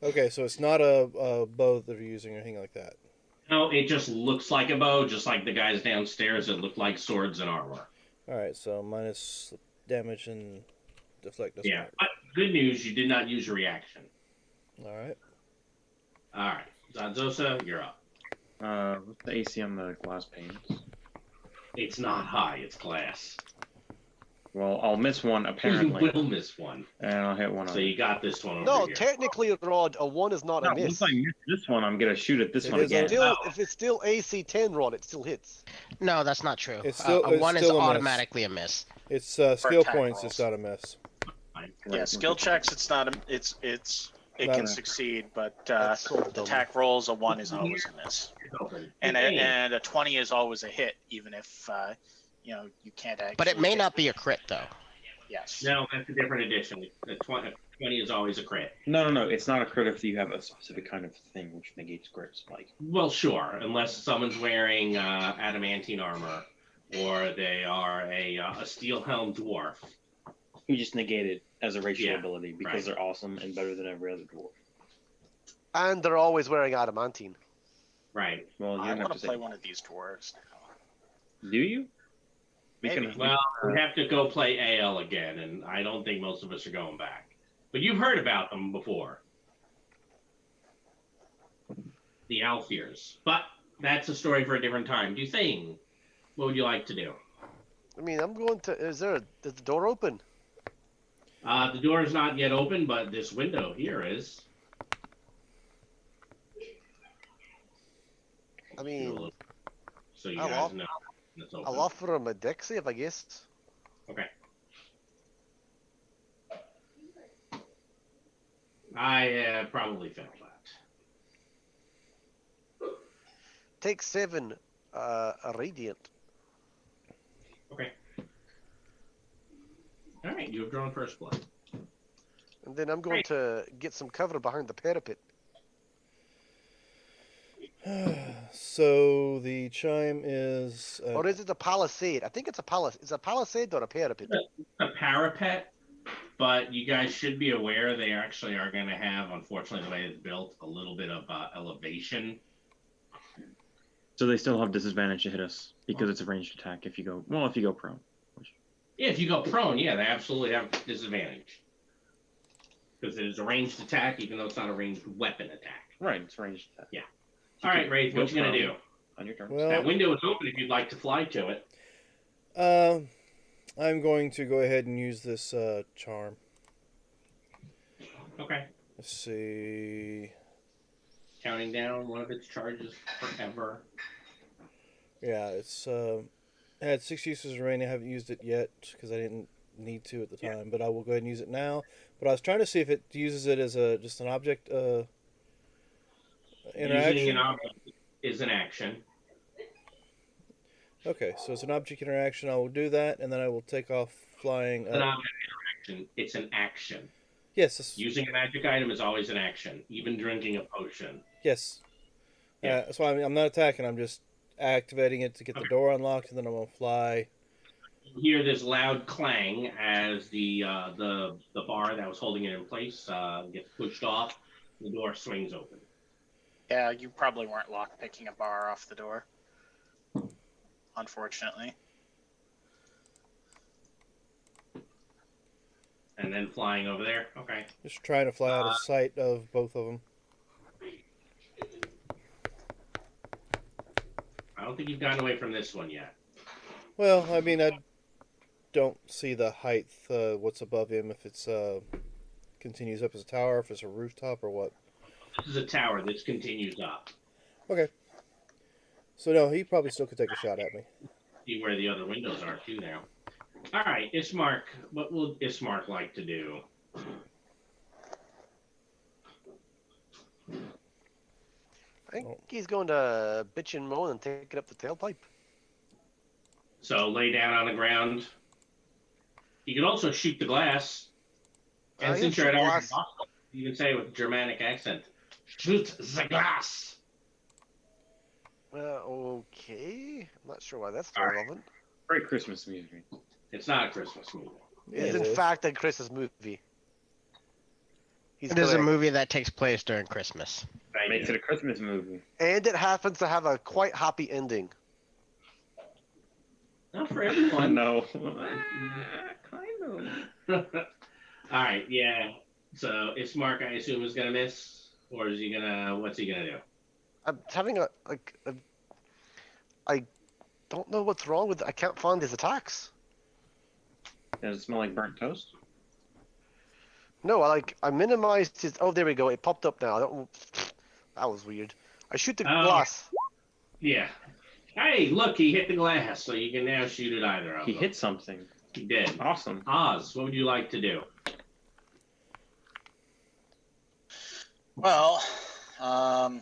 Okay, so it's not a bow that you're using or anything like that. No, it just looks like a bow, just like the guys downstairs that look like swords and armor. All right, so minus damage and deflect doesn't Yeah, matter. but good news, you did not use a reaction. All right. All right, Zanzosa, you're up. What's the AC on the glass panes? It's not high, it's glass. Well, I'll miss one You apparently, will miss one. and I'll hit one. So on you got this one over No, here. technically, Rod, a 1 is not No, a miss. once I miss this one, I'm gonna shoot at this It one is a- again. Still, if it's still AC 10, Rod, it still hits. No, that's not true. It's still- a it's 1 is still a miss. automatically a miss. It's skill attack points. rolls. It's not a miss. Yeah, skill checks. It's not. It Not can a- succeed, but That's so dumb. attack rolls a 1 is always a miss, and a 20 is always a hit, even if you can't actually. But it may hit. not be a crit though. Yes. No, that's a different edition. The 20 is always a crit. No. It's not a crit if you have a specific kind of thing which negates crits. Like Well, sure, unless someone's wearing adamantine armor, or they are a steel helm dwarf. you just negate it as a racial Yeah, ability because right. they're awesome and better than every other dwarf. And they're always wearing adamantine. Right. Well, you I don't have want to to play say. one of these dwarves now. Do you? We Maybe. can- Well, we have to go play AL again, and I don't think most of us are going back. But you've heard about them before. The Alfiers. But that's a story for a different time. Do you think? What would you like to do? I mean, I'm going to. Is the door open? The door is not yet open, but this window here is. I mean, So you I'll guys off- know it's open. I'll offer him a deck save, I guess. Okay. I probably failed that. Take 7, a radiant. Okay. All right, you have drawn first blood. And then I'm going to get some cover behind the parapet. So the chime is. Or is it a palisade? I think it's a palisade. Is it a palisade or a parapet? A parapet, but you guys should be aware they actually are going to have, unfortunately, the way it's built, a little bit of elevation. So they still have disadvantage to hit us because it's a ranged attack. If you go prone. Yeah, if you go prone, yeah, they absolutely have disadvantage. Because it is a ranged attack, even though it's not a ranged weapon attack. Right, it's ranged attack. Yeah. All right, Wraith, what you going to do? On your turn. That Well, window is open if you'd like to fly to it. I'm going to go ahead and use this charm. Okay. Let's see. Counting down one of its charges forever. Yeah, it's I had 6 uses remaining. I haven't used it yet because I didn't need to at the time, but I will go ahead and use it now. But I was trying to see if it uses it as just an object interaction. Using an object is an action. Okay, so it's an object interaction. I will do that, and then I will take off flying. It's not an interaction. It's an action. Yes. Using a magic item is always an action, even drinking a potion. Yes. Yeah. That's why I'm not attacking. I'm just activating it to get the door unlocked, and then I'm gonna fly. You hear this loud clang as the bar that was holding it in place gets pushed off. The door swings open. Yeah, you probably weren't lock picking a bar off the door. Unfortunately. And then flying over there. Okay. Just trying to fly out of sight of both of them. I don't think you've gotten away from this one yet. Well, I mean, I don't see the height, what's above him, if it's continues up as a tower, if it's a rooftop, or what. This is a tower. This continues up. Okay. So, no, he probably still could take a shot at me. See where the other windows are, too, now. All right, Ismark. What will Ismark like to do? I think he's going to bitch and moan and take it up the tailpipe. So lay down on the ground. You can also shoot the glass. And I since can you're at shoot our glass. hostel, you can say it with a Germanic accent. Shoot the glass. Okay. I'm not sure why that's All right. relevant. Great Christmas music. It's not a Christmas movie. It is It in is. fact a Christmas movie. He's It is a correct. movie that takes place during Christmas. Makes it a Christmas movie. And it happens to have a quite happy ending. Not for everyone. No. Kind of. All right, yeah. So if Mark, I assume, is gonna miss, or is he gonna? What's he gonna do? I'm having I don't know what's wrong with. I can't find his attacks. Does it smell like burnt toast? No, I minimized his. Oh, there we go. It popped up now. That was weird. I shoot the Oh. glass. Yeah. Hey, look, he hit the glass, so you can now shoot at either of He them. hit something. He did. Awesome. Oz, what would you like to do? Well, I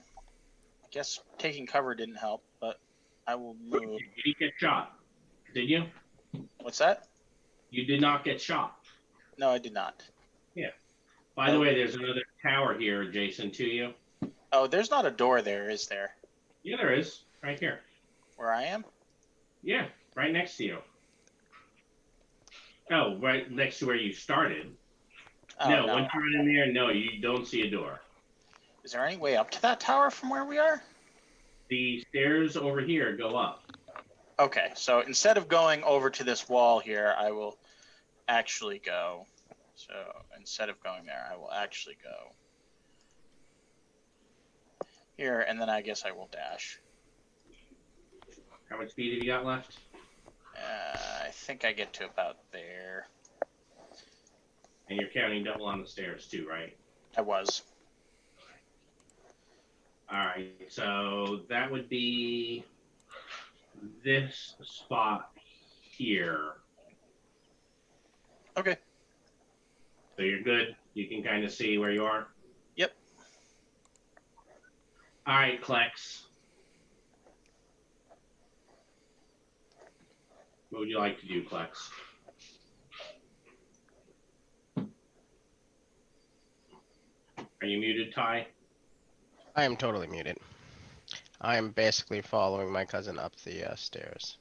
guess taking cover didn't help, but I will move. Did he get shot? Did you? What's that? You did not get shot. No, I did not. By the way, there's another tower here adjacent to you. Oh, there's not a door there, is there? Yeah, there is. Right here. Where I am? Yeah, right next to you. Oh, right next to where you started. Oh, no, once you're in there, no, you don't see a door. Is there any way up to that tower from where we are? The stairs over here go up. Okay, so instead of going over to this wall here, I will actually go. So instead of going there, I will actually go here, and then I guess I will dash. How much speed have you got left? I think I get to about there. And you're counting double on the stairs too, right? I was. All right, so that would be this spot here. Okay. So you're good. You can kind of see where you are. Yep. All right, Klex. What would you like to do, Klex? Are you muted, Ty? I am totally muted. I am basically following my cousin up the stairs.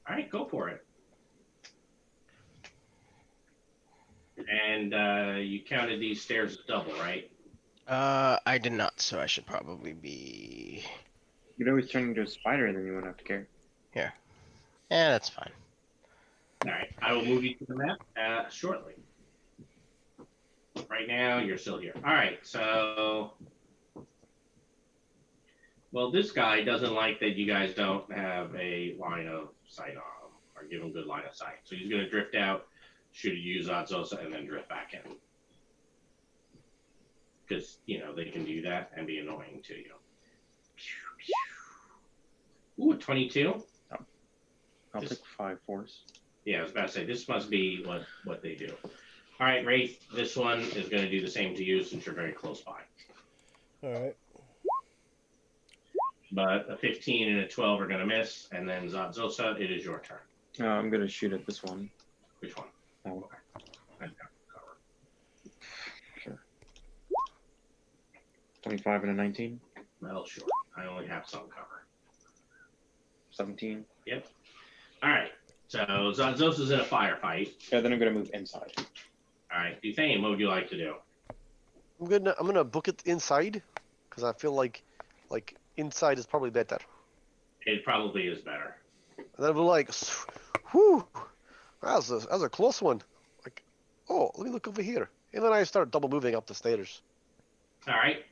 All right, go for it. And you counted these stairs as double, right? I did not, so I should probably be... You'd always turn into a spider and then you wouldn't have to care. Yeah, that's fine. All right, I will move you to the map shortly. Right now, you're still here. All right, so... Well, this guy doesn't like that you guys don't have a line of sight on him, or give him good line of sight. So he's going to drift out, shoot at you, Zatzosa, and then drift back in. Because, they can do that and be annoying to you. Ooh, 22? I'll take 5 force. Yeah, I was about to say, this must be what they do. All right, Wraith, this one is going to do the same to you since you're very close by. All right. But a 15 and a 12 are going to miss, and then Zatzosa, it is your turn. I'm going to shoot at this one. Which one? That one. I've got cover. Sure. 25 and a 19. Well, sure. I only have some cover. 17. Yep. All right. So Zatzosa's in a firefight. Yeah, then I'm going to move inside. All right. Duthane, what would you like to do? I'm gonna book it inside, because I feel like inside is probably better. It probably is better. And then I'll be like, whew, that was a close one. Like, oh, let me look over here. And then I start double moving up the stairs. All right.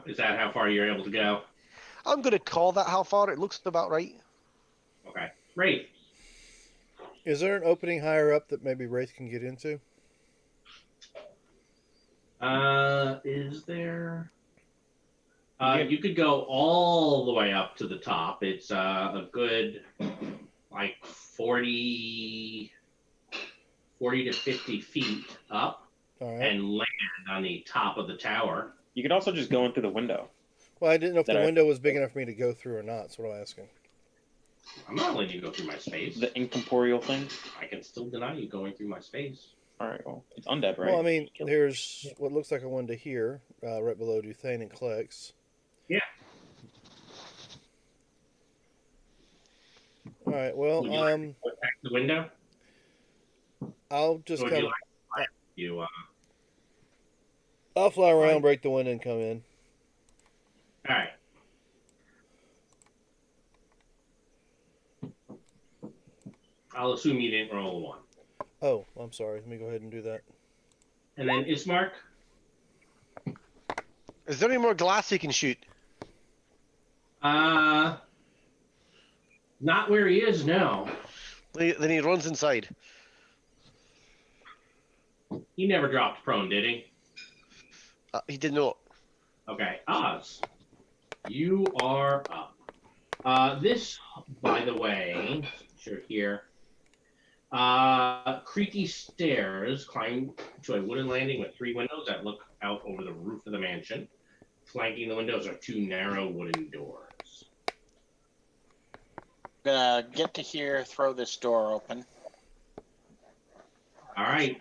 Is that how far you're able to go? I'm gonna call that how far. It looks about right. Okay. Wraith. Is there an opening higher up that maybe Wraith can get into? Is there? You could go all the way up to the top. It's a good, 40 to 50 feet up, All right. and land on the top of the tower. You could also just go in through the window. Well, I didn't know if the That I- window was big enough for me to go through or not. That's what I'm asking. I'm not letting you go through my space. The incorporeal thing. I can still deny you going through my space. All right, well, it's undead, right? Well, I mean, there's what looks like a window here, right below Duthane and Klex. Yeah. All right. Well, Would you like to attack the window? I'll just Would you come. like you? I'll fly around, Fine. break the window, and come in. All right. I'll assume you didn't roll a 1. Oh, I'm sorry. Let me go ahead and do that. And then Ismark. Is there any more glass he can shoot? Not where he is now. Then he runs inside. He never dropped prone, did he? He did not. Okay, Oz, you are up. This, by the way, sure here. Creaky stairs climb to a wooden landing with 3 windows that look out over the roof of the mansion. Flanking the windows are 2 narrow wooden doors. Gonna get to here, throw this door open. All right.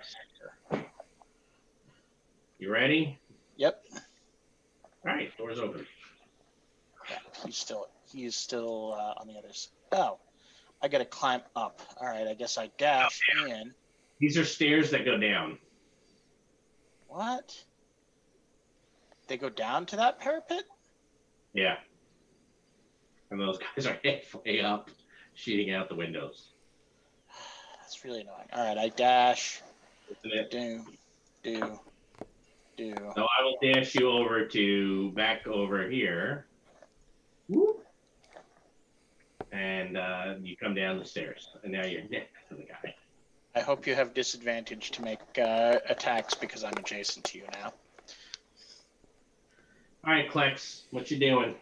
You ready? Yep. All right, door's open. Yeah, he's still on the other side. Oh, I gotta climb up. All right, I guess I dash in. These are stairs that go down. What? They go down to that parapet? Yeah. And those guys are halfway up, shooting out the windows. That's really annoying. All right, I dash. Isn't it? Do. So I will dash you over to back over here. Whoop. And you come down the stairs. And now you're next to the guy. I hope you have disadvantage to make attacks because I'm adjacent to you now. All right, Klex, what you doing?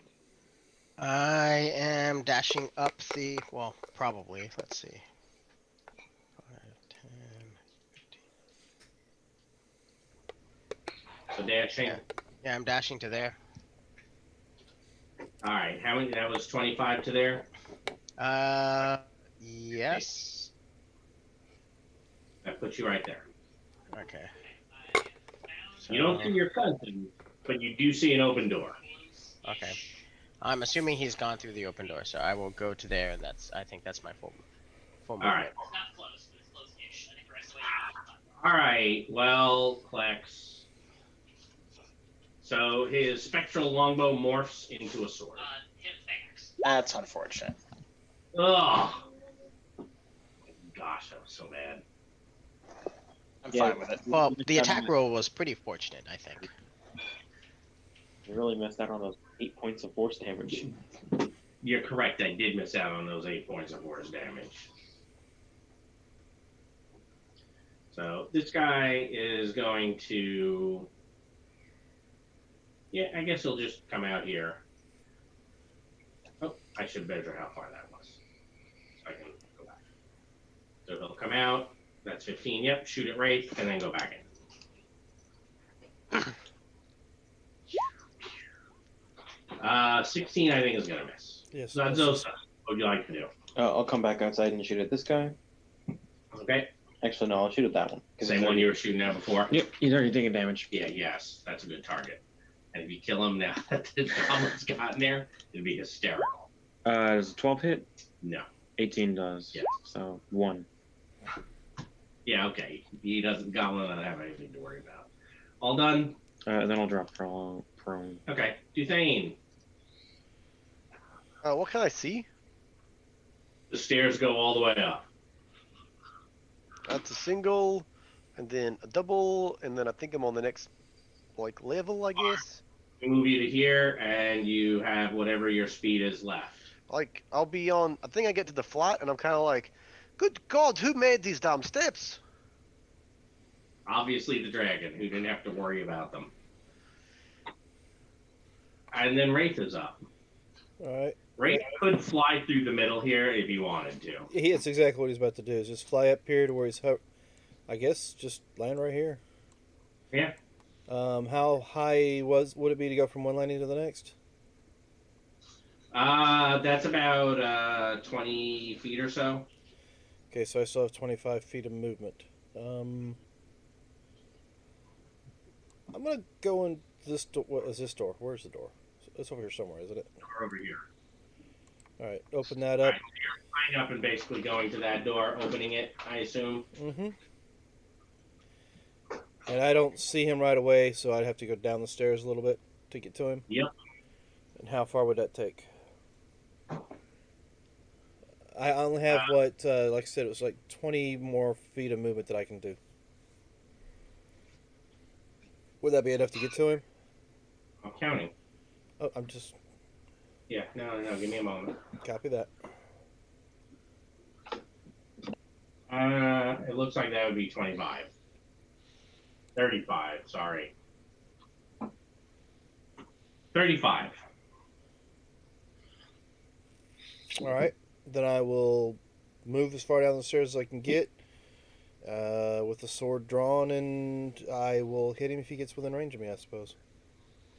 I am dashing up the. Well, probably. Let's see. 5, 10, 15. So dashing. Yeah, I'm dashing to there. All right, how many? That was 25 to there. Yes. That puts you right there. Okay. So, You don't see your cousin, but you do see an open door. Okay. I'm assuming he's gone through the open door, so I will go to there, and I think that's my full All right. It's not close, but it's close-ish. I think the rest of the way you All right. Well, Klex. So his spectral longbow morphs into a sword. hit thanks. That's unfortunate. Ugh. Gosh, that was so bad. I'm fine with it. Well, the attack roll was pretty fortunate, I think. You really missed out on those 8 points of force damage. You're correct. I did miss out on those 8 points of force damage. So this guy is going to. Yeah, I guess he'll just come out here. Oh, I should measure how far that was. So I can go back. So he'll come out. That's 15. Yep, shoot it right, and then go back in. 16, I think, is going to miss. Yes. So that's those. What would you like to do? I'll come back outside and shoot at this guy. Okay. Actually, no, I'll shoot at that one. Same one you were shooting at before? Yep, he's already taking damage. Yeah, yes. That's a good target. And if you kill him now that the goblin's gotten there, it'd be hysterical. Does a 12 hit? No. 18 does. Yes. So 1. Yeah, okay. He doesn't goblin doesn't have anything to worry about. All done? Then I'll drop prone. Okay. Duthane. What can I see? The stairs go all the way up. That's a single, and then a double, and then I think I'm on the next level, I guess. We move you to here, and you have whatever your speed is left. I'll be on. I think I get to the flat, and I'm kind of like, good God, who made these damn steps? Obviously the dragon, who didn't have to worry about them. And then Wraith is up. All right. Wraith could fly through the middle here if he wanted to. That's exactly what he's about to do. Is just fly up here to where he's. I guess just land right here. Yeah. How high would it be to go from one landing to the next? That's about 20 feet or so. Okay, so I still have 25 feet of movement. I'm gonna go in this door. What is this door? Where's the door? It's over here somewhere, isn't it? Door over here. All right, open that up. Right, so you're flying up and basically going to that door, opening it, I assume. Mm-hmm. And I don't see him right away, so I'd have to go down the stairs a little bit to get to him. Yep. And how far would that take? I only have like I said, it was like 20 more feet of movement that I can do. Would that be enough to get to him? I'm counting. Oh, I'm just Yeah, no, give me a moment. copy that. It looks like that would be 25. 35, sorry. 35. All right, then I will move as far down the stairs as I can get with the sword drawn, and I will hit him if he gets within range of me, I suppose.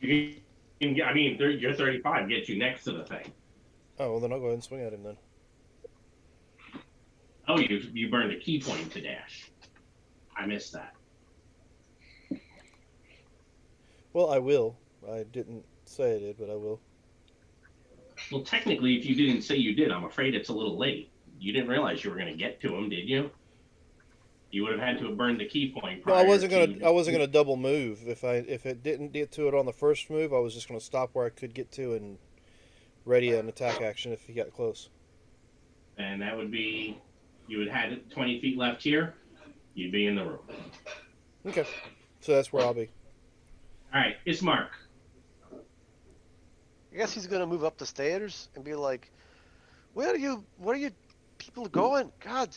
You can get, I mean, your 35 gets you next to the thing. Oh, well, then I'll go ahead and swing at him then. Oh, you burned a key point to dash. I missed that. Well, I will. I didn't say I did, but I will. Well, technically, if you didn't say you did, I'm afraid it's a little late. You didn't realize you were going to get to him, did you? You would have had to have burned the key point. No, I wasn't gonna double move. If it didn't get to it on the first move, I was just gonna stop where I could get to and ready an attack action if he got close. And that would be, you would have had 20 feet left here. You'd be in the room. Okay, so that's where I'll be. All right, it's Mark. I guess he's gonna move up the stairs and be like, where are you people going? God,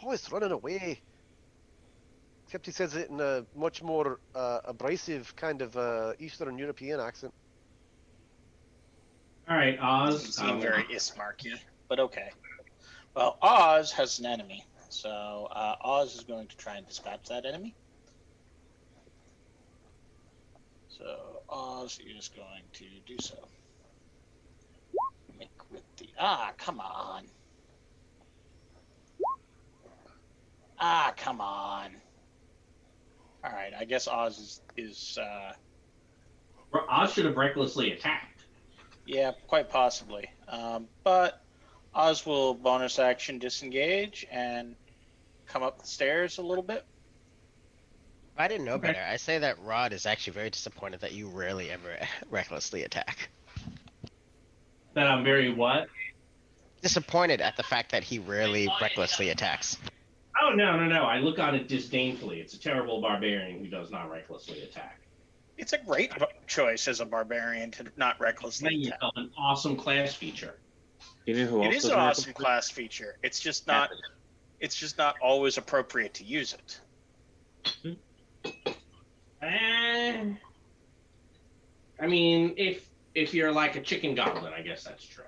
always running away. Except he says it in a much more abrasive kind of Eastern European accent. All right, Oz. Doesn't seem very Ismarky, but okay. Well, Oz has an enemy, so Oz is going to try and dispatch that enemy. So Oz is going to do so. Make with the come on. Come on. All right, I guess Oz is Oz should have recklessly attacked. yeah, quite possibly. But Oz will bonus action disengage and come up the stairs a little bit. I didn't know better. I say that Rod is actually very disappointed that you rarely ever recklessly attack. That I'm very what? Disappointed at the fact that he rarely recklessly attacks. Oh, no. I look on it disdainfully. It's a terrible barbarian who does not recklessly attack. It's a great choice as a barbarian to not recklessly Making attack. yourself an awesome class feature. You know who It else is doesn't an have awesome class feature. It's just not always appropriate to use it. I mean, if you're like a chicken goblin, I guess that's true.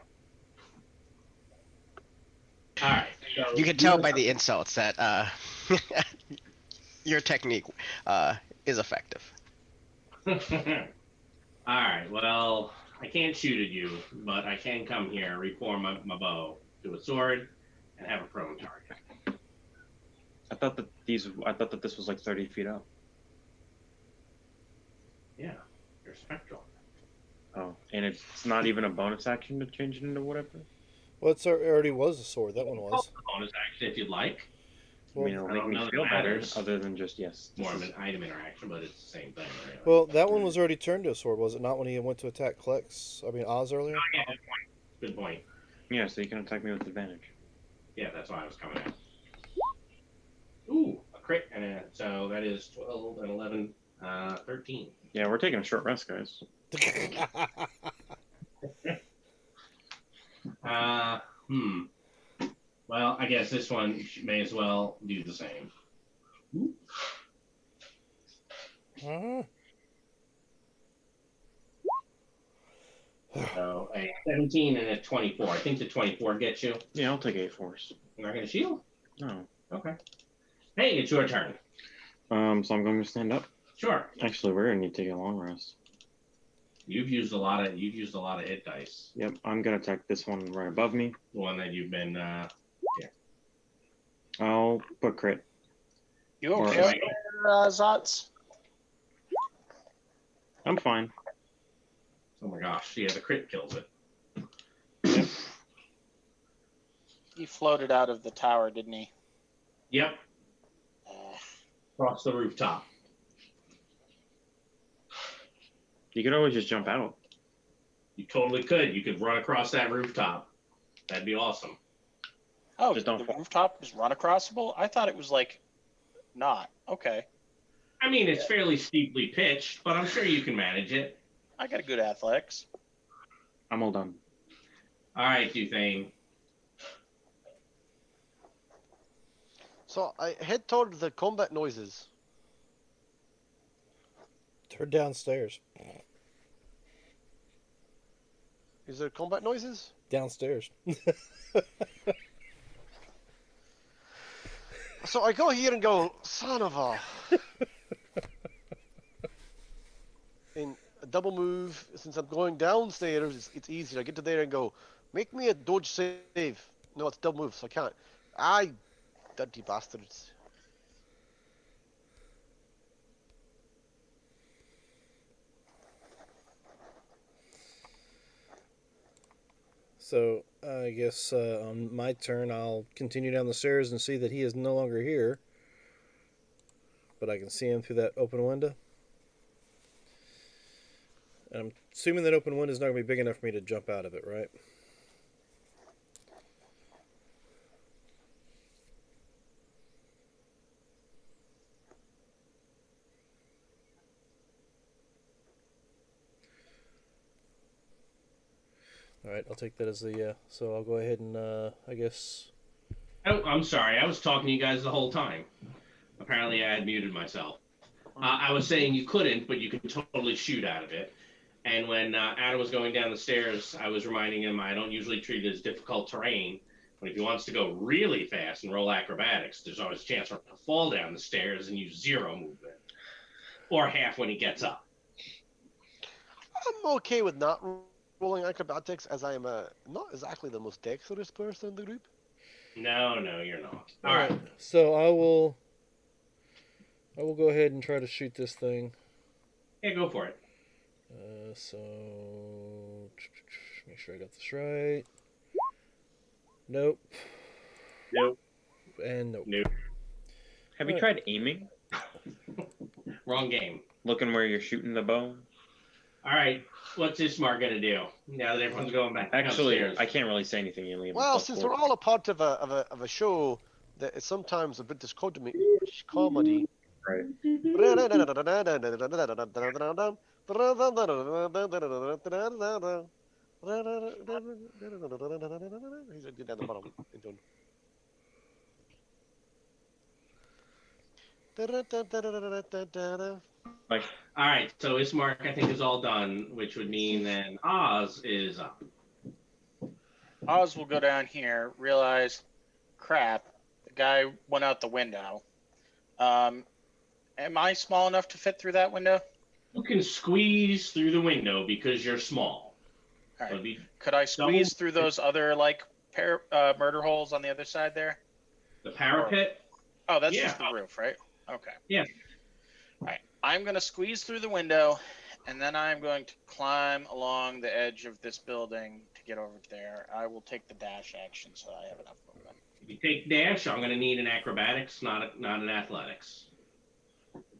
All right. So You can tell by the insults that your technique is effective. All right. Well, I can't shoot at you, but I can come here, reform my bow to a sword, and have a prone target. I thought that this was like 30 feet up. Yeah, you're spectral. Oh, and it's not even a bonus action to change it into whatever. Well, it already was a sword. That one was. Bonus action if you'd like. I mean, it'll make me feel better, other than just It's more of an item interaction, but it's the same thing. Really. Well, that one was already turned to a sword, was it not? When he went to attack Oz earlier. Oh, yeah, good point. Yeah, so you can attack me with advantage. Yeah, that's why I was coming at. Ooh, a crit, and so that is 12 and 11, 13. Yeah, we're taking a short rest, guys. Well, I guess this one may as well do the same. So a 17 and a 24. I think the 24 gets you. Yeah, I'll take 8 force. You're not going to shield? No. Okay. Hey, it's your turn. So I'm going to stand up. Sure. Actually, we're going to need to take a long rest. You've used a lot of hit dice. Yep, I'm going to attack this one right above me. The one that you've been I'll put crit. You Or- okay, Zots? I'm fine. Oh my gosh, yeah, the crit kills it. Yep. He floated out of the tower, didn't he? Yep. Across the rooftop. You could always just jump out. You totally could. You could run across that rooftop. That'd be awesome. Oh, Just don't the fall. rooftop is run acrossable? I thought it was like not. Okay. I mean, it's fairly steeply pitched, but I'm sure you can manage it. I got a good athletics. I'm all done. All right, Duthane. So I head toward the combat noises. They're downstairs. Is there combat noises? Downstairs. So I go here and go, son of a. In a double move, since I'm going downstairs, it's easier. I get to there and go, make me a dodge save. No, it's double move, so I can't. Dirty bastards. So I guess on my turn, I'll continue down the stairs and see that he is no longer here. But I can see him through that open window. And I'm assuming that open window is not going to be big enough for me to jump out of it, right? All right, I'll take that as the so I'll go ahead and I guess. Oh, I'm sorry. I was talking to you guys the whole time. Apparently, I had muted myself. I was saying you couldn't, but you can totally shoot out of it. And when Adam was going down the stairs, I was reminding him I don't usually treat it as difficult terrain. But if he wants to go really fast and roll acrobatics, there's always a chance for him to fall down the stairs and use 0 movement. Or half when he gets up. I'm okay with not rolling acrobatics, as I am not exactly the most dexterous person in the group. No, you're not. All right. So I will go ahead and try to shoot this thing. Yeah, go for it. So make sure I got this right. Nope. Nope. And nope. Nope. Have you tried aiming? Wrong game. Looking where you're shooting the bow? All right, what's Ismar gonna do now that everyone's going back Actually, downstairs? I can't really say anything. You leave. Well, since we're all a part of a show that is sometimes a British comedy. Right. He's a good at the bottom. Like, All right, so Ismark I think is all done, which would mean then Oz is up. Oz will go down here, realize, crap, the guy went out the window. Am I small enough to fit through that window? You can squeeze through the window because you're small. All So right. the Could I squeeze through those other murder holes on the other side there? parapet? Oh, that's Yeah. just the roof, right? Okay. Yeah. All right. I'm going to squeeze through the window, and then I'm going to climb along the edge of this building to get over there. I will take the dash action so I have enough movement. If you take dash, I'm gonna need an acrobatics, not an athletics.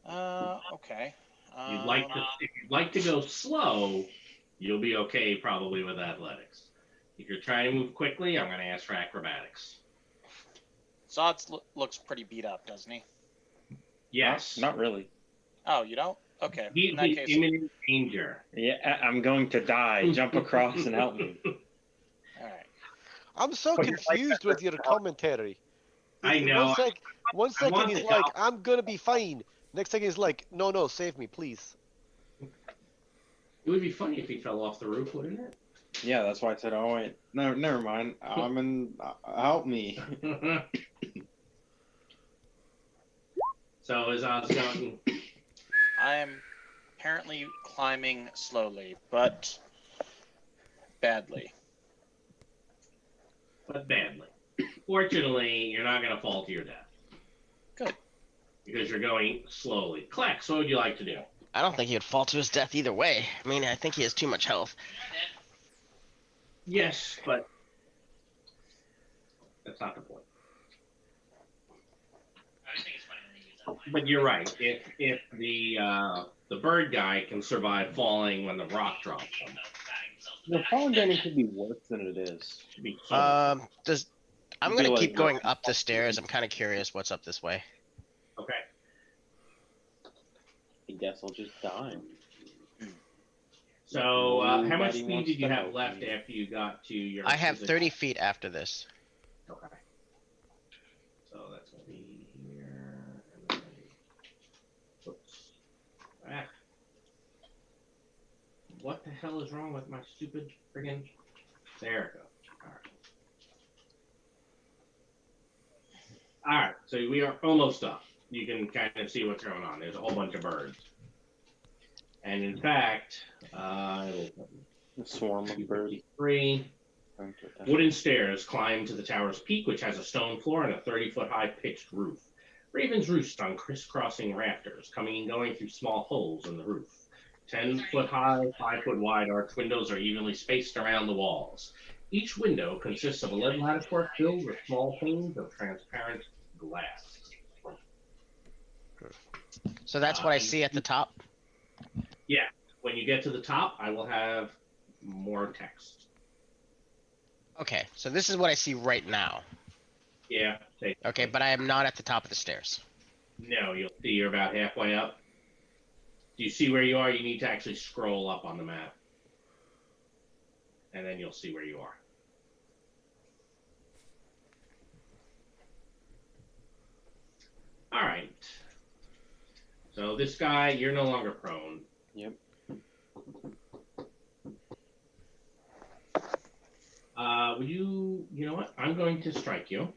Okay. If you'd like to go slow, you'll be okay probably with athletics. If you're trying to move quickly, I'm gonna ask for acrobatics. Zod's looks pretty beat up, doesn't he? Yes. not really. Oh, you don't? Okay. He's In that in case, imminent danger. Yeah, I'm going to die. Jump across and help me. all right. I'm so confused with your commentary. I know. One second want he's to like, help. I'm gonna be fine. Next second he's like, no, save me, please. It would be funny if he fell off the roof, wouldn't it? Yeah, that's why I said, oh wait, no, never mind. I'm in. Help me. So is Oz going? I am apparently climbing slowly, but badly. But badly. Fortunately, you're not going to fall to your death. Good. Because you're going slowly. Klex, what would you like to do? I don't think he would fall to his death either way. I mean, I think he has too much health. Yes, but that's not the point. I think it's fine to use that. but you're right. If the bird guy can survive falling when the rock drops him, The falling damage should be worse than it is. should be so much worse. Does I'm Be gonna like keep the- going up the stairs. I'm kind of curious what's up this way. Okay. I guess I'll just die. So how much Nobody speed wants did you to have help left me. after you got to your? I have position? 30 feet after this. Okay. So that's gonna be here. And then, oops. Ah. What the hell is wrong with my stupid friggin'? There it goes. All right. So we are almost up. You can kind of see what's going on. There's a whole bunch of birds. And in fact, The swarm of birds. 3 wooden stairs climb to the tower's peak, which has a stone floor and a 30-foot high pitched roof. Ravens roost on crisscrossing rafters, coming and going through small holes in the roof. 10-foot high, 5-foot wide arched windows are evenly spaced around the walls. Each window consists of a lead latticework filled with small panes of transparent glass. So that's what I see at the top. Yeah, when you get to the top, I will have more text. Okay, so this is what I see right now. Yeah. Okay, but I am not at the top of the stairs. No, you'll see you're about halfway up. Do you see where you are? You need to actually scroll up on the map. And then you'll see where you are. All right. So this guy, you're no longer prone. Yep. You know what? I'm going to strike you.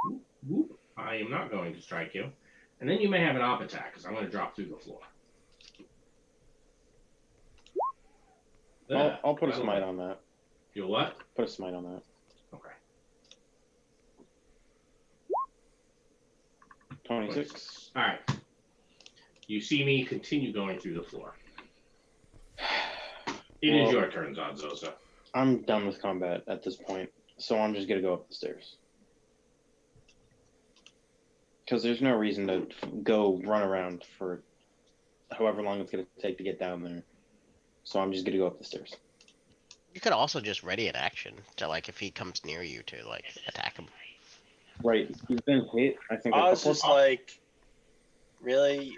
Whoop, whoop. I am not going to strike you. And then you may have an op attack, because I'm going to drop through the floor. I'll put a smite on that. You'll what? Put a smite on that. Okay. 26. All right. You see me continue going through the floor. It is your turn, Zodzosa. I'm done with combat at this point, so I'm just gonna go up the stairs. Because there's no reason to go run around for however long it's gonna take to get down there. So I'm just gonna go up the stairs. You could also just ready an action to, like, if he comes near you, to, like, attack him. Right, he's been hit. I think. I was just like, really?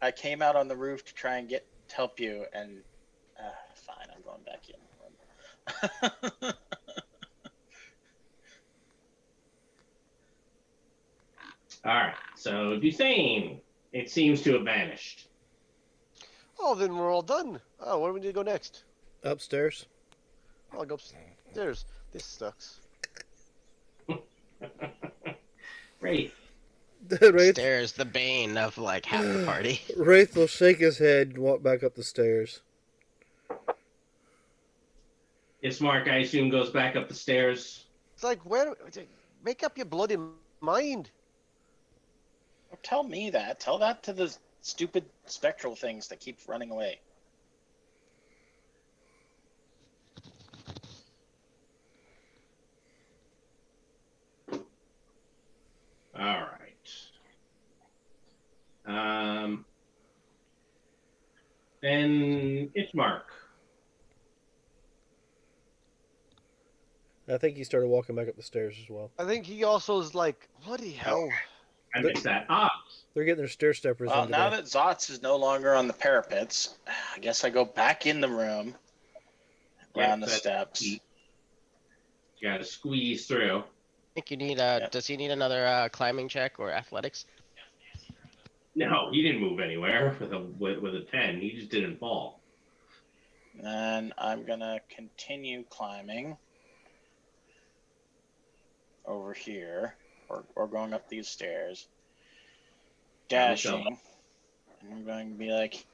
I came out on the roof to try and help you, and fine, I'm going back in. All right. So Duthane, it seems to have vanished. Oh, then we're all done. Oh, where do we need to go next? Upstairs. I'll go upstairs. This sucks. Great. Wraith, Stairs, the bane of, like, half the party. Wraith will shake his head and walk back up the stairs. Ismark, I assume, goes back up the stairs. It's like, where? Make up your bloody mind. Don't tell me that. Tell that to the stupid spectral things that keep running away. All right. Then Ismark. I think he started walking back up the stairs as well. I think he also is like, bloody hell. I missed that. Ah, They're getting their stair steppers Well, in now today. that Zotz is no longer on the parapets, I guess I go back in the room, down the that's steps. You got to squeeze through. I think you need, Yep. does he need another climbing check or athletics? No, he didn't move anywhere with a 10. He just didn't fall. And I'm gonna continue climbing over here, or going up these stairs, dashing, and I'm going to be like,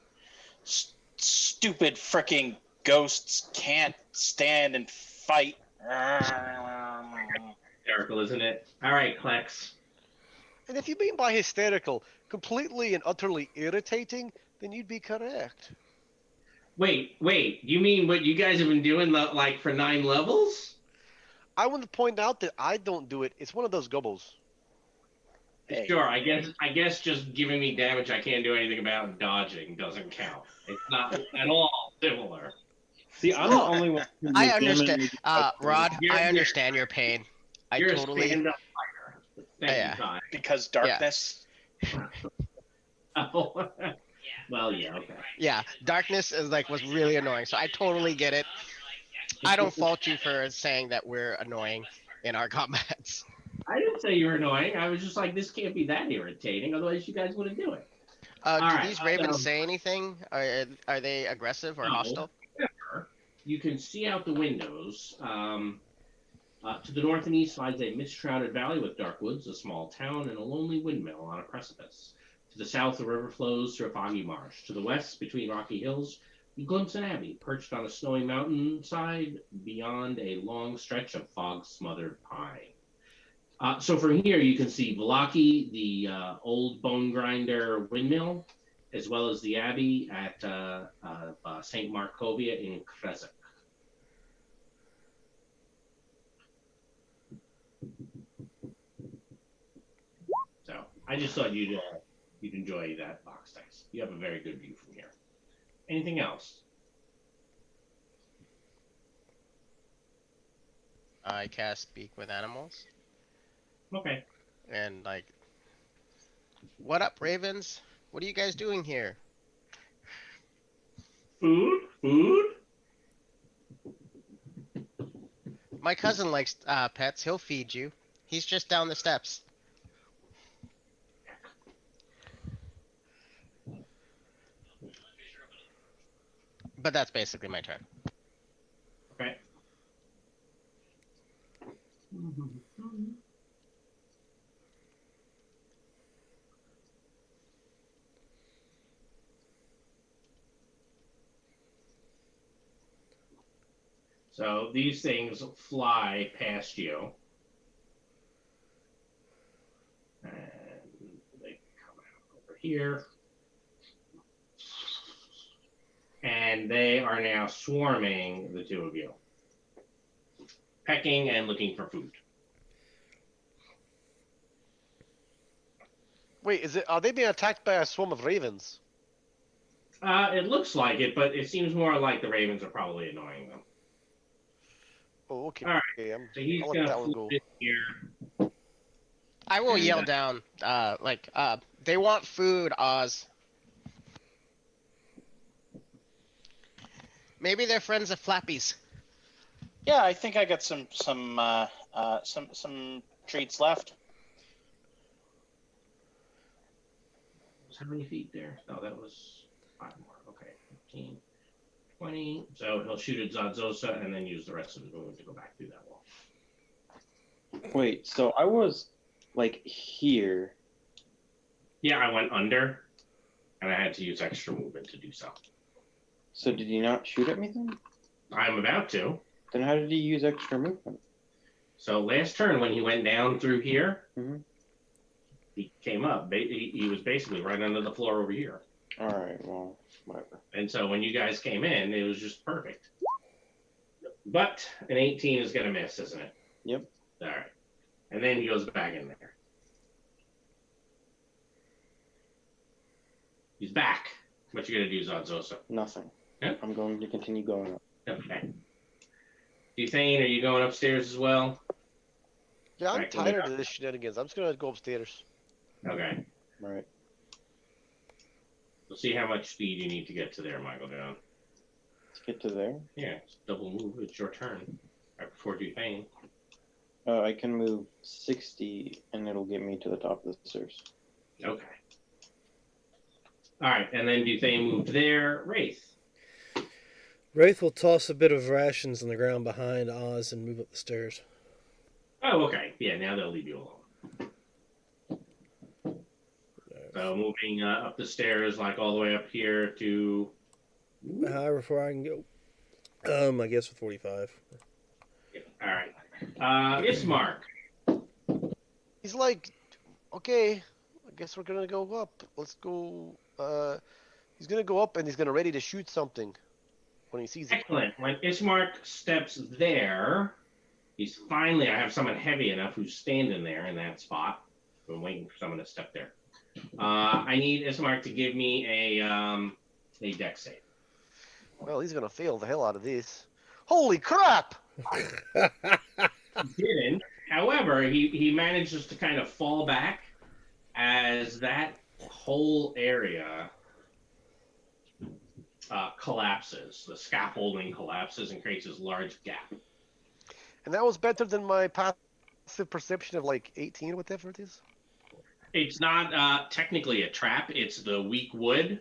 stupid freaking ghosts can't stand and fight. Hysterical, isn't it? All right, Klex. And if you mean by hysterical, completely and utterly irritating, then you'd be correct. Wait. You mean what you guys have been doing, like, for 9 levels? I want to point out that I don't do it. It's one of those gobbles. Hey. Sure, I guess just giving me damage I can't do anything about and dodging doesn't count. It's not at all similar. See, I'm the only one who I was understand. damaged. Rod, You're- I understand your pain. I You're totally. a stand-up fighter. Thank Yeah. you, Ty. Because darkness. Oh, well, yeah, okay. Yeah, darkness is was really annoying. So I totally get it. I don't fault you for saying that we're annoying in our combats. I didn't say you were annoying. I was just like, this can't be that irritating. Otherwise, you guys wouldn't do it. Do Alright, these ravens so- say anything? Are they aggressive or No. hostile? However, you can see out the windows. To the north and east lies a mist-shrouded valley with dark woods, a small town, and a lonely windmill on a precipice. To the south, the river flows through a foggy marsh. To the west, between rocky hills, you glimpse an abbey perched on a snowy mountainside beyond a long stretch of fog-smothered pine. So from here, you can see Valaki, the old bone grinder windmill, as well as the abbey at St. Markovia in Kresik. So I just thought you'd enjoy that box dice. You have a very good view from here. Anything else? I cast Speak with Animals. Okay. And what up, ravens? What are you guys doing here? Food? Food? My cousin likes pets. He'll feed you. He's just down the steps. But that's basically my turn. Okay. So these things fly past you. And they come out over here. And they are now swarming the two of you. Pecking and looking for food. Wait, are they being attacked by a swarm of ravens? It looks like it, but it seems more like the ravens are probably annoying them. Oh, okay. All right. Okay, So he's I'll let gonna that one flip go. it here. I will And, yell down, they want food, Oz. Maybe they're friends of Flappy's. Yeah, I think I got some treats left. How many feet there? Oh, that was 5 more. Okay, 15, 20. So he'll shoot at Zadzosa and then use the rest of his movement to go back through that wall. Wait, so I was here. Yeah, I went under, and I had to use extra movement to do so. So did he not shoot at me then? I'm about to. Then how did he use extra movement? So last turn, when he went down through here, he came up. He was basically right under the floor over here. All right, well, whatever. And so when you guys came in, it was just perfect. But an 18 is going to miss, isn't it? Yep. All right. And then he goes back in there. He's back. What you going to do, Zadzosa? Nothing. Yeah? I'm going to continue going up. Okay. Duthane, are you going upstairs as well? Yeah, I'm Right, tired of this shenanigans. I'm just gonna go upstairs. Okay. Right. We'll see how much speed you need to get to there, Michael John. To get to there? Yeah, it's double move. It's your turn. Right before Duthane. I can move 60 and it'll get me to the top of the stairs. Okay. All right, and then Duthane moved there. Wraith. Wraith will toss a bit of rations on the ground behind Oz and move up the stairs. Oh, okay. Yeah, now they'll leave you alone. So moving up the stairs, like all the way up here to. However far I can go. I guess with 45. Yeah, all right. Ismark. He's like, okay, I guess we're gonna go up. Let's go. He's gonna go up and he's gonna ready to shoot something when he sees it. Excellent. When Ismark steps there, he's finally. I have someone heavy enough who's standing there in that spot. I'm waiting for someone to step there. I need Ismark to give me a deck save. Well, he's gonna fail the hell out of this. Holy crap! He didn't. However, he manages to kind of fall back as that whole area collapses. The scaffolding collapses and creates this large gap. And that was better than my passive perception of like 18, whatever it is. It's not technically a trap. It's the weak wood.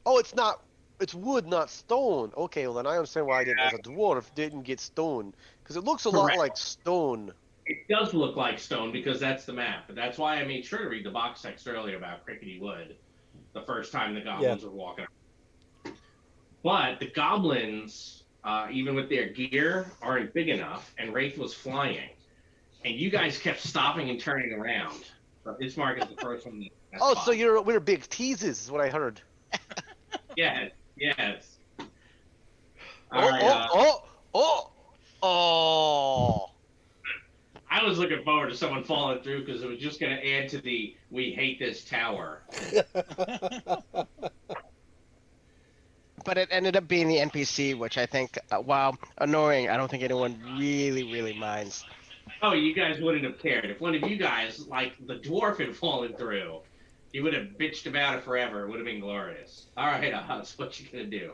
Oh, it's not. It's wood, not stone. Okay, well then I understand why I didn't, as a dwarf, didn't get stone, because it looks a lot Correct. like stone. It does look like stone because that's the map. But that's why I made sure to read the box text earlier about crickety wood the first time the goblins were walking around. But the goblins, even with their gear, aren't big enough, and Wraith was flying. And you guys kept stopping and turning around. So Ismark is the first one. Oh, so we're big teases, is what I heard. Yes, yes. Oh! I was looking forward to someone falling through because it was just going to add to the "we hate this tower." But it ended up being the NPC, which I think, while annoying, I don't think anyone really minds. Oh, you guys wouldn't have cared. If one of you guys, like the dwarf, had fallen through, you would have bitched about it forever. It would have been glorious. All right, Oz, what you gonna do?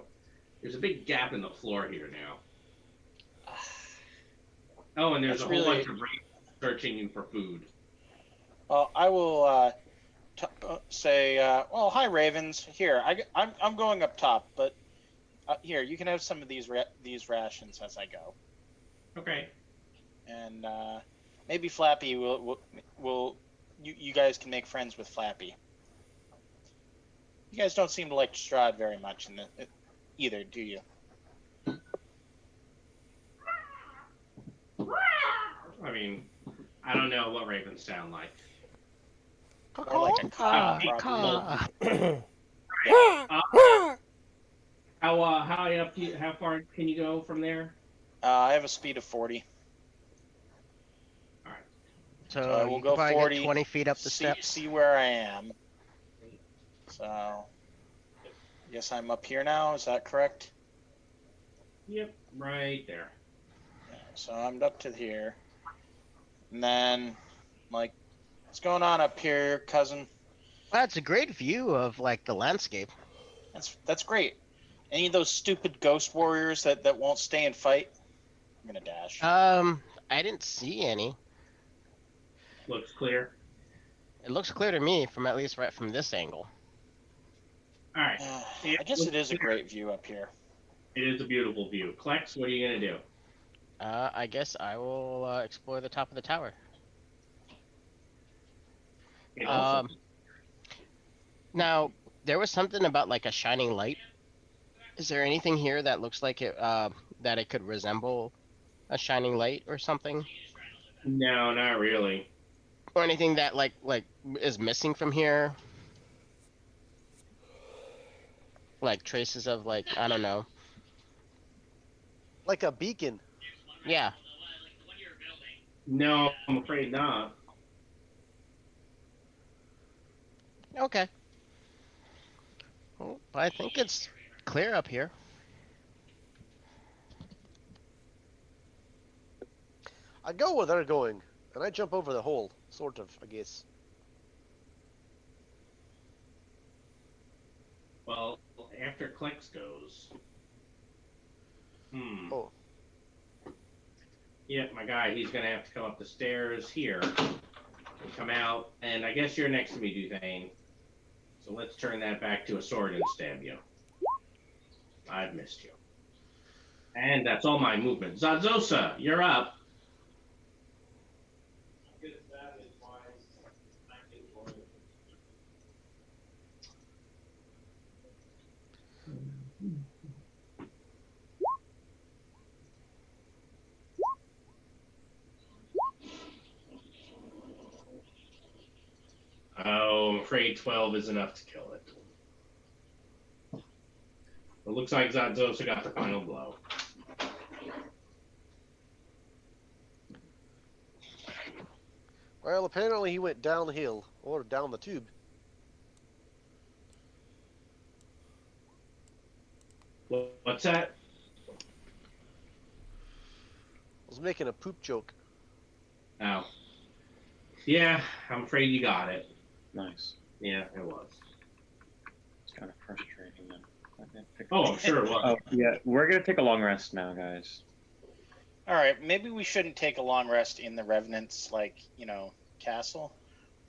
There's a big gap in the floor here now. Oh, and there's a whole bunch of ravens searching you for food. Well, I will say, well, hi, Ravens. Here, I'm going up top, but here, you can have some of these rations as I go. Okay. And maybe Flappy will you guys can make friends with Flappy. You guys don't seem to like Strahd very much either, do you? I mean, I don't know what ravens sound like. Or like a cow, probably. How high up? How far can you go from there? I have a speed of 40. All right. So I will you go probably 40. get 20 feet up the steps. See where I am. So, I guess I'm up here now. Is that correct? Yep, right there. Yeah, so I'm up to here. And then, like, what's going on up here, cousin? That's a great view of like the landscape. That's great. Any of those stupid ghost warriors that won't stay and fight? I'm gonna dash. I didn't see any. Looks clear. It looks clear to me from at least right from this angle. All right. I guess it is a great view up here. It is a beautiful view. Klex, what are you gonna do? I guess I will explore the top of the tower. Now, there was something about like a shining light. Is there anything here that looks like it that it could resemble a shining light or something? No, not really. Or anything that like is missing from here? Like traces of like, I don't know. Like a beacon. Yeah. No, I'm afraid not. Okay. Well, I think it's clear up here. I go where they're going, and I jump over the hole, sort of, I guess. Well, after Klex goes. Oh. Yeah, my guy, he's gonna have to come up the stairs here and come out, and I guess you're next to me, Duthane. So let's turn that back to a sword and stab you. I've missed you. And that's all my movement. Zadzosa, you're up. Oh, I'm afraid 12 is enough to kill it. It looks like Zadzosa got the final blow. Well, apparently he went downhill or down the tube. What's that? I was making a poop joke. Oh. Yeah, I'm afraid you got it. Nice. Yeah, it was. It's kind of frustrating then. Oh, I'm sure it was. Oh, yeah. We're going to take a long rest now, guys. All right, maybe we shouldn't take a long rest in the Revenant's, like, castle.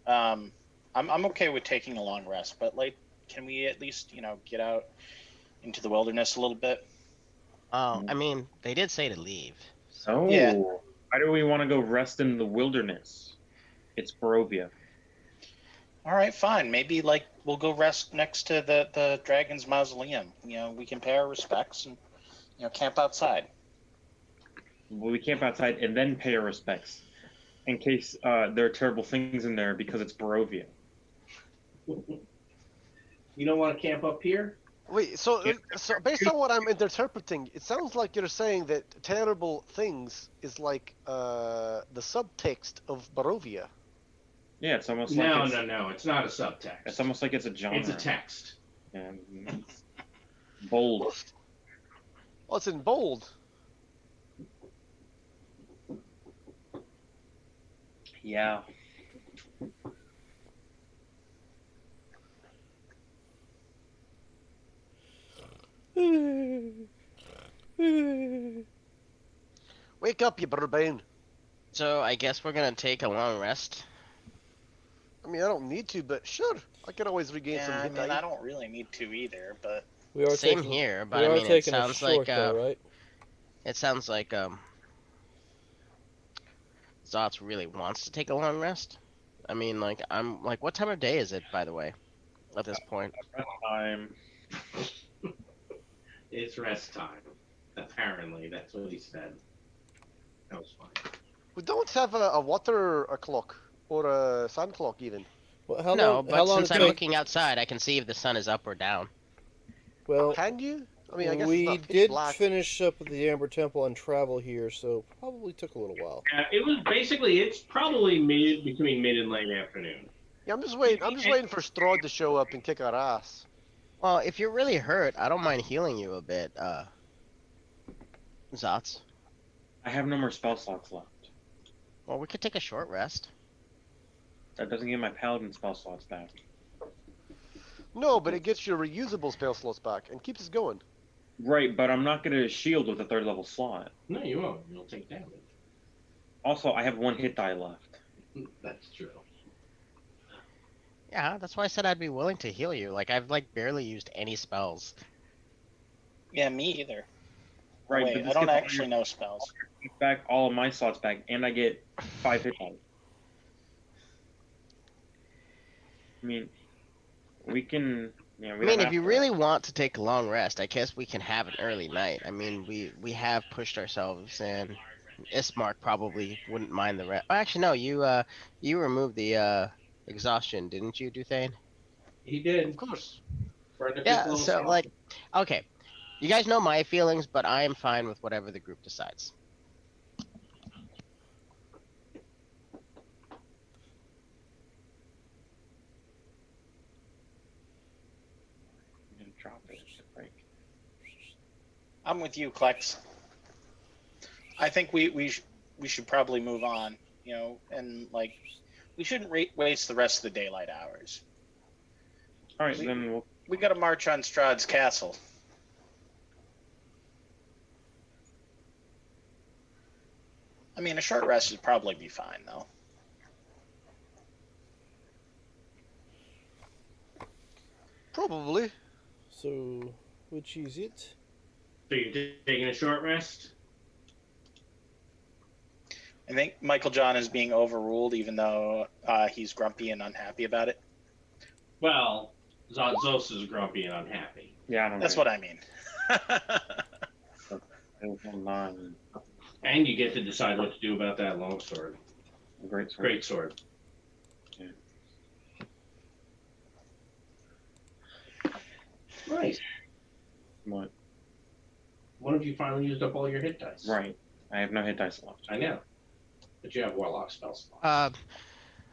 I'm okay with taking a long rest, but like, can we at least get out into the wilderness a little bit? Oh, I mean, they did say to leave. Oh, Yeah. why do we want to go rest in the wilderness? It's Barovia. All right, fine. Maybe like we'll go rest next to the dragon's mausoleum. We can pay our respects and camp outside. Well, we camp outside and then pay our respects in case there are terrible things in there because it's Barovia. You don't want to camp up here? Wait, so based on what I'm interpreting, it sounds like you're saying that terrible things is like the subtext of Barovia. Yeah, it's almost like No. It's not a subtext. It's almost like it's a genre. It's a text. And bold. Well, it's in bold. Yeah. Wake up, you burbane. So I guess we're gonna take a long rest. I mean, I don't need to, but sure. I can always regain some Yeah, I hit mean, die. I don't really need to either, but We are Same taking, here, we but I are mean, it taking a sounds short, like though, right? it sounds like Zotz really wants to take a long rest. I mean, like, I'm like, what time of day is it, by the way, at this point? Rest time. It's rest time. Apparently, that's what he said. That was fine. We don't have a water clock or a sun clock even. Well, how No, long? but How long since it I'm take? looking outside, I can see if the sun is up or down. Well, Can you? I mean, I guess we it's not pitch did black. finish up with the Amber Temple and travel here, so probably took a little while. It was basically, it's probably between mid and late afternoon. Yeah, I'm just waiting. I'm just waiting for Strahd to show up and kick our ass. Well, if you're really hurt, I don't mind healing you a bit, Zotz. I have no more spell slots left. Well, we could take a short rest. That doesn't give my paladin spell slots back. No, but it gets your reusable spell slots back and keeps us going. Right, but I'm not going to shield with a 3rd level slot. No, you won't. You'll take damage. Also, I have 1 hit die left. That's true. Yeah, that's why I said I'd be willing to heal you. Like, I've like barely used any spells. yeah, me either. Right, Wait, but I this don't gets actually know spells. back all of my slots back, and I get 5 hit die. I mean, we can. Yeah, we I mean, don't if you have to. really want to take a long rest, I guess we can have an early night. I mean, we have pushed ourselves, and Ismark probably wouldn't mind the rest. Oh, actually, no, you removed the exhaustion, didn't you, Duthane? He did. Of course. Burned up his Yeah. little So spell. like, okay, you guys know my feelings, but I am fine with whatever the group decides. We didn't drop it. It's a break. I'm with you, Klex. I think we should probably move on, and like we shouldn't waste the rest of the daylight hours. All right, then we'll. We got to march on Strahd's castle. I mean, a short rest would probably be fine, though. Probably. So, which is it? So you're taking a short rest? I think Michael John is being overruled, even though he's grumpy and unhappy about it. Well, Zos is grumpy and unhappy. Yeah, I don't. That's what I mean. And you get to decide what to do about that longsword. Great sword. Great sword. Yeah. Right. What? When have you finally used up all your hit dice? Right. I have no hit dice left. I know. But you have warlock spell slots.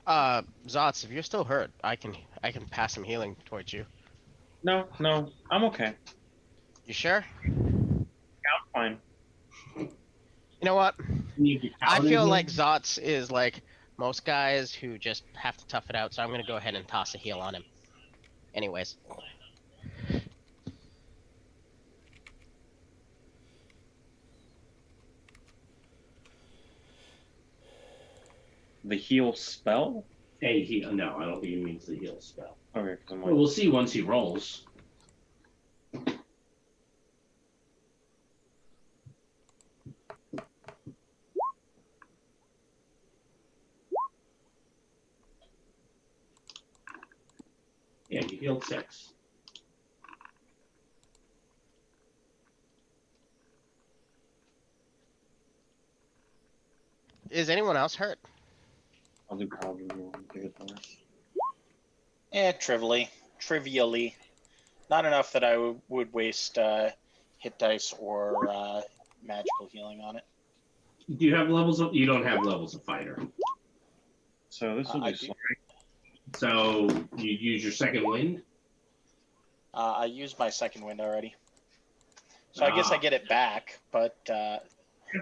Zots, if you're still hurt, I can pass some healing towards you. No, I'm okay. You sure? Fine. You know what? You need to I counter feel him. like Zots is like most guys who just have to tough it out, so I'm gonna go ahead and toss a heal on him. Anyways. The heal spell? No, I don't think he means the heal spell. Okay, 'cause I'm Well, like, we'll see once he rolls. Yeah, you healed 6. Is anyone else hurt? I'll do probably more. Give it there. Trivially. Not enough that I would waste hit dice or magical healing on it. Do you have levels of? You don't have levels of fighter. So this will I be do. slow. So you use your second wind. I used my second wind already. So I guess I get it back, but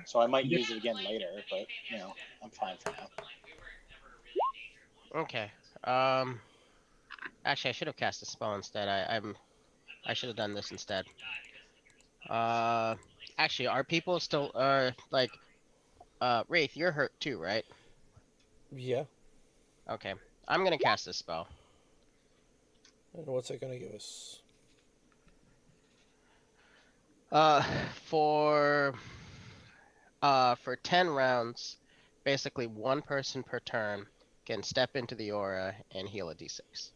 so I might use it again later, but I'm fine for now. Okay. Actually, I should have cast a spell instead. I should have done this instead. Actually, are people still like Wraith? You're hurt too, right? Yeah. Okay. I'm gonna cast this spell. And what's it gonna give us? Uh, for 10 rounds, basically one person per turn can step into the aura and heal a d6.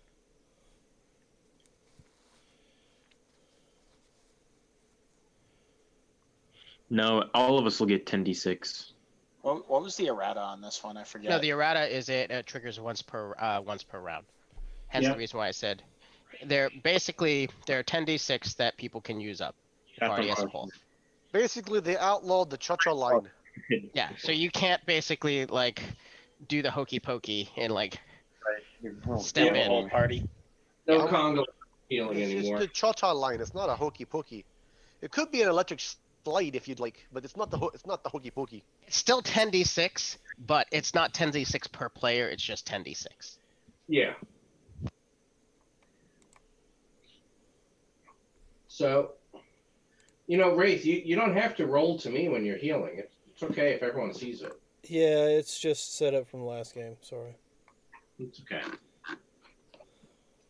No, all of us will get 10d6. What was the errata on this one? I forget. No, the errata is it triggers once per round. Hence the reason why I said they're 10d6 that people can use up. That's Party what as I a was- whole. Basically, they outlawed the cha-cha line. Yeah, so you can't basically like do the hokey pokey and like step The in. whole party. No Yeah. Congo healing It's anymore. the cha-cha line. It's not a hokey pokey. It could be an electric slide if you'd like, but it's not the hokey pokey. It's still 10d6, but it's not 10d6 per player. It's just 10d6. Yeah. So, Wraith, you don't have to roll to me when you're healing. It's okay if everyone sees it. Yeah, it's just set up from the last game. Sorry. It's okay.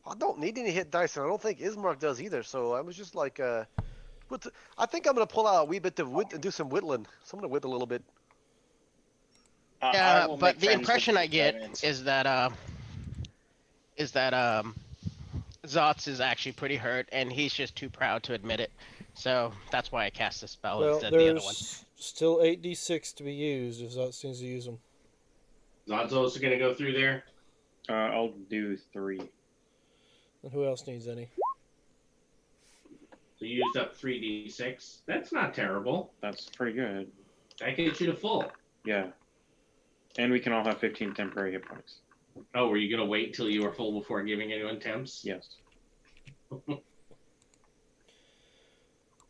I don't need any hit dice, and I don't think Ismark does either. So I was just like, I think I'm gonna pull out a wee bit of wit and do some whittling. So I'm gonna whittle a little bit. I Yeah, will but make the friends impression with I get dragons. is that Zots is actually pretty hurt, and he's just too proud to admit it. So that's why I cast this spell Well, instead of the other one. there's still 8d6 to be used if Zot seems to use them. Zonzo's going to go through there. I'll do 3. And who else needs any? So you used up 3d6. That's not terrible. That's pretty good. That gets you to full. Yeah. And we can all have 15 temporary hit points. Oh, were you going to wait till you were full before giving anyone temps? Yes.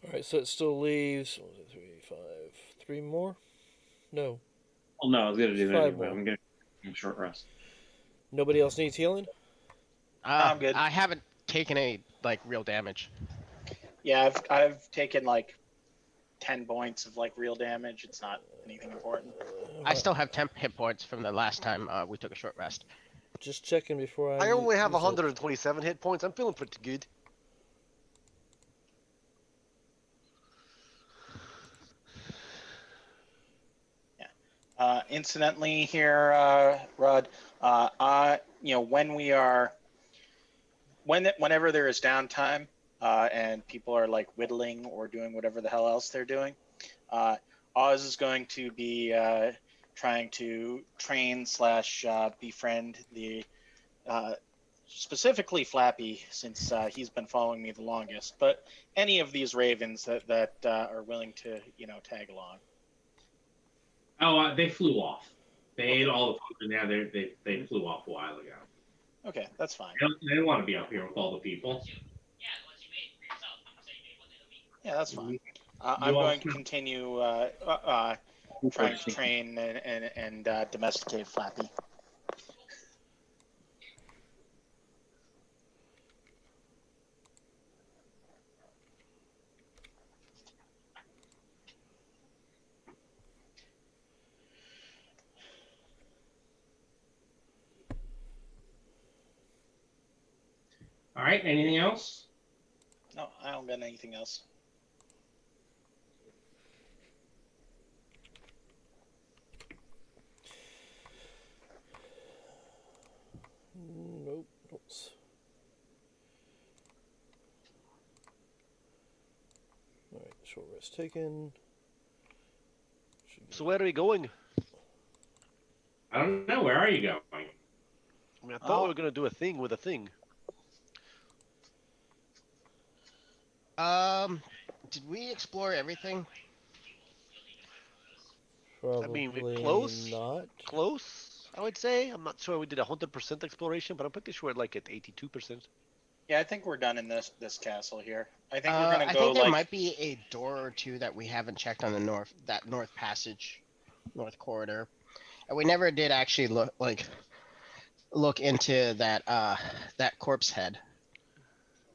Alright, so it still leaves 1, 2, 3, 5, 3 more? No. Well, no, I was going to do that 5 anyway. more. I'm going to short rest. Nobody else needs healing? I'm good. I haven't taken any like real damage. Yeah, I've taken like 10 points of like real damage. It's not anything important. I still have 10 hit points from the last time we took a short rest. Just checking before I I only have use it. 127 hit points. I'm feeling pretty good. Incidentally, here, Rod, whenever there is downtime and people are like whittling or doing whatever the hell else they're doing, Oz is going to be trying to train / befriend the specifically Flappy, since he's been following me the longest, but any of these ravens that are willing to tag along. Oh, they flew off. They ate all the food, and now they flew off a while ago. Okay, that's fine. They don't want to be up here with all the people. Yeah, the ones you made for yourself. I'm saying you made one of me. Yeah, that's fine. You I'm all going to smell- continue trying to train and domesticate Flappy. All right. Anything else? No, I don't got anything else. Nope. All right, short rest taken. So where are we going? I don't know. Where are you going? I mean, I thought we were going to do a thing with a thing. Did we explore everything? Probably close? not. Close, I would say. I'm not sure we did 100% exploration, but I'm pretty sure like at 82%. Yeah, I think we're done in this castle here. I think we're I gonna go think there like might be a door or two that we haven't checked on the north passage, north corridor, and we never did actually look into that corpse head.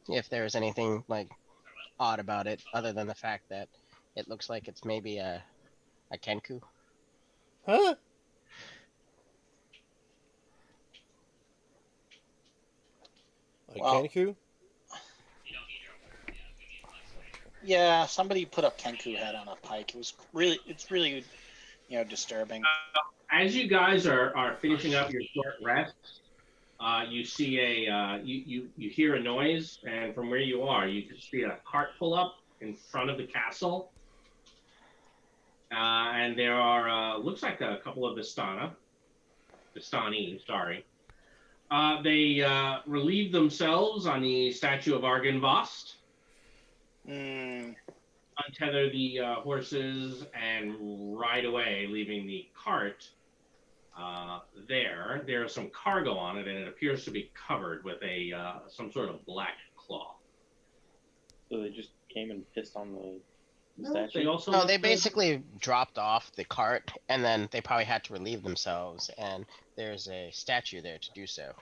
If there's anything like odd about it, other than the fact that it looks like it's maybe a Kenku. Huh? Well, Kenku? You don't need your own. Yeah, we need flexible. yeah, somebody put a Kenku head on a pike. It's really disturbing. As you guys are finishing up your short rest, you see you hear a noise, and from where you are, you can see a cart pull up in front of the castle, and there are looks like a couple of Vistani. Sorry. They relieve themselves on the statue of Argynvost, Mm, untether the horses, and ride away, leaving the cart there. There's some cargo on it, and it appears to be covered with some sort of black cloth. So they just came and pissed on the No, statue? they also No, left they the- basically dropped off the cart, and then they probably had to relieve themselves, and there's a statue there to do so.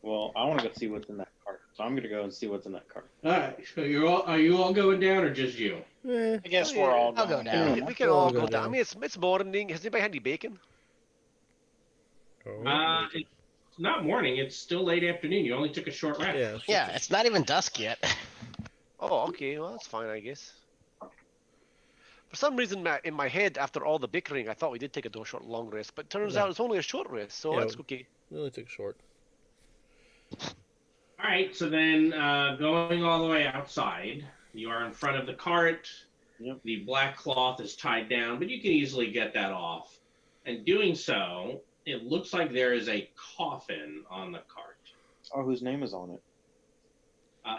Well, I want to go see what's in that cart. So I'm going to go and see what's in that cart. All right. So are you all going down, or just you? Eh, I guess Oh, we're yeah, all I'll go going down. We can We'll all go go down. I down. mean, it's morning. Has anybody had any bacon? It's not morning. It's still late afternoon. You only took a short rest. yeah. Yeah, it's not even dusk yet. Oh, okay. Well, that's fine, I guess. For some reason, in my head, after all the bickering, I thought we did take a short, long rest, but turns No. out it's only a short rest, so Yeah. that's okay. We only took short. All right. So then, going all the way outside, you are in front of the cart. Yep. The black cloth is tied down, but you can easily get that off. And doing so, it looks like there is a coffin on the cart. Oh, whose name is on it?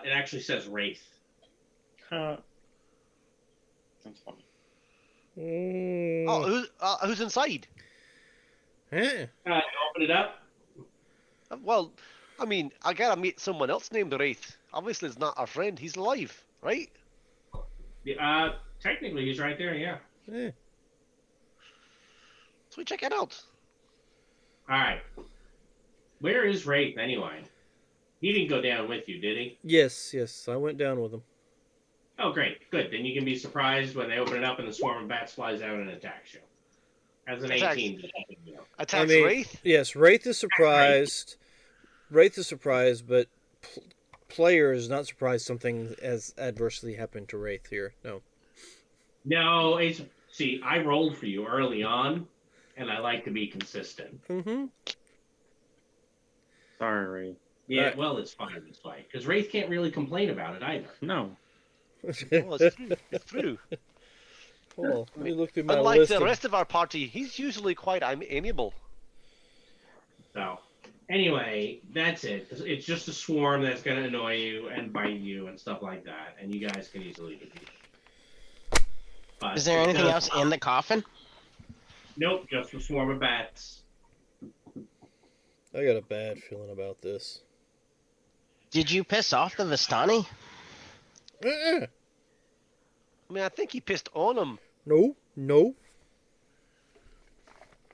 It actually says Wraith. That's funny. Oh, who's inside? Eh. Open it up. Well, I mean, I gotta meet someone else named Wraith. Obviously, it's not our friend. He's alive, right? Technically, he's right there. Yeah. Eh. So we check it out. All right. Where is Wraith anyway? He didn't go down with you, did he? Yes. I went down with him. Oh, great. Good. Then you can be surprised when they open it up and the swarm of bats flies out and attacks you. As an Attacks. 18. Attacks mean- Wraith? Yes, Wraith is surprised. But player is not surprised something as adversely happened to Wraith here. No. No, see, I rolled for you early on, and I like to be consistent. Mm-hmm. Sorry, Ray. Yeah, Right. well, it's fine. It's fine. Because Wraith can't really complain about it either. No. Well, it's true. It's true. Hold on. Let me look through my Unlike list. the of- rest of our party, he's usually quite amiable. So, anyway, that's it. It's just a swarm that's going to annoy you and bite you and stuff like that. And you guys can easily defeat it. But Is there it anything does- else in the coffin? Nope, just a swarm of bats. I got a bad feeling about this. Did you piss off the Vistani? Uh-uh. I mean, I think he pissed on him. No, no,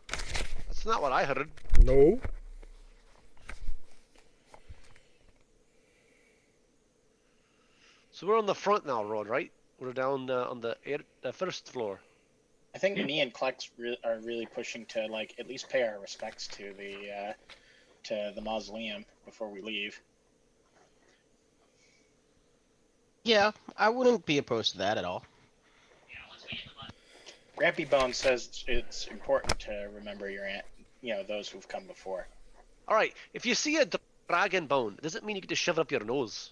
That's not what I heard. no. So we're on the front now, Rod, right? We're down on the first floor. I think me and Klex are really pushing to like at least pay our respects to the mausoleum before we leave. Yeah, I wouldn't be opposed to that at all. Yeah, once we hit the button. Grampy Bone says it's important to remember your those who've come before. All right, if you see a dragon bone, does it mean you get to shove it up your nose?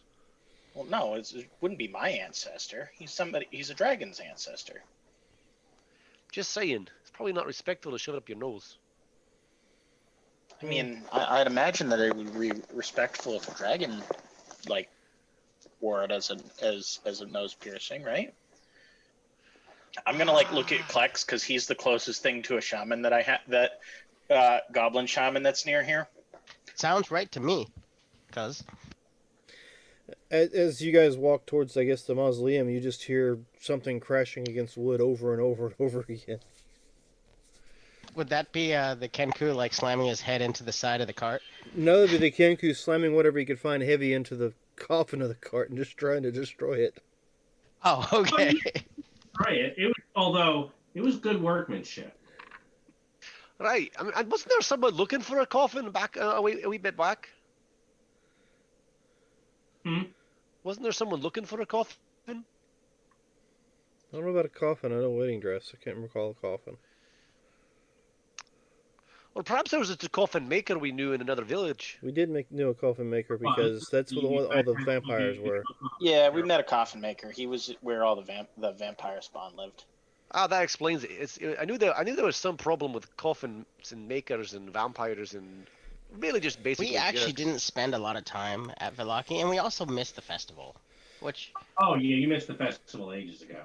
Well, no, it wouldn't be my ancestor. He's a dragon's ancestor. Just saying. It's probably not respectful to shove it up your nose. I mean, I'd imagine that it would be respectful if a dragon, like, wore it as a nose piercing, right? I'm gonna look at Klex because he's the closest thing to a shaman that I have. Goblin shaman that's near here. Sounds right to me. Cuz As you guys walk towards, I guess, the mausoleum, you just hear something crashing against wood over and over and over again. would that be the Kenku like slamming his head into the side of the cart? No, that'd be the Kenku slamming whatever he could find heavy into the coffin of the cart and just trying to destroy it. Oh, okay. Right. Although it was good workmanship. Right. I mean, and wasn't there someone looking for a coffin back a wee bit back? Hmm? Wasn't there someone looking for a coffin? I don't know about a coffin. I know a wedding dress. I can't recall a coffin. Or perhaps there was a coffin maker we knew in another village. We did know a coffin maker because that's where all the vampires were. Yeah, we met a coffin maker. He was where all the vampire spawn lived. Ah, that explains it. I knew there was some problem with coffins and makers and vampires and really just basically. We actually jerks. didn't spend a lot of time at Villaki, and we also missed the festival. Which, Oh yeah, you missed the festival ages ago.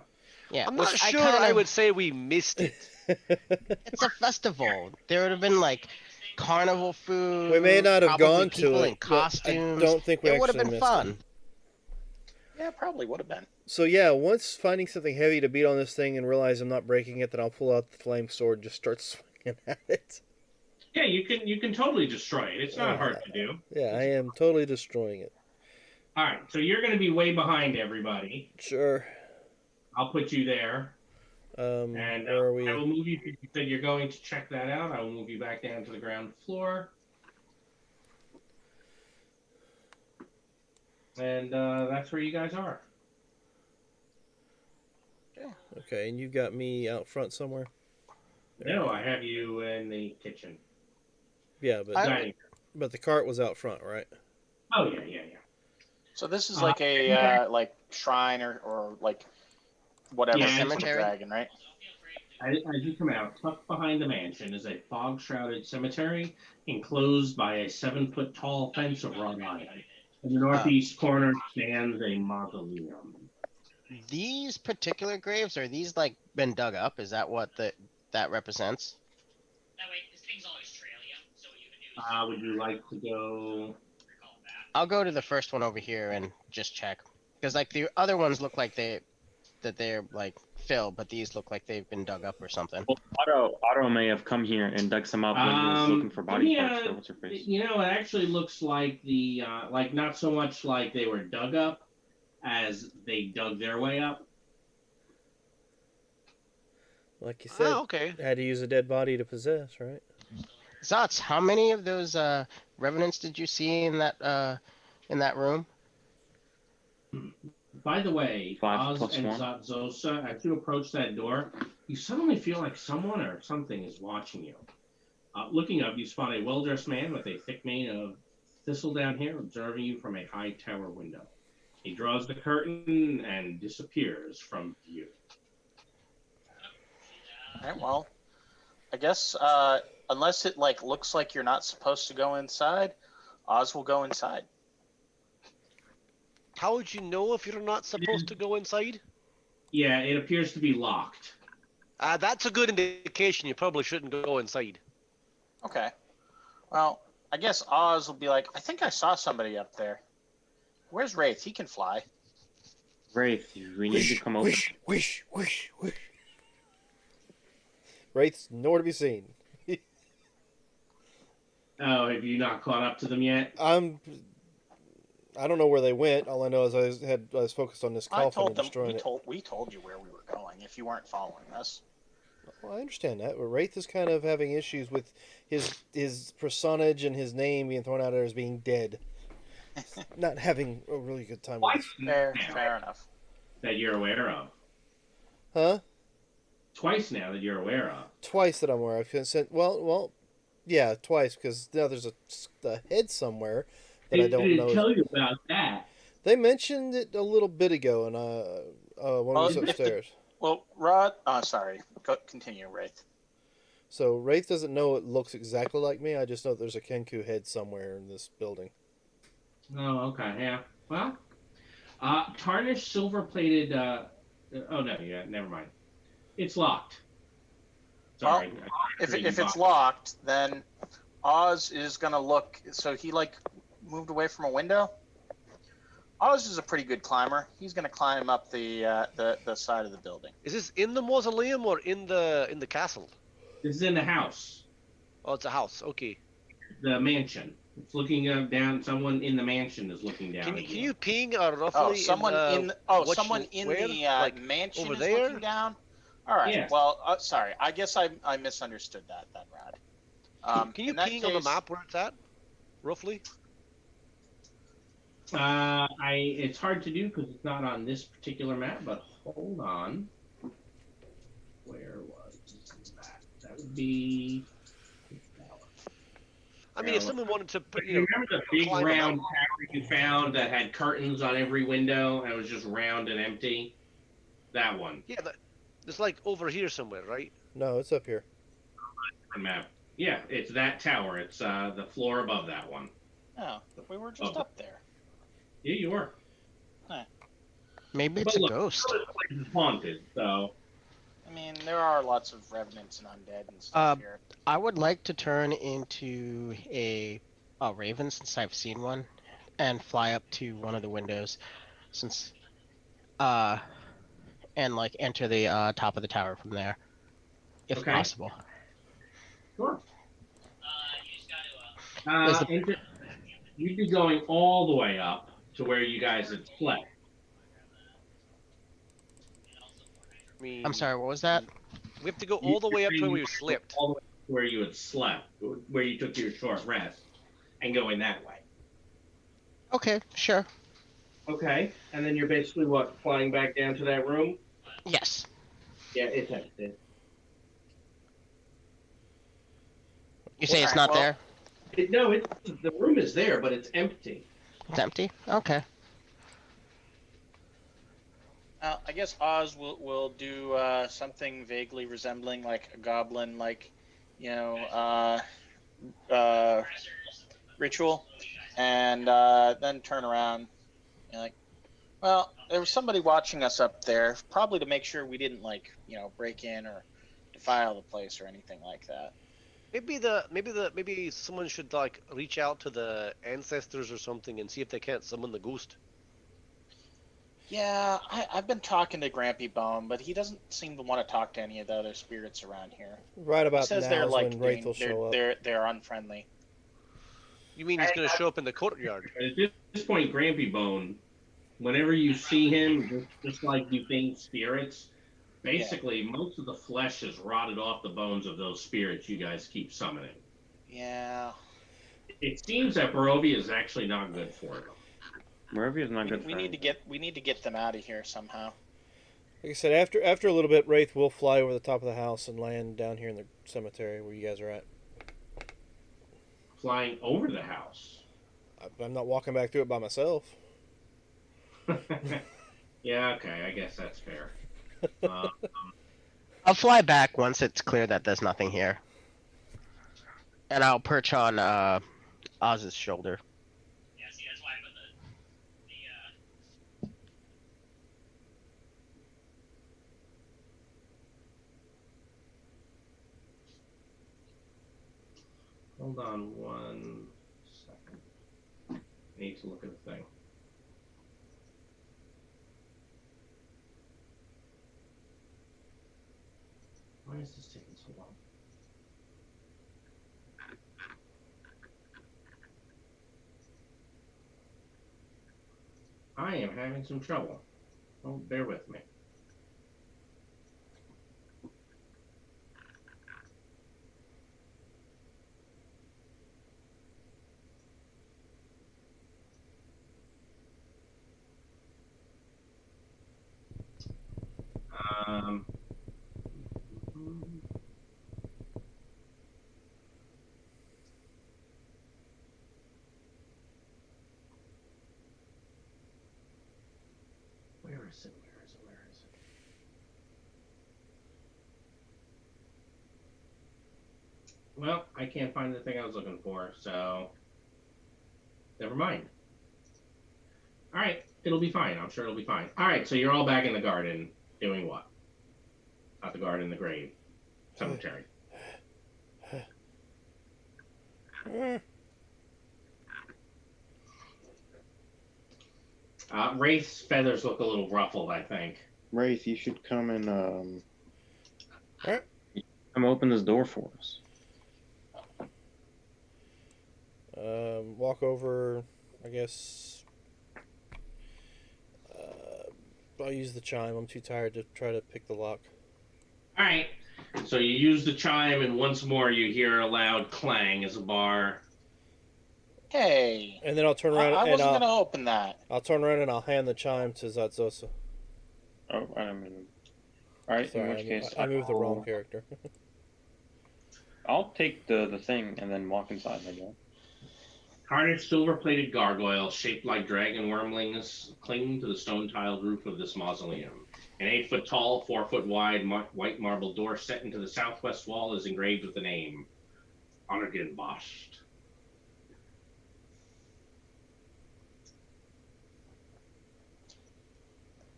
yeah, I'm which not sure I would say we missed it. It's a festival. There would have been like carnival food. We may not have probably gone people to in it. But costumes. I don't think we It would have actually been missed fun. it. Yeah, probably would have been. So yeah, once finding something heavy to beat on this thing and realize I'm not breaking it, then I'll pull out the flame sword and just start swinging at it. Yeah, you can totally destroy it. It's not hard to do. Yeah, I am totally destroying it. All right, so you're going to be way behind everybody. Sure. I'll put you there, and Where are we? I will move you. You said you're going to check that out. I will move you back down to the ground floor, and that's where you guys are. Okay, and you got me out front somewhere? No, I have you in the kitchen. Yeah, but Dining. but the cart was out front, right? Oh yeah. So this is like a like shrine or like whatever Yeah, for the cemetery. dragon, right? As you come out, tucked behind the mansion is a fog-shrouded cemetery enclosed by a 7-foot tall fence of wrought iron. In the northeast corner stands a mausoleum. These particular graves, are these like been dug up? Is that what that represents? That way, this thing's always trail you. So what you can do is Would you like to go? recall back. I'll go to the first one over here and just check, because like the other ones look like they're like filled, but these look like they've been dug up or something. Well, Otto may have come here and dug some up when he was looking for body parts. So what's her face? You know, it actually looks like like not so much like they were dug up as they dug their way up. Like you said, Okay. had to use a dead body to possess, right? Zots, how many of those revenants did you see in that room? By the way, 5 Oz plus and 1. Zatzosa, as you approach that door, you suddenly feel like someone or something is watching you. Looking up, you spot a well-dressed man with a thick mane of thistledown hair observing you from a high tower window. He draws the curtain and disappears from view. All right, well, I guess unless it like looks like you're not supposed to go inside, Oz will go inside. How would you know if you're not supposed to go inside? Yeah, it appears to be locked. That's a good indication. You probably shouldn't go inside. Okay. Well, I guess Oz will be like, I think I saw somebody up there. Where's Wraith? He can fly. Wraith, we need to come over. Whoosh, whoosh, whoosh. Wraith's nowhere to be seen. Oh, have you not caught up to them yet? I don't know where they went. All I know is I was focused on this I coffin told and them. destroying it. We told you where we were going. If you weren't following us. Well, I understand that, but Wraith is kind of having issues with his personage and his name being thrown out there as being dead. Not having a really good time with it. Fair enough. That you're aware of. Huh? Twice now that you're aware of. Twice that I'm aware of. Well, yeah, twice, because now there's a head somewhere that I don't They know. didn't tell you about that. They mentioned it a little bit ago, and when we was upstairs. Well, Rod. Sorry. Continue, Wraith. So Wraith doesn't know it looks exactly like me. I just know there's a Kenku head somewhere in this building. Oh, okay, yeah. Well, tarnished silver-plated. Oh no, yeah, never mind. It's locked. Sorry. Well, if it's locked, then Oz is gonna look. So he moved away from a window. Oz is a pretty good climber. He's gonna climb up the side of the building. Is this in the mausoleum or in the castle? This is in the house. Oh, it's a house. Okay. The mansion. It's looking down. Someone in the mansion is looking down. Can you ping roughly? Oh, someone in where? the mansion over is there? looking down. All right. Yeah. Well, sorry. I guess I misunderstood that, Rod. Can you in that ping on the case- map where it's at, roughly? It's hard to do because it's not on this particular map. But hold on. Where was that? That would be. I mean, if someone wanted to, You remember the big climb a round mountain. tower you found that had curtains on every window and it was just round and empty? That one. Yeah, it's like over here somewhere, right? No, it's up here. Map. Yeah, it's that tower. It's the floor above that one. Oh, we were just up there. Yeah, you were. Maybe it's But a look, ghost. this place is haunted, so. I mean, there are lots of revenants and undead and stuff here. I would like to turn into a raven since I've seen one, and fly up to one of the windows, since and enter the top of the tower from there, if Okay. possible. Sure. You just gotta. You'd be going all the way up to where you guys had slept. I mean, I'm sorry, what was that? We have to go all the way up to where we slipped. All the way to where you had slept, where you took your short rest, and going that way. Okay, sure. Okay, and then you're basically flying back down to that room? Yes. Yeah, it's empty. You say it's Alright, not well- there? The room is there, but it's empty. It's empty? Okay. I guess Oz will do something vaguely resembling like a goblin, ritual, and then turn around. And well, there was somebody watching us up there, probably to make sure we didn't break in or defile the place or anything like that. Maybe someone should reach out to the ancestors or something and see if they can't summon the ghost. Yeah, I've been talking to Grampy Bone, but he doesn't seem to want to talk to any of the other spirits around here. Right He about says now they're is when Wraith will show up. they're unfriendly. You mean he's gonna show up in the courtyard? At this point, Grampy Bone, whenever you see him, just like you think spirits, basically most of the flesh has rotted off the bones of those spirits you guys keep summoning. Yeah. It seems that Barovia is actually not good for them. Moravia is not good We for need to get them out of here somehow. Like I said, after a little bit, Wraith will fly over the top of the house and land down here in the cemetery where you guys are at. Flying over the house. I'm not walking back through it by myself. Yeah, okay, I guess that's fair. I'll fly back once it's clear that there's nothing here. And I'll perch on Oz's shoulder. Yeah, see, that's why I put Hold on 1 second. I need to look at the thing. Why is this taking so long? I am having some trouble. Oh, bear with me. Um, where is it? Where is it? Where is it? Well, I can't find the thing I was looking for, so never mind. All right, it'll be fine. I'm sure it'll be fine. All right, so you're all back in the garden doing what? Not the garden, the grave. Cemetery. Wraith's feathers look a little ruffled, I think. Wraith, you should come and Come open this door for us. Walk over, I guess. I'll use the chime. I'm too tired to try to pick the lock. All right, so you use the chime, and once more you hear a loud clang as a bar. Hey, And then I'll turn around I and wasn't I'll, gonna open that. I'll turn around and I'll hand the chime to Zatzosa. Oh, I mean. Alright, in which Sorry, case. I moved the wrong character. I'll take the thing and then walk inside, I guess. Carnage silver-plated gargoyles shaped like dragon wormlings cling to the stone-tiled roof of this mausoleum. An 8-foot-tall, 4-foot-wide white marble door set into the southwest wall is engraved with the name Argenbost.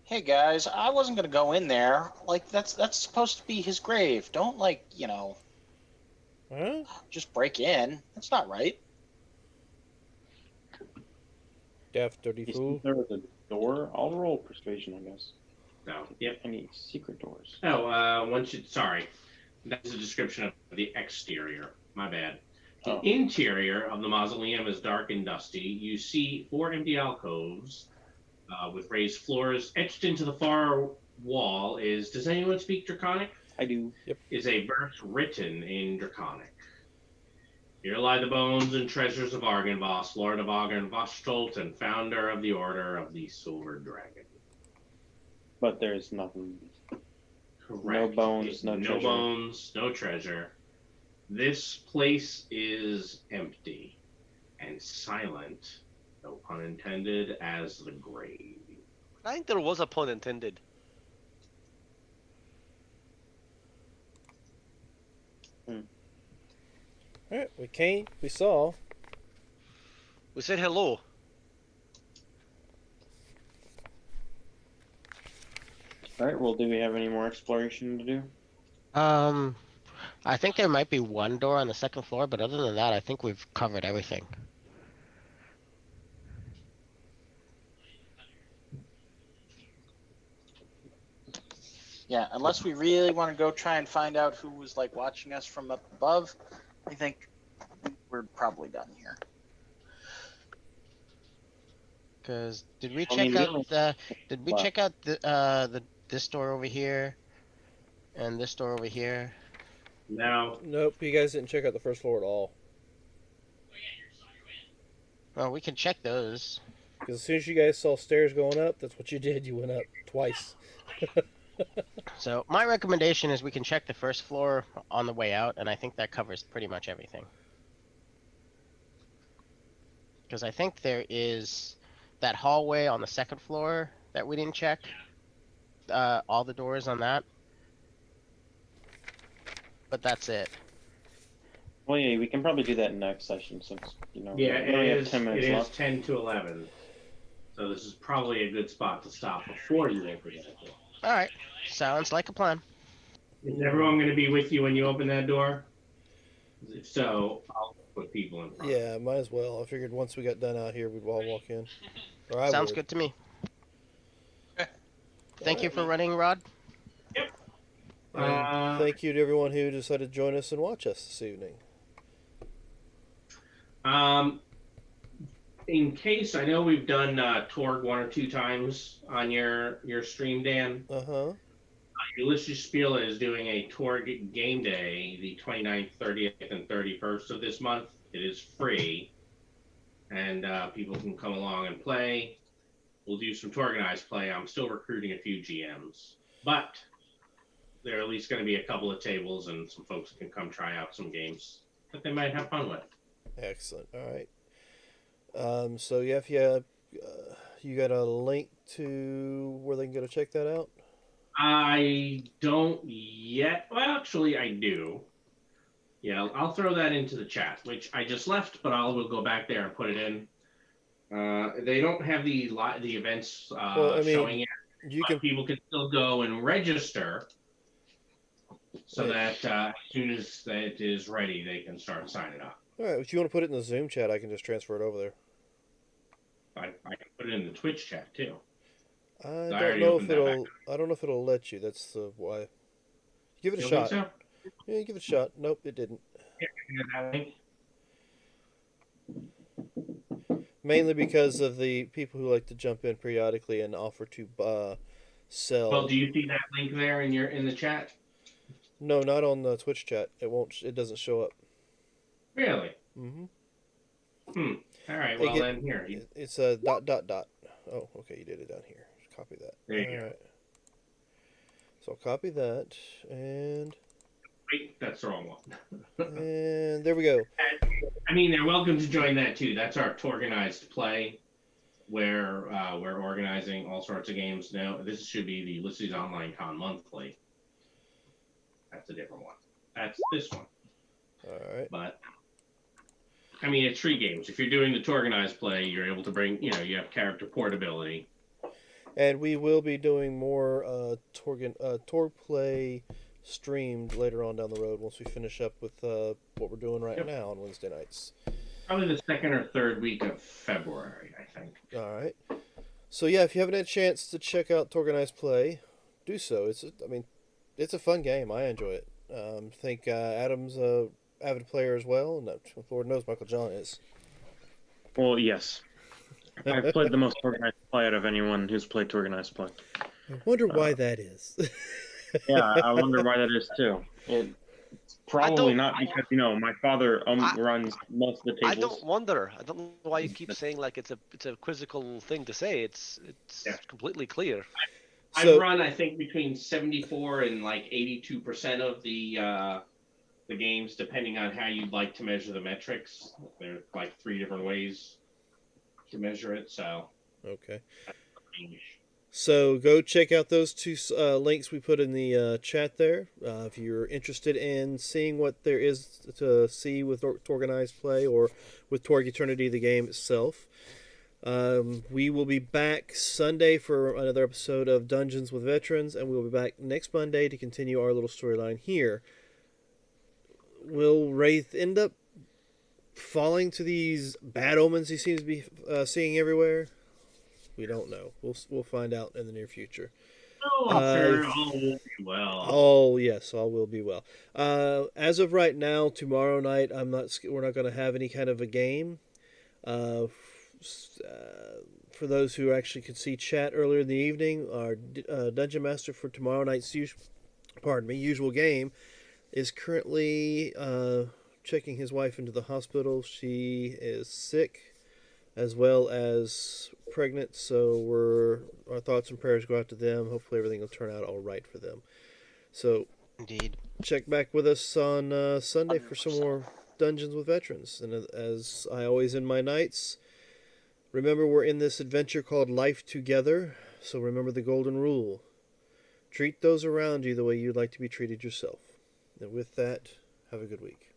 Hey guys, I wasn't gonna go in there. Like that's supposed to be his grave. Don't Huh? just break in. That's not right. Deaf, dirty You fool. see there was a door? I'll roll persuasion, I guess. No. Yep. Any secret doors? Oh, sorry. That's a description of the exterior. My bad. The Oh. interior of the mausoleum is dark and dusty. You see 4 empty alcoves with raised floors. Etched into the far wall is, does anyone speak Draconic? I do. Is a verse written in Draconic. Here lie the bones and treasures of Argenvost, Lord of Argenvostolt, and founder of the Order of the Silver Dragon. But there's nothing. Correct. No bones, no treasure. No bones, no treasure. This place is empty and silent, no pun intended, as the grave. I think there was a pun intended. Alright, we came, we saw. We said hello. Alright, well, do we have any more exploration to do? I think there might be one door on the second floor, but other than that, I think we've covered everything. Yeah, unless we really want to go try and find out who was watching us from up above, I think we're probably done here. Cause did we I mean, check we out only- the? Did we What? check out the this door over here, and this door over here? Now, Nope, you guys didn't check out the first floor at all. Well, we can check those. Because as soon as you guys saw stairs going up, that's what you did. You went up twice. So my recommendation is we can check the first floor on the way out, and I think that covers pretty much everything. Because I think there is that hallway on the second floor that we didn't check. All the doors on that. But that's it. Well, yeah, we can probably do that next session since, yeah, we only have 10 minutes it is left. 10 to 11. So this is probably a good spot to stop before you open that door. All right, sounds like a plan. Is everyone going to be with you when you open that door? If so, I'll put people in front. Yeah, might as well. I figured once we got done out here, we'd all walk in. Or I Sounds would. good to me. Okay. Thank you for running, Rod. And thank you to everyone who decided to join us and watch us this evening. In case, I know we've done Torg 1 or 2 times on your stream, Dan. Uh-huh. Ulysses Spiela is doing a Torg game day the 29th, 30th, and 31st of this month. It is free, and people can come along and play. We'll do some Torganized play. I'm still recruiting a few GMs, but there are at least going to be a couple of tables, and some folks can come try out some games that they might have fun with. Excellent. All right. So yeah, if you got a link to where they can go to check that out? I don't yet. Well, actually, I do. Yeah, I'll throw that into the chat, which I just left, but I'll go back there and put it in. They don't have the events showing yet. People can still go and register, so that as soon as it is ready, they can start signing up. All right. If you want to put it in the Zoom chat, I can just transfer it over there. I can put it in the Twitch chat too. I don't know if it'll let you. That's the why. Give it a shot. So? Yeah, give it a shot. Nope, it didn't. Mainly because of the people who like to jump in periodically and offer to sell. Well, do you see that link there in the chat? No, not on the Twitch chat. It won't. It doesn't show up. Really? Mm-hmm. All right. Well, then here. It's a ... Oh, okay. You did it down here. Just copy that. There you go. Right. So I'll copy that and. Wait, that's the wrong one. And there we go. I mean, they're welcome to join that too. That's our Torganized play, where we're organizing all sorts of games. Now, this should be the Ulysses Online Con Monthly. That's a different one. That's this one. All right. But I mean, it's 3 games. If you're doing the Torganized play, you're able to bring, you have character portability. And we will be doing more Torg play streamed later on down the road once we finish up with what we're doing right now on Wednesday nights. Probably the 2nd or 3rd week of February, I think. All right. So yeah, if you haven't had a chance to check out Torganized Play, do so. It's a fun game. I enjoy it. I think Adam's a avid player as well, and Lord knows Michael John is. Well, yes. I've played the most Organized Play out of anyone who's played Organized Play. I wonder why that is. Yeah, I wonder why that is too. It's probably not because my father runs most of the tables. I don't wonder. I don't know why you keep saying like it's a quizzical thing to say. It's completely clear. I run, I think, between 74 and like 82% of the games, depending on how you'd like to measure the metrics. There are like 3 different ways to measure it. So okay. So go check out those 2 links we put in the chat there. If you're interested in seeing what there is to see with Organized Play or with Torg Eternity, the game itself. We will be back Sunday for another episode of Dungeons with Veterans, and we'll be back next Monday to continue our little storyline here. Will Wraith end up falling to these bad omens he seems to be seeing everywhere? We don't know. We'll find out in the near future. Oh, I'm sure all will be well. Oh yes, all will be well. As of right now, tomorrow night, we're not going to have any kind of a game. For those who actually could see chat earlier in the evening, our Dungeon Master for tomorrow night's usual game is currently checking his wife into the hospital. She is sick, as well as pregnant, so our thoughts and prayers go out to them. Hopefully everything will turn out all right for them. So indeed, check back with us on Sunday for some more Dungeons with Veterans. And as I always end my nights, remember we're in this adventure called Life Together, so remember the golden rule. Treat those around you the way you'd like to be treated yourself. And with that, have a good week.